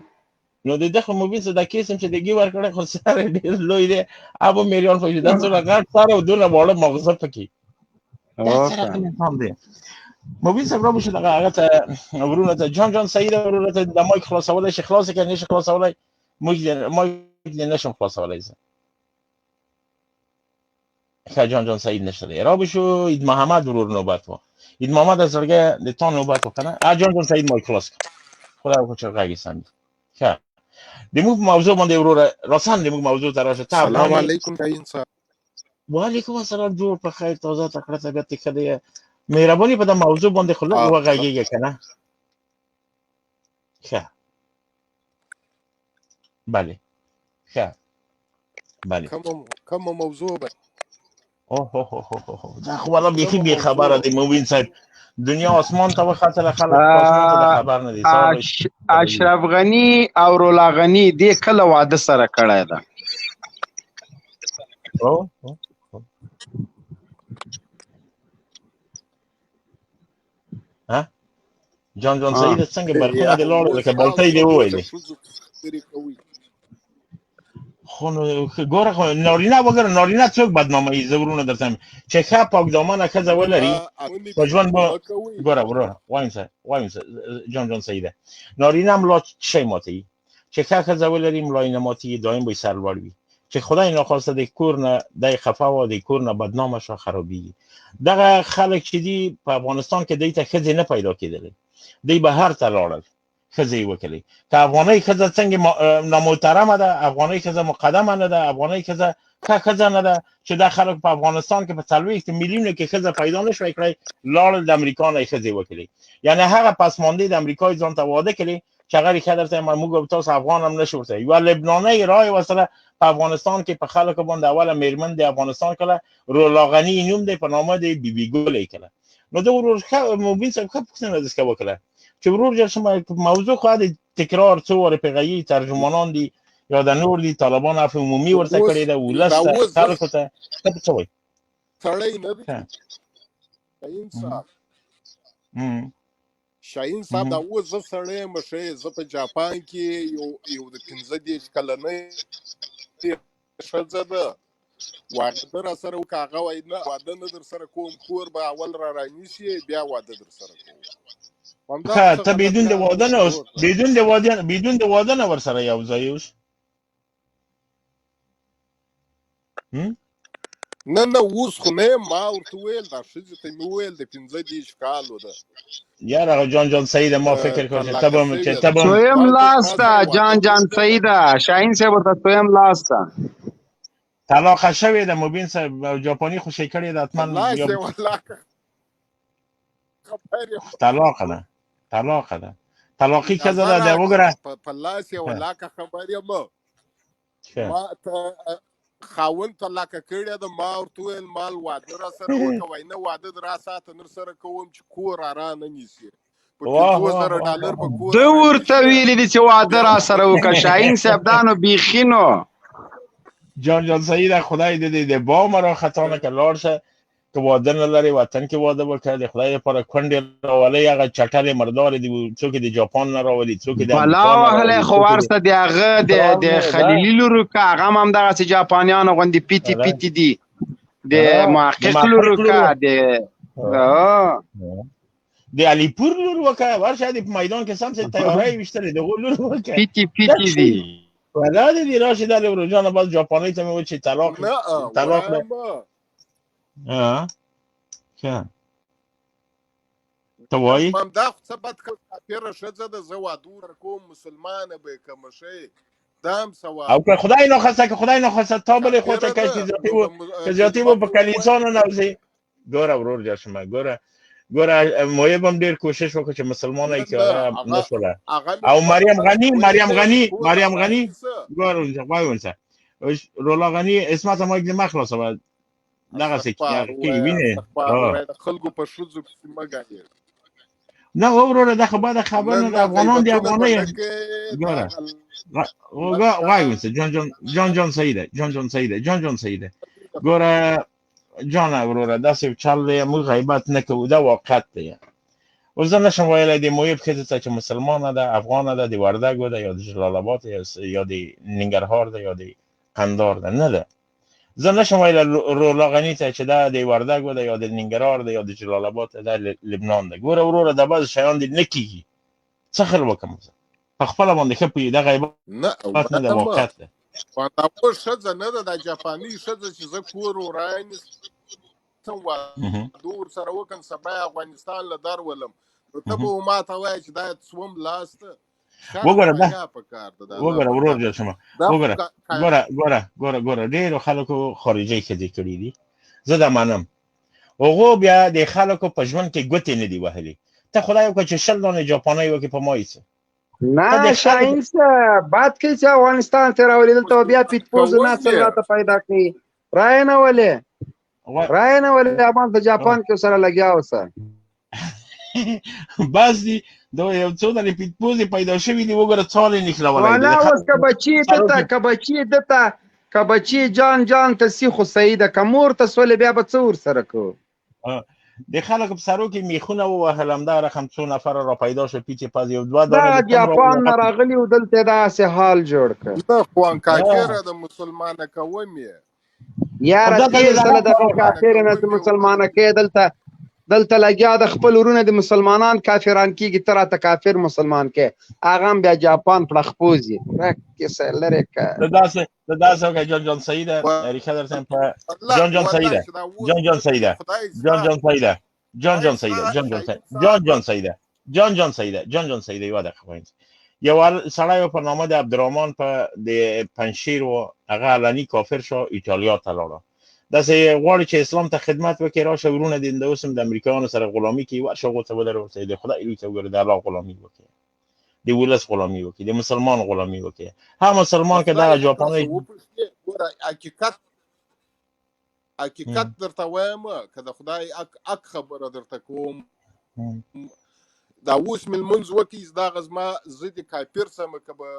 نو دغه مبین څخه د کیسم چې دیږي ور کړی خو سره ډیر لوی دی ابو میلیون فوجي د څو غاټ سره ودونه وړه مغزه پکې مبین څخه راو شو هغه ته ورونه ته جان سید ورونه ته د مایک خلاصول شي خلاص کړي نشه خلاصولای موږ نشم خلاصولای جان سعید نشده را بشو اید محمد ورور نوبت و اید محمد از رگه دتان نوبت و کنه جان سعید مای کلاس کن خدا کو چه غیگی سند که دیمو موضوع مونده ورور راسن دیمو موضوع تراشه سلام علیکم شاهین صاحب و علیکم السلام جوړ په خیر تازه تکړه طبیعت کده مهرباني په د موضوع باندې خلک و غیگی کنه ښه بله ښه بله کومه موضوع به اوه دا خو والا بیخي بې خبره دی مبین صاحب دنیا آسمان ته وختله خلک آسمان ته د خبر نه دي اشرف غنی او رولا غنی دې کله واده سره کړی ده ها جان سعید څنګه برخونه دې لاړه لکه بلتۍ دې وویلې خو ګوره خو نارینه وګوره نارینه څوک بدناموي زه ورونه درته وایم چې ښه پاکدامنه ښځه ولري په ژوند به ګوره وروره وایم څه جان سعیده نارینه ملا شی ماتوي چې ښه ښځه ولري ملا یې نه ماتوي دایم به یې سر لوړ وي چې خدای ناخواسته د کور نه دی خفه و د کور نه بدنامه شو خرابېږي دغه خلک چې دي په افغانستان کې دوی ته ښځې نه پیدا کېدلې دوی بهر ته لاړل ښځې یې وکړې که افغانۍ ښځه څنګه نامحترمه ده افغانۍ ښځه مقدمه نه ده افغانۍ ښځه ښه ښځه نه ده چې دا خلک په افغانستان کې په 40 میلیونه کې ښځه پیدا نه شوی کړی لاړل د امریکا نه یې ښځې وکړې یعنې هغه پسماندې د امریکا یې ځان ته واده کړې چې هغه ریښه درته وایم موږ او تاسو افغان هم نه شو ورته یوه لبنانۍ رایې ورسره په افغانستان کې په خلکو باندې اوله میرمن د افغانستان کړله رولا غني نوم دی په نامه د بیبي ګل یې کړله نو د ورور مبین صاحب ښه پوښتنه داسې وکړه چې ورور جان شما موضوع خو د تکرار څو واره پیغیي ترجمانان دي یا د نور دي طالبان عفو عمومي ورته کړی ده ولس ته خلکو ته څه وایي سړی نه دی شاهین صاحب دا اوس زه سړی یم زه په جاپان کې یو د 15 کلنۍ ښځه ده واده را سره وکړه هغه وایي نه واده نه در سره کوم کور به اول را رانیسي بیا واده در سره کوم ته بدون د واده نه بدون د واده نه ورسره یو ځای اوس نه اوس خو نه ما ورته ویل دا ښځې ته مې وویل د 15 کالو ده یاره جان سعید ما فکر کړم چې تبم سویم لاسته جان سعیده شاهین صاحب ورته سویم لاسته طلاق شوی ده مبین صاحب ژاپنی خوشی کړی ده حتما طلاق ده طلاقی که زده ده وګوره په لاس یو لاکه خبر یم ما ته خاوند طلاق کړی ده ما ورته ویل مال واده را سره وکړه وایي نه واده را ساته نر سره کوم چې کور را نه نیسي $2000 په کور ده ورته ویلي دي چې واده را سره وکړه شاهین صاحب دا نو بیخي نو جان سعید خدای دې د بام را خطا نه کړ لاړ شه که واده نه لري وطن کې واده وکړه د خدای لپاره کونډې راولي هغه چټلې مردار دي څوک د جاپان نه راولي څوک د بلا وهلی خو ورسته د هغه د خلیلي لورو که هغه هم همدغسې جاپانیانو غوندې پیتي دي د محقق لورو که د علیپور لور وکړه ورشه د میدان کې سم څه تیاری ویشتلې د هغو لور وکړه پیتي دي ولا دې راشي دا له جانه باز جاپاني ته مې و چې طلاق نه ها ته وایي هم دا څه بد کافره ښځه ده زه واده ورکوم مسلمانه به یې کومه شی دا هم ثواب او که خدای ناخواسته تا بلې خوا ته کړي چې زیاتي و په کلیسا ننوځي ګوره ورور جان شما ګوره مایب هم ډېر کوشش وکړه چې مسلمانه یې که نه شوله او مریم غني ګوره وایي ونسه رولا غني اسمت ما یک مخ خلاصه دغسې کې وینې خلکو په ښځو پسې مه ګاډېږه نه وروره دا خو باید خبر نه د افغانان د افغانۍ ګوره وایي ونسه جان سعیده ګوره جان وروره داسې چل دی موږ غیبت نه کوو دا واقعیت دی اوس زه نشم ویلی د مایب ښځې ته چې مسلمانه ده افغانه ده د وردګو ده یا د جلال آباد یا د ننګرهار ده یا د قندار ده نه ده زه نشم ویلی رولا غني ته چې دا د وردګو ده یا د ننګرهار ده یا د جلال آباد ده دا لبنان ده ګوره وروره دا بعضې شیان دې نه کېږي څه خل وکړم زه په خپله باندې ښه پوهېږي دا غیبت نه ده واقعیت ده دا اوس ښځه نه ده دا جاپاني ښځه چې زه کور ورانیسم واده ورسره وکړم سبا یې افغانستان له در ولم نو ته به ما ته وایې چې دا سوم لاس ته وګوره ورور جان شما ګوره ډېرو خلکو خارجۍ ښځې کړي دي زه دا منم هغو بیا د خلکو په ژوند کې ګوتې نه دي وهلې ته خدای وکړه چې 20 دانې جاپانۍ وکړې په ما یې څه نه شاهین صاحب بات کوي چې افغانستان ته راولي دلته بیا پیټپوز نسل راته پیدا کوي رای نه ولې امان په جاپان کې سره لګیا اوسه بس دي دا یو څو د پیټپوز پیدا شوی دی وګوره څال نه خلاولای ولا اوس کبچی جان ته سی خو سیده کمور ته سول بیا به څور سره کو د خلکو په سرو کې میخونه ووهلم دا رقم څو نفر را پیدا شو پیچې پاز یو دوه دا جاپان نه راغلی و دلته داسې حال جوړ کړ دا خوان کافر د مسلمانه کوم یاره دې سره د کافر نه مسلمانه کې دلته لګیا د خپل ورونه د مسلمانان کافران کیږي تر ته کافر مسلمان کې اغه بیا جاپان پر خپوزي راکې سره کا داسه جان سعیده ریکا درتم په جان سعیده یو دغه خوین یو سړی په نامه د عبدالرحمن په د پنشیر و هغه علني کافر شو ایتالیا ته لاړ داسې غواړي چې اسلام ته خدمت وکړي راشه ورونه دین د اوسم د امریکایانو سره غلامي کوي ورشه غوته ودر ورته د خدای لوی ته وګوره د الله غلامي وکړي د ولس غلامي وکړي د مسلمان غلامي وکړي هم مسلمان کې دا جاپاني حقیقت درته وایم کله خدای اک خبره درته کوم دا اوس ملمنځ وکړي دا غزما زید کافر سم کبه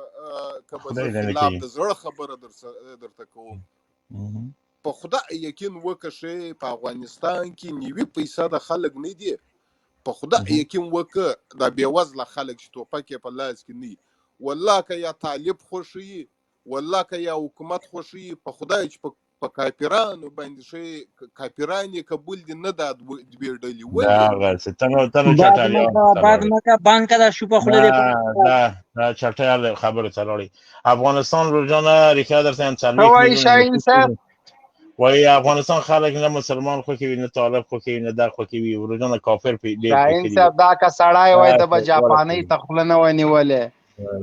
خلاف د زړه خبره درته کوم په خدای یقین وکړه په افغانستان کې نیوي پیسې د خلک نه دي په خدای یقین وکړه د بیوزله خلک چې ټوپک په لاس کې نه والله که یا طالب خوشي والله که یا حکومت خوشي په خدای چې په کافرانو باندې شي کافرانی قبول دي نه د بیړلې وای ستنه چټالیا بعد مکه بانک دا شو په خله دا چټال خبره چلوړي افغانستان روزانه ریکا درته چالو وای شاهین صاحب وای افغانستان خلک نه مسلمان خو کوي نه طالب خو کوي نه دا خو کوي ورجانه کافر په دې شاهین صاحب دا کا سړای وای د جاپاني تخله نه ونی ولې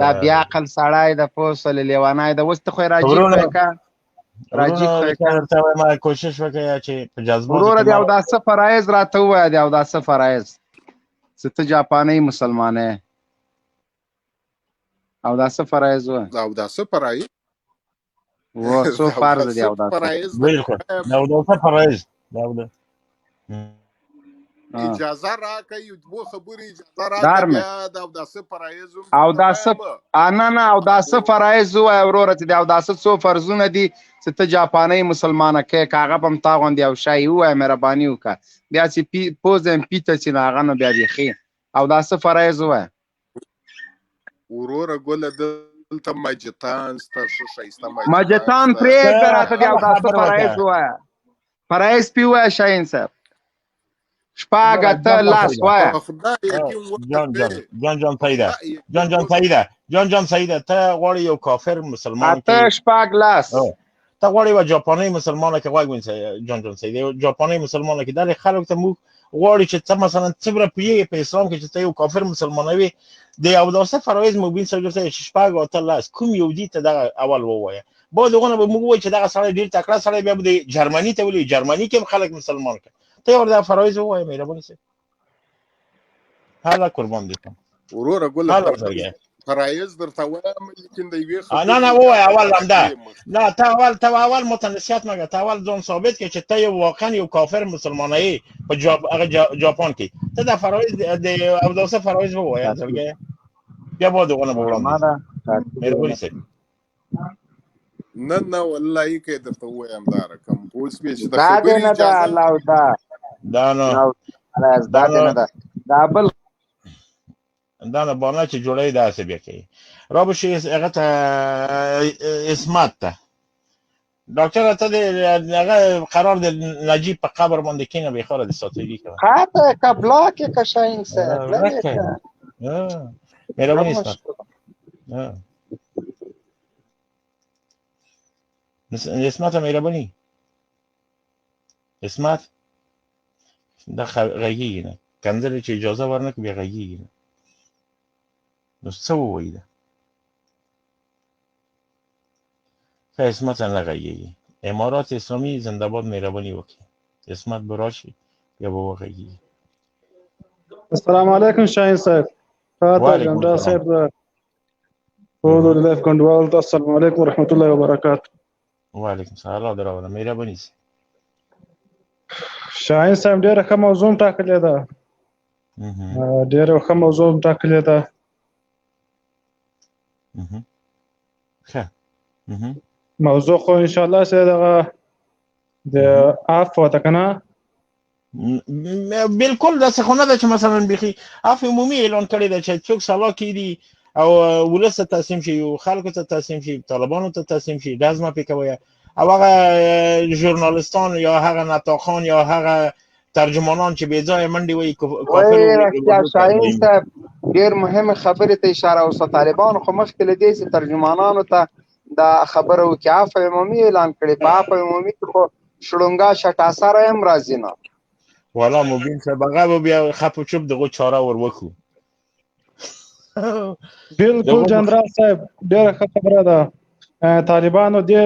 دا بیا عقل سړای د پوسل لیوانای د وست خو راځي کا ما کوشش وکړه چې په جذبه ورور دی او دا سفرایز راته وای دی او دا سفرایز ست جاپاني مسلمانه او دا سفرایز و او دا سفرایز و سو فرض دی او دا بالکل دا سفرایز دا اجازه راکړي دوه خبرې اجازه راکړي دا سفرایز او دا نه او دا سفرایز و ورور ته دی او دا څو فرضونه دي چې ته جاپاني مسلمانه کې کاغه پم تا غوندي او شای و مهرباني وکړه بیا چې پوزم پیته چې ناغه نو بیا دی او دا سفرایز و ورور ګل دلته ماجتان ستاسو شایسته ماجتان پرې راته دی او دا سفرایز و فرایز پیو شاهین صاحب شپاګه ته لاس وای جان سعیده ته غواړي یو کافر مسلمان ته شپاګ لاس ته غواړي و جاپاني مسلمان کې واګوین جان سعیده جاپاني مسلمان کې د خلکو ته مو غواړي چې ته مثلا څبره په اسلام کې چې ته یو کافر مسلمانوي د او داسه فرایز مبین سره چې شپاګ او ته لاس کوم یو دي ته د اول ووایه به دغه به مو وای چې دا سړی ډیر تکړه سړی بیا د جرمني ته ولي جرمني کې خلک مسلمان کې ته وردا فرایز وای مهرباني سي حالا قربان دي ورور ګل فرایز درته وایم لیکن دی وی نه وای اول لمده نه ته اول متنسیات مګه ته اول ځون ثابت کې چې ته یو واقعا یو کافر مسلمانای په جاپان کې ته دا فرایز د او داسه فرایز وای ځلګه بیا به دغه وړاندې مهرباني سي نه والله کې درته وایم دا رقم اوس به چې د خبرې اجازه الله دا نو دا بل دا نه باندې چې جوړې داسې بیا کوي را به شي هغه ته اسمت ته ډاکټر ته هغه قرار د نجیب په قبر باندې کینه به خاله د ساتلی کوي خاطه کبلا کې کشاین سره مهرباني اسمت اسمت مهرباني اسمت دا غږیږي نه کنځل چې اجازه ورنکړي بیا غږیږي نه نو څه ووایي ده ښه اسمت نه غږیږي امارات اسلامي زنده باد مهرباني وکړي اسمت به راشي یا به وغږیږي السلام علیکم شاهین صاحب جنرال صاحب ټولو د لایف کنډوالو ته السلام علیکم ورحمت الله وبرکاتو. وعلیکم السلام دراوله مهرباني سي. شاهین صاحب ډېره ښه موضوع ټاکلې ده، ډېره ښه موضوع ټاکلې ده. ښه موضوع خو انشاءالله چې دغه د عفو ده که نه؟ بالکل داسې خو نه ده چې مثلا بیخي عفو عمومي اعلان کړی ده چې څوک سلا کړي او ولس ته تسلیم شي، خلکو ته تسلیم شي، طالبانو ته تسلیم شي، ډز مه پې کوئ. او هغه ژورنالستان یا هغه نطاقان یا هغه ترجمانان چې بې ځایه منډې وایي وایي رښتیا شاهین صاحب ډېر مهمې خبرې ته اشاره وسوه. طالبانو خو مخکې له دې چې ترجمانانو ته دا خبره وکړي عفو عمومي اعلان کړې، په عفو عمومي کې خو شړونګا شټاسره هم راځي نه. والا مبین صاحب هغه به بیا خپ و چوپ دغه چاره ور وکړو. بالکل جنرال صاحب ډېره ښه خبره ده. طالبانو دې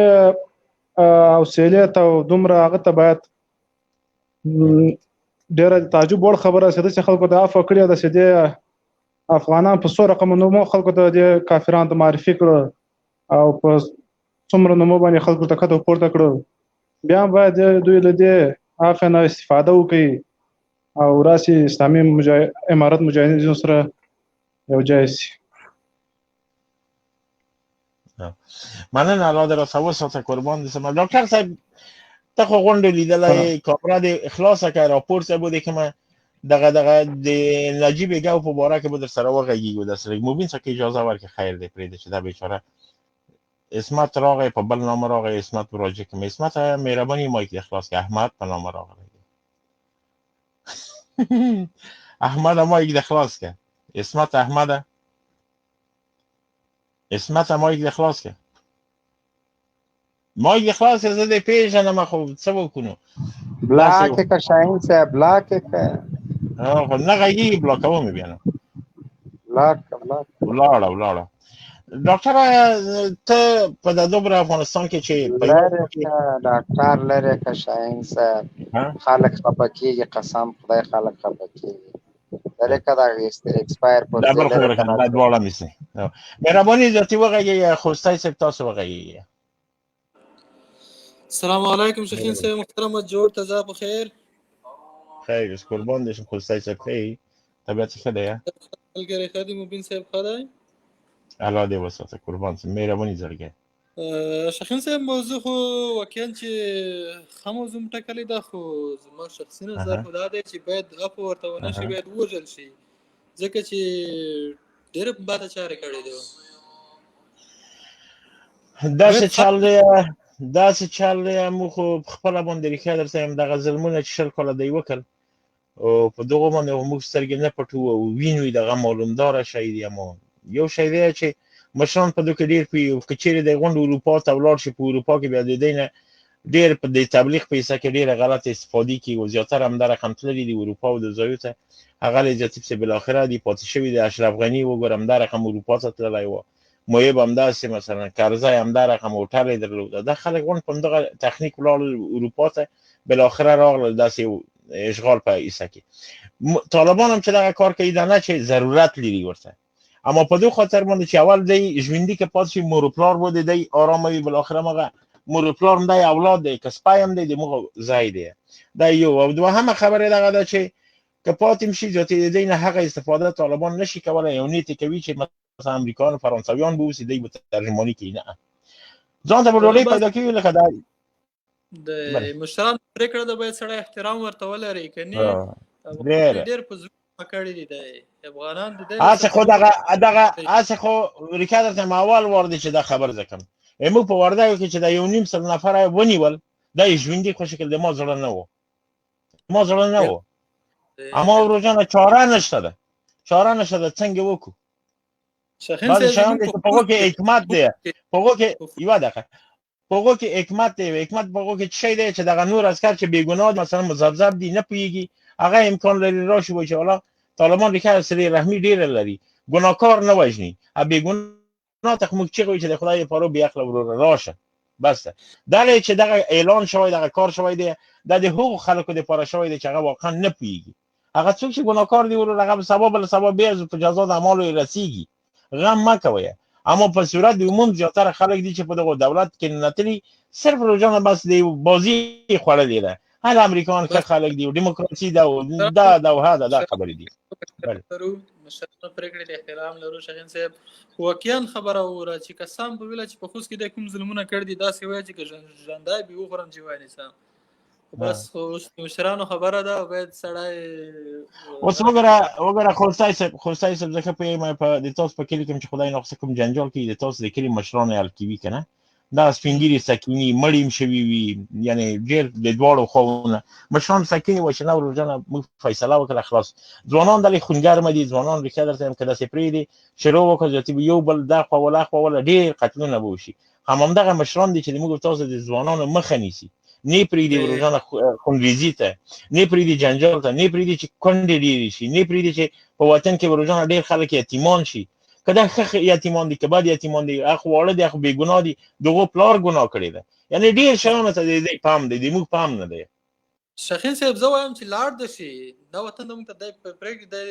حوصلې ته او دومره هغه ته باید ډېره تعجب وړ خبره چې داسې خلکو ته عفو کړې ده چې دې افغانان په څو رقمو نومو خلکو ته دې کافرانو ته معرفي کړه او په څومره نومو باندې خلکو ته کته پورته کړه. بیا هم باید دوی له دې عفو نه استفاده وکړي او راسي اسلامي امارت مجاهدینو سره یو ځای شي. مننه الله دې راسه وساته قربان دې سم. ډاکټر صاحب ته خو غونډه لیدلی کامره دې خلاصه کړه راپور څه بودی که ما دغه د نجیب ګو په باره کې به در سره وغږېږو درسره مبین څه کې اجازه ورکړي خیر دی پرېږده چې دا بیچاره اسمت راغی په بل نامه راغی اسمت به راجع کړم. اسمت مهرباني مایک دې خلاص کړه احمد په نامه راغلی احمد مایک دې خلاص کړه اسمت احمد اسمت مایک دې خلاص کړه مایک دې خلاص کړه زه دې پېژنم خو څه وکړو بلاک یې که شاهین صاحب بلاک یې که خو نه غږېږي بلاکوم یې بیا نو ولاړه ډاکټره ته په د دومره افغانستان کې چې لرې که ډاکټر لرې که شاهین صاحب خلک خفه کېږي قسم خدای خلک خفه کېږي لرې که دا ایکسپایر دا بل خبره کنه دا دواړه نیسي مهرباني ذاتي وغږېږئ خوستی صاحب تاسو وغږېږئ. السلام علیکم شیخین صاحب محترم جوړ تازه په خیر خیر اس قربان دې شم خوستی صاحب ښه طبیعت ښه دی ملګری ښه دی مبین صاحب ښه دی الله دې وساته قربان صاحب مهرباني زرګی. شیخین صاحب موضوع خو واقعا چې ښه موضوع م ټاکلې ده خو زما شخصي نظر خو دا دی چې باید عفو ورته ونه شي باید ووژل شي ځکه چې ډېره بده چارې کړې دي. داسې چل دی موږ خو په خپله باندې رښتیا درته وایم دغه ظلمونه چې 20 کاله دی وکړ او په دغو باندې موږ سترګې نه پټو او وینو یې دغه معلومداره شی دی. اما یو شی دی چې مشران په دې کې ډېر پوهېږي که چېرې دی غونډ اروپا ته ولاړ شي په اروپا کې بیا د دې نه ډېر په د تبلیغ په حصه کې ډېره غلطه استفادې کوي او زیاتره همدا رقم تللي دي اروپا او د ځایو ته هغه لجتیب چې بالاخره دی پاتې شوي د اشرف غني وګوره همدا رقم اروپا ته تللی و محب همداسې مثلا کرزی همدا رقم هوټل یې درلوده دا خلک غونډ په همدغه تخنیک ولاړل اروپا ته بالاخره راغلل داسې اشغال په حصه کې. طالبان هم چې دغه کار کوي دا نه چې ضرورت لري ورته اما په دې خاطر باندې چې اول دی ژوندي که پاتې شي مور و پلار بوده دی آرامه وي بالاخره مغه مور و پلار هم دی اولاد دی که سپی هم دی د مغه ځای دی دا یو او دوهمه خبره دغه ده چې که پاتې شي ذاتي د دې نه هغه استفاده طالبان نشي کولی یو نیت کوي چې مثلا امریکایان و فرانسویان به اوسي دی به ترجماني کوي نه ځان ته به ډوډۍ پیدا کوي لکه دا د مشرانو پرېکړه ده باید سړی احترام ورته ولري که نه ډېر په زړه کړي دي د افغانان د دې هسې خو دغه هسې خو ریکا درته م اول وار دی چې دا خبر زه کوم موږ په وردګو کې چې دا 1.5 نفره ونیول دا یې ژوندي خو شکل د ما زړه نه و اما وروجانه چاره نشته ده څنګه وکړو بعضې شیان دی چې په هغو کې حکمت دی په هغو کې یوه دقیقه په هغو کې حکمت دی حکمت په هغو کې څه شی دی چې دغه نور عسکر چې بېګناه مثلا مذبذب دي نه پوهېږي هغه امکان لري راشي وایي چې حالا طالبان ریښه صلې رحمي ډېره لري ګناهکار نه وژني بېګناه ته موږ چیغې وایي چې د خدای دپاره بېعقله وروره راشه بس ده دا چې دغه اعلان شوی دغه کار شوی دی دا د هغو خلکو دپاره شوی دی چې هغه واقعا نه پوهېږي هغه څوک چې ګناهکار دي وروره هغه به سبا بله سبا بیا په جزا د اعمالو یې رسېږي غم مه کوئ اما په صورت د عموم زیاتره خلک دي چې په دغه دولت کې نتلی صرف روزانه بس د بازی خوړلې ده هر امریکایان ښه خلک دي او دیموکراسي ده او دا خبرې دي مشرانو پرېکړې د احترام لرو شاهین صاحب واقعا خبره وره چې قسم په ویله چې په خوست کې د کوم ظلمونه کړ دي داسې وایي چې ژوندی به وخورم چې وایي نسم بس اوس مشرانو خبره ده باید سړی اوس وګوره خوستای صاحب زه ښه پوهېږم په د تاسو په کلي کې چې خدای ناخواسته کوم جنجال کوي د تاسو د کلي مشران یې حل کوي که نه دا سپین ږیري سکیني مړ هم شوي وي یعنې ډېر د دواړو خواوونه مشران سکیني وایي چې نه ورجانه موږ فیصله وکړه خلاص ځوانان دلې خونګرمه دي ځوانان رښتیا درته وایم که داسې پرېږدي شروع وکړو زیاتي به یو بل دا خوا وله خوا وله ډېر قتلونه به وشي همدغه مشران دي چې د موږ تاسو د ځوانانو مخه نیسي نه پرېږدي روزانه خونریزي ته نه پرېږدي جنجال ته نه پرېږدي چې کونډې ډېرې شي نه پرېږدي چې په وطن کې به روزانه ډېر خلک یتیمان شي که دا ښه یتیمان دي که بد یتیمان دي هغه واړه دي هغه بېګناه دي د هغو پلار ګناه کړې ده یعنې ډېر شیانو ته د دې پام دی د موږ پام نه دی شاهین صاحب زه وایم چې لاړ د شي دا وطن د موږ ته دی پرېږدي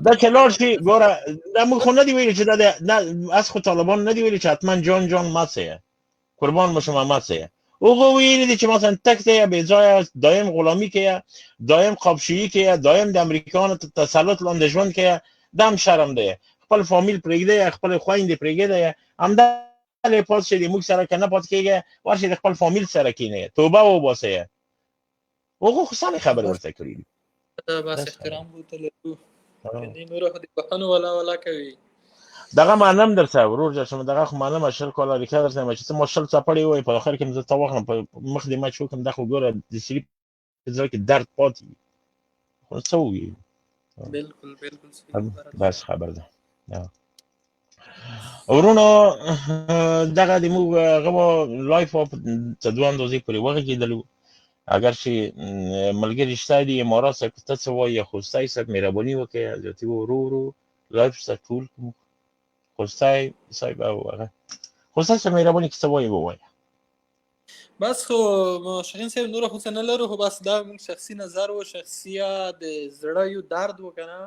دا چې لاړ شي ګوره دا موږ خو نه دي ویلي چې دا از خو طالبان نه دي ویلي چې حتما جان مه څیه قربان باشم مه څیه هغو ویلي دي چې مثلا تک دی بې ځایه دایم غلامي کوي دایم قابشویي کوي دایم د امریکایانو تسلط لاندې ژوند کوي دا هم شرم دی خپل فامیل پرېږدی خپل خویندې پرېږدی همدغه پاتې شي د موږ سره که نه پاتې کېږي ورشئ د خپل فامیل سره کښېنئ توبه وباسئ هغو خو سمې خبرې ورته کړي دي بس احترام ورته لرو کنې نوره خو د بښنو ولا کوي دغه معلم در سره ورور جان شما دغه خو معلم 10 کاله ریښه در سره چې ما 10 څپړې وای په اخر کې مزه تا واخلم په مخ دې ما شو کوم دغه ګوره د سری په ځل کې درد پاتې خو څه وي بالکل بس خبر ده ورونو دغه د موږ غو لایف اپ تدوان دوزي پرې وغږیدلو اگر چې ملګری شته دي امارات څخه ته څه وایي خوستای صاحب مهرباني وکړئ ځکه ورو لایف سره ټول خوستای صاحب او هغه خوستای صاحب مهرباني کې څه وایي ووایي بس خو شاهین صاحب نور خو څه نه لرو خو بس دا موږ شخصي نظر و شخصیه د زړه یو درد وکنه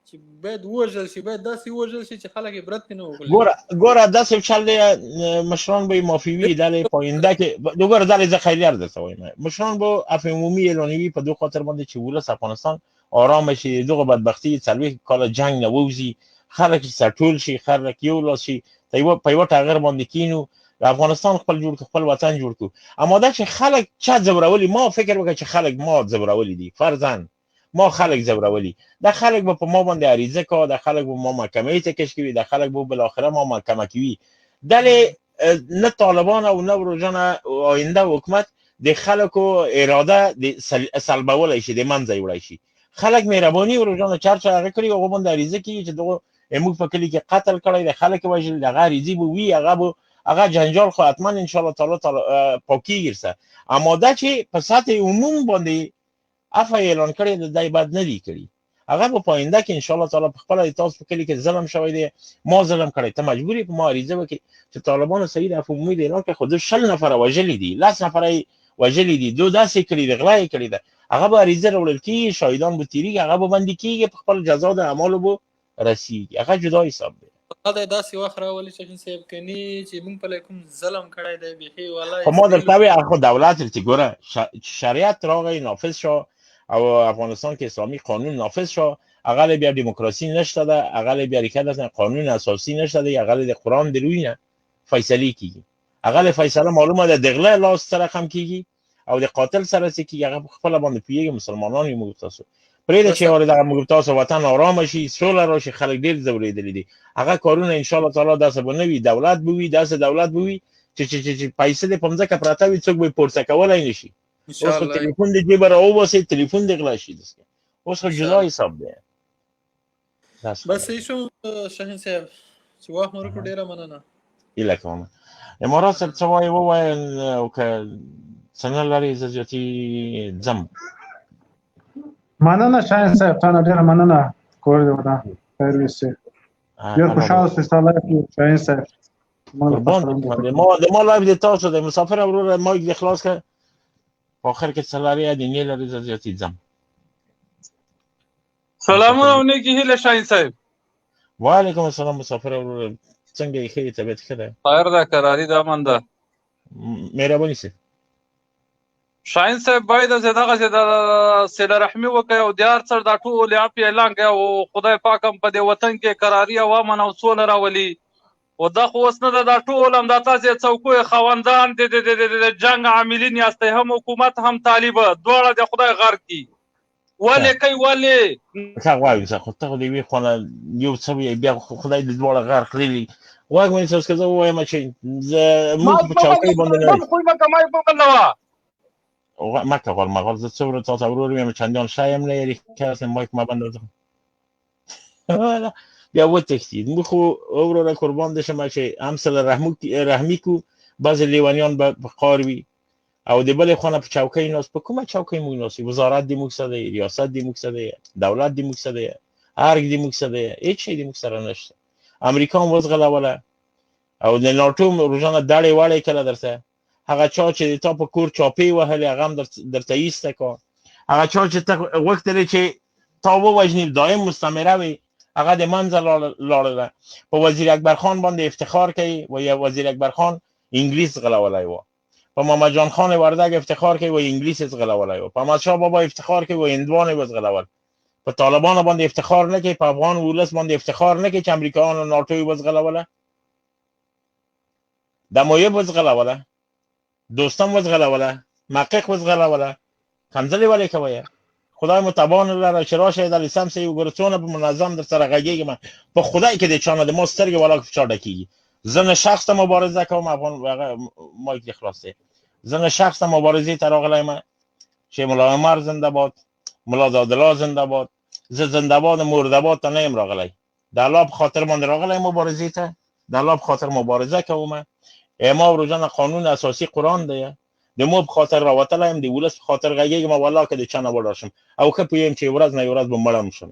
چې باید وژل شي باید داسې وژل شي چې خلک عبرت نه وکړي ګوره داسې چل دی مشران به مافیوي دلې پاینده کې ګوره دلې زه خیریار درته وایم مشران به عفو عمومي اعلانوي په دو خاطر باندې چې ولس افغانستان آرام شي دغه بدبختی 40 کال جنگ نه ووزي خلک سټول شي خلک یو لاس شي په یو تغیر باندې کینو افغانستان خپل جوړ خپل وطن جوړ کو اما دا چې خلک چا زورولي ما فکر وکړ چې خلک ما زورولي دي فرضاً ما خلک زورولي دا خلک به په ما باندې عریضه کا دا خلک به ما محکمې ته کش کوي دا خلک به بل اخره ما محکمه کوي دلې نه طالبان او نه روزانه آینده حکومت د خلکو اراده د سلبولای شي د منځه وړای شي خلک مهرباني روزانه چرچ هغه کړی هغه باندې عریضه کوي چې دغه موږ په کلی کې قتل کړی د خلک وژل دغه عریضه به وی هغه جنجال خو حتما ان شاء الله تعالی پاکي ګرځه اما دا چې په سطح عموم باندې عفو اعلان کړی د دای بد نه دی کړی هغه په آینده کې ان شاء الله تعالی په خپل تاسو په کلی کې ظلم شوی دی ما ظلم کړی ته مجبوری په ما عریضه وکړي چې طالبانو صحیح د عفو عمومي اعلان کړي خو 10 نفر وژلي دي 10 نفر وژلي دي دو داسې کړي د غلا کړي ده هغه به عریضه وړل کی شاهدان به تیریږي هغه به باندې کیږي په خپل جزا د اعمالو به رسیږي هغه جدا حساب دی دا داسې وخت راولي چې صاحب کني چې موږ په کوم ظلم کړی دی بيخي والله خو ما درته وی هغه دولت چې ګوره شریعت راغی نافذ شو او افغانستان کې اسلامي قانون نافذ شو هغه بیا دیموکراسي نشته ده هغه بیا ریکادت قانون اساسی نشته ده هغه د قرآن دروینه فیصله کیږي هغه فیصله معلومه ده دغله لاس سره هم کیږي او د قاتل سره چې هغه خپل باندې پیږي مسلمانان یې موږ تاسو پرې چې اور دغه موږ تاسو وطن آرام شي سوله راشي خلک ډیر زوریدل دي هغه کارونه ان شاء الله تعالی داسې بنوي دولت بوي داسې دولت بوي چې پیسې د پمځه کا پراته وي څوک به پورته کولای نشي اوس ټلیفون د جیب را اوباسي ټلیفون د غلا شي دسه اوس جدا حساب ده بس ایشو شاهین صاحب چې واه مور کو ډیره مننه اله کوم امارات سره څه وایي او که څنګه لري زیاتی زم مننه شاهین صاحب تاسو ډیره مننه کور دی ودا خیر وسه ډیر خوشاله ستاسو کې شاهین صاحب ما لایو د تاسو د مسافر ورور ما د خلاص کړ په اخر کې سلاري د نه لري زیاتی زم سلام علیکم هله شاهین صاحب وعلیکم السلام مسافر ورور څنګه یې ښه طبیعت ښه ده؟ خیر ده کراري ده امن ده. مهرباني صاحب شاهین صاحب باید دغسې د صله رحمي وکړئ او د هر څه دا ټول عفو اعلان کړئ او خدای پاک هم په دې وطن کې کراري او امن او سوله راولي. او دا خو اوس نه ده، دا ټول همدا تاسې څوکیو خاوندان د جنګ عاملین یاستئ، هم حکومت هم طالبه، دواړه د خدای غر کړي. ولې کوي ولې؟ ښه غواړم څه خو ته خو د یوې خوا نه یو څه وایې بیا خو خدای د دواړه غر کړلي. غواږ ونیسه اوس که زه ووایم چې موږ په چوکۍ باندې نه مه که غوړ مغول زه څه ورځ تاته ورور یم چندان شی هم نه یې ریښه هسې مایک ما بنده بیا وتښتید. موږ خو وروره قربان دې شمه چې هم صله رحمي کو، بعضې لیونیان به په قار وي او د بلې خوا نه په چوکۍ ناست. په کومه چوکۍ موږ ناست یو؟ وزارت دې موږ څه دی، ریاست دې موږ څه دی، دولت دې موږ څه دی، ارګ دې موږ څه دی، هېڅ شی دې موږ سره نشته. امریکا هم وزغلوله او د ناټو روزانه دړې وړې کله درته هغه چا چې د تا په کور چاپې وهلې هغه هم درته ایسته کا. هغه چا چې ته غوښتلې چې تا ووژنې دایم مستمره وي هغه د منځه لاړله. په وزیر اکبر خان باندې افتخار کوي و یا وزیر اکبر خان انګلیس غلولی و. په محمد جان خان وردګ افتخار کوي و انګلیس یې زغلولی و. په احمدشاه بابا افتخار کوي و هندوان یې وزغلول. په طالبانو باندې افتخار نه کوي، په افغان ولس باندې افتخار نه کوي چې امریکایانو ناټو یې وزغلوله، دمویه وزغلوله، دوستم وزغلوله، محقق وزغلوله. کنځلې ولې کوئ؟ خدای مو تبان لره چې راشئ دلې سمسئ وګورئ څونه په منظم در سره غږېږم. په خدای کې د چا نه د ما سترګې ولاکې په چا ډکېږي. زه نه شخص ته مبارزه کوم، افغان مایک دې خلاص دی. زه نه شخص ته مبارزې ته راغلی یم چې ملا عمر زنده باد، ملا زادالله زنده باد. زه زنده باد مردباد ته نه یم راغلی، د الله په خاطر باندې راغلی مبارزې ته، د الله په خاطر مبارزه کوم. ما وروجانه قانون اساسی قرآن دی، د مو په خاطر راوتلی یم، د ولس په خاطر غږېږم والله که د چا نه ولاړ شم او ښه پوهېږم چې ورځ نه ورځ به مړه شم،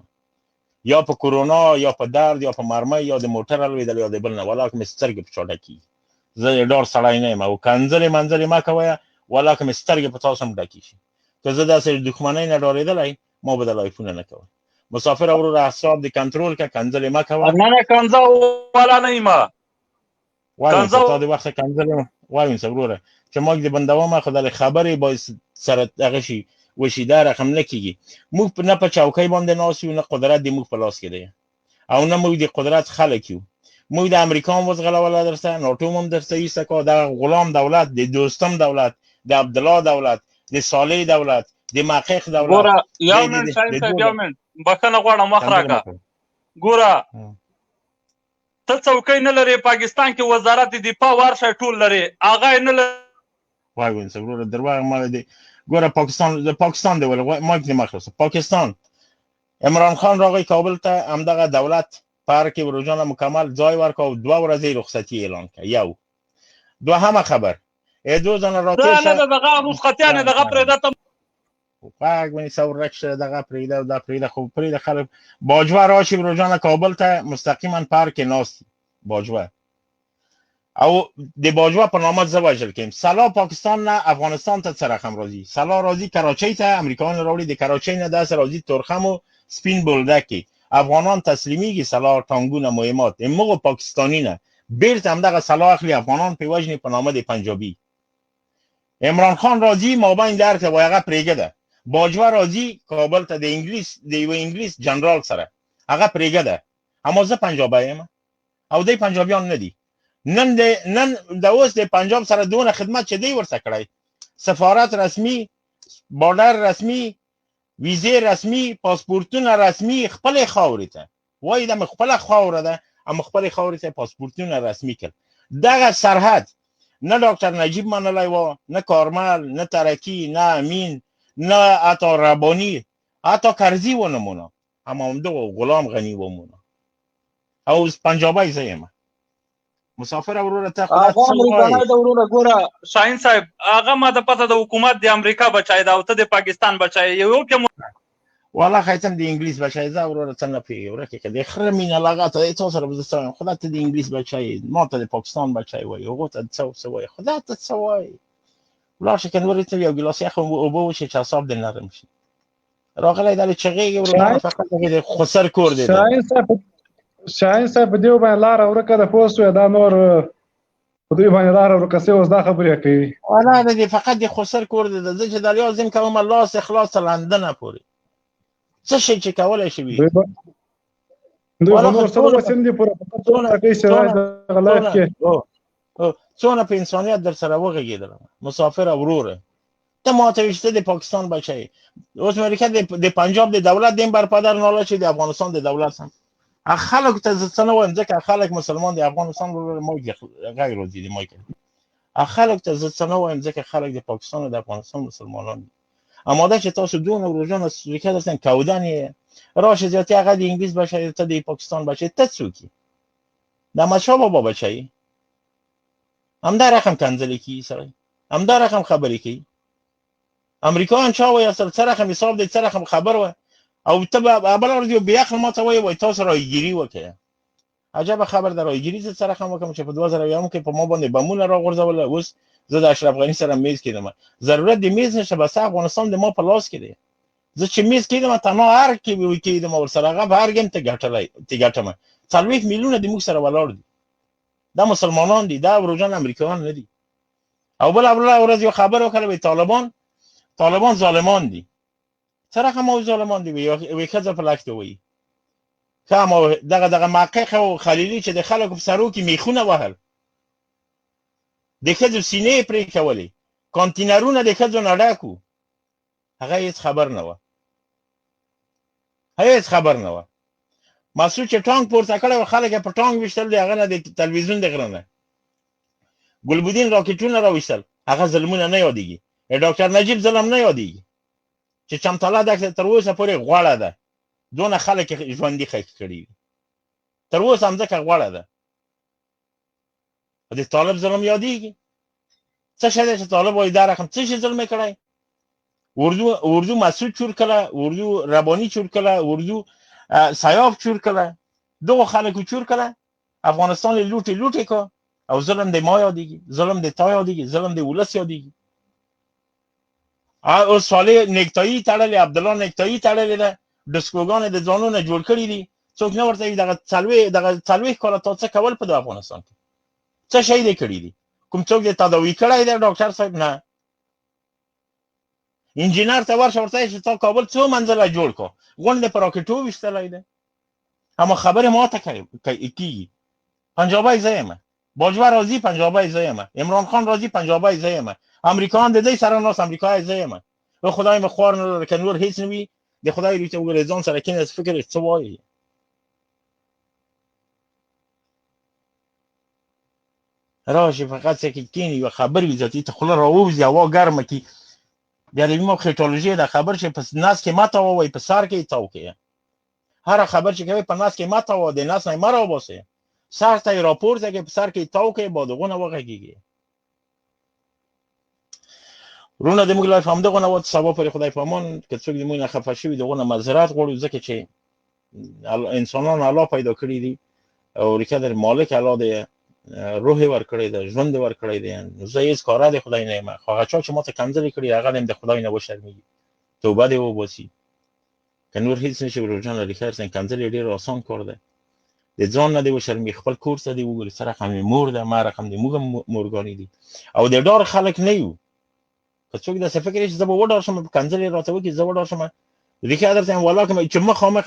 یا په کرونا یا په درد یا په مرمۍ یا د موټر الوېدل یا د بل نه، والله که مې سترګې په چا ډکېږي. زه د ډار سړی نه یم او کنځلې منځلې مه کوئ، والله که مې سترګې په تاسو هم ډکې شي. که زه داسې د دښمنۍ نه ډارېدلی ما به د لایفونه نه کوم. مسافر وروره اعصاب دې کنټرول کړه، کنځلې مه کوه. نه کنځه والا نه یم. وایم تا د وخت کنځلې وایم وروره چې موږ د بندومه خو د خبرې باید سره دغه شي وشي، دا رقم نه کېږي. موږ نه په چوکۍ باندې ناست یو، نه قدرت د موږ په لاس کې دی او نه موږ د قدرت خلک یو. موږ د امریکا هم وزغلوله درته، ناټو هم درته ایسته کا، دغه غلام دولت، د دوستم دولت، د عبدالله دولت، د صالح دولت، د محقق دولت. ګوره یو منټ شاهین صاحب، یو منټ بخښنه غواړم وخت راکړه. ګوره ته څوکۍ نه لرې، پاکستان کې وزارت دفاع ورشه ټول لرې، هغه یې نه لرې. وای ونیسه وروره درواغ مه دی. ګوره پاکستان دی ولې مایک دې مه خلاصه. پاکستان عمران خان راغی کابل ته، همدغه دولت په هر کې وروجانه مکمل ځای ورکړ او 2 ورځې رخصتي اعلان کړه. یو دوهمه خبر 2 ځله راتېر شه، نه دغه رخصتیانې دغه پرېږده ته غوږ ونیسه ورک شه، دغه پرېږده او دا پرېږده. خو پرېږده خلک باجوه راشي وروجانه کابل ته مستقیما په هر کې ناست باجوه او د باجوه په نامه زه وژل کړم. سلا پاکستان نه افغانستان ته څه رقم راځي؟ سلا راځي کراچۍ ته، امریکایان راوړي د کراچۍ نه داسې راځي تورخم و سپین بولدکې. افغانان تسلیمیږي سلا ټانګونه مهمات امغو پاکستانی نه بیرته همدغه سلا اخلي، افغانان پې وژني په نامه د پنجابي. عمران خان راځي مابین در ته وایي هغه پرېږده. باجوه راځي کابل ته د یو انګلیس جنرال سره، هغه پرېږده. اما زه پنجابی یم او دی پنجابیان نه دي. نن د اوس د پنجاب سره دونه خدمت چې دی ورته کړی، سفارت رسمي، بارډر رسمي، ویزې رسمي، پاسپورتونه رسمي، خپلې خاورې ته وایي د خپله خاوره ده اما خپلې خاورې ته پاسپورتونه رسمي کړ. دغه سرحد نه ډاکټر نجیب منلی و، نه کارمل، نه ترکی، نه امین، نه حتی ربانی، حتی کرزی و نمونه، اما همدغه غلام غنی و مونه. او پنجابی زه یم. مسافر وروره ته خدای څه امریکایي د وروره ګوره شاهین صاحب، هغه ما د پته د حکومت د امریکا بچی ده او ته د پاکستان بچی یو کې والله خیتم د انګلیس بچی زه وروره څه نه پوهېږي ورکې که د خره مینه لغه ته تا سره به زه څه وایم؟ خدای ته د انګلیس بچی، ما ته د پاکستان بچی وایي، هغو ته څه وایي؟ خدای ته څه وایي؟ ولاړ شه کنورې ته یو ګیلاس یخ اوبه وشي چې اعصاب دې نرم شي. راغلی دلې چغېږي وروره فقط د خسر کور دی. شاهین صاحب په دې باندې لاره ورکه ده پوه شوې دا نور په دوی باندې لاره ورکه شوې اوس دا خبرې کوي والا د دې فقط د خسر کور دی د زه چې د لازم کوم لاس اخلاص لندن پورې څه شي چې کولای شي وي دوی په نور څه وسیم دي پوره په څونه کوي چې د غلط کې څونه په انسانیت در سره وغږېدل مسافر وروره ته ماته وشته د پاکستان بچی اوس امریکا د پنجاب د دولت دیم بر پدر ناله چې د افغانستان د دولت هم خلک ته څه نه وایم ځکه خلک مسلمان د افغانستان ما غیر راځي د ما کې خلک ته څه نه وایم ځکه خلک د پاکستان او د افغانستان مسلمانان دي اما دا چې تاسو دونه روزانه امریکا دستن کودن راشه زیاتی هغه د انګلیس بچی ته د پاکستان بچی ته څوک د مشا بابا بچی همدا رقم کنځل کی سره همدا رقم خبرې کی امریکایان چا وایي اصل سره رقم حساب دي سره رقم خبر و او ته بل ورځ بیا خپل ما ته وایي تاسو رايګيري وکړه عجب خبر در رايګيري سره رقم وکم چې په 2001 کې په ما باندې بمونه راغورځول اوس زه د اشرف غنی سره میز کېدم ضرورت د میز نشه بس افغانستان د ما په لاس کې دی زه چې میز کېدم ته نو هر کې وی کېدم ور سره هغه هر ګم ته ګټم 40 میلیونه د موږ سره ولاړ دي دا مسلمانان دي دا وروجان امریکایان نه دي او بل ورځ یو خبر وکړه طالبان ظالمان دي سره کوم ظالمان دي وی کزه په لاکته وي کوم دغه محقق او خلیلی چې د خلکو په سرو کې میخونه وهل د کزو سینې پرې کولې کانتینرونه د کزو نډاکو هغه هیڅ خبر نه و هیڅ خبر نه و مسعود چې ټانک پورته کړو خلک په ټانک وشتل دی هغه نه د تلویزیون دغرنه ګلبودین راکټونه راوښتل هغه ظلمونه نه یادېږي ډاکټر نجیب ظلم نه یادېږي چې چمتاله د تر اوسه پورې غوړه ده دونه خلک ژوندي خښ کړي تر اوسه هم ځکه غوړه ده د طالب ظلم یادېږي څه شی دی چې طالب وایي دا رقم څه شی ظلم کړی اردو مسعود چور کړه اردو ربانی چور کړه اردو سیاف چور کړه دغه خلکو چور کړه افغانستان لوټي کو او ظلم د ما یادېږي ظلم د تا یادېږي ظلم د ولس یادېږي او صالح نیکتایی تړلې عبدالله نیکتایی تړلې ده دسکوګان د ځانونه جوړ کړی دي څوک نه ورته دغه څلوي کاله تا څه کول په افغانستان کې څه شی دی کړی دي کوم څوک دې تداوی کړی دی ډاکټر صاحب نه انجینر ته ورشه ورته چې تا کابل څو منزله جوړ کو غونډه پر راکټو وشتلای ده اما خبره ما ته کیږي پنجابی زېما باجوه راضی پنجابی زېما عمران خان راضی پنجابی زېما امریکایان د دې سره ناس امریکای زېما او خدای مې خوار نه کنور هیڅ نوي د خدای لري ته وګورې ځان سره کینې فکر څه وایي راشي فقط څه کې کینی یو خبر وي ذاتي ته خله راوځي هوا ګرمه کی د علمي خټولوژي دا خبر چې پس ناس کې ماته وای په سار کې تاو کې هر خبر چې کوي په ناس کې ماته و د ناس نه مرا وباسه سار ته راپور ته کې په سار کې تاو کې بادغونه وغږیږي رونه د موږ لای فهم دغه نو سبا پر خدای پامان که څوک د موږ نه خفه شي دغه معذرت غواړو ځکه چې انسانان الله پیدا کړی دي او ریکادر مالک الله دی روح ور کړی دی ژوند ور کړی دی زه هیڅ کار د خدای نه ما خو هغه چې ماته کنځلې کړی هغه د خدای نه وشرمېږي توبه دی وباسي کنور هیڅ نشي ورجان لري خیر څنګه کنځلې ډیر آسان کار دی د ځان نه دی وشرمې خپل کور ته دی وګوري سره هم مور ده ما رقم دی موږ مورګانی دي او د ډار خلک نه یو که څوک د فکر چې زه به وډار شم کنځلې راته وکي زه وډار شم ریکه درته ولا کوم چې مخامخ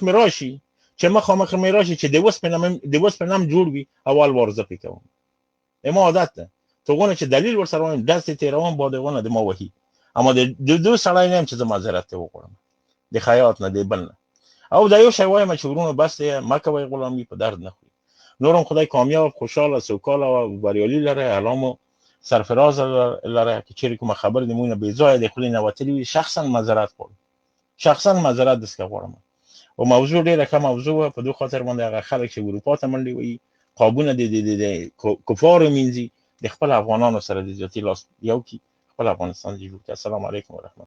مې راشي چې د وس په نام جوړ وي اول ورزه پکوم اما عادت ده توغونه چې دلیل ورسره وایم داسې تیروم بادغونه د ما وਹੀ اما د دوه سړی نه چې زه معذرت وکړم د خیاط نه دی بل نه او دا یو شی وایم چې ورونو بس مکه وای غلامی په درد نه خوري نورم خدای کامیاب خوشاله سوکاله او بریالي لره علامو سرفراز لره که چیرې کوم خبر د مونږ به ځای د خلینو وتلی شخصا معذرت دسکه غواړم او موضوع ډیره کوم موضوع په دوه خاطر باندې هغه خلک چې اروپا ته منډي وي قابونه د کفار مینځي د خپل افغانانو سره د ذاتی لاس یو کی خپل افغانستان جوړ کړي. السلام علیکم ورحمت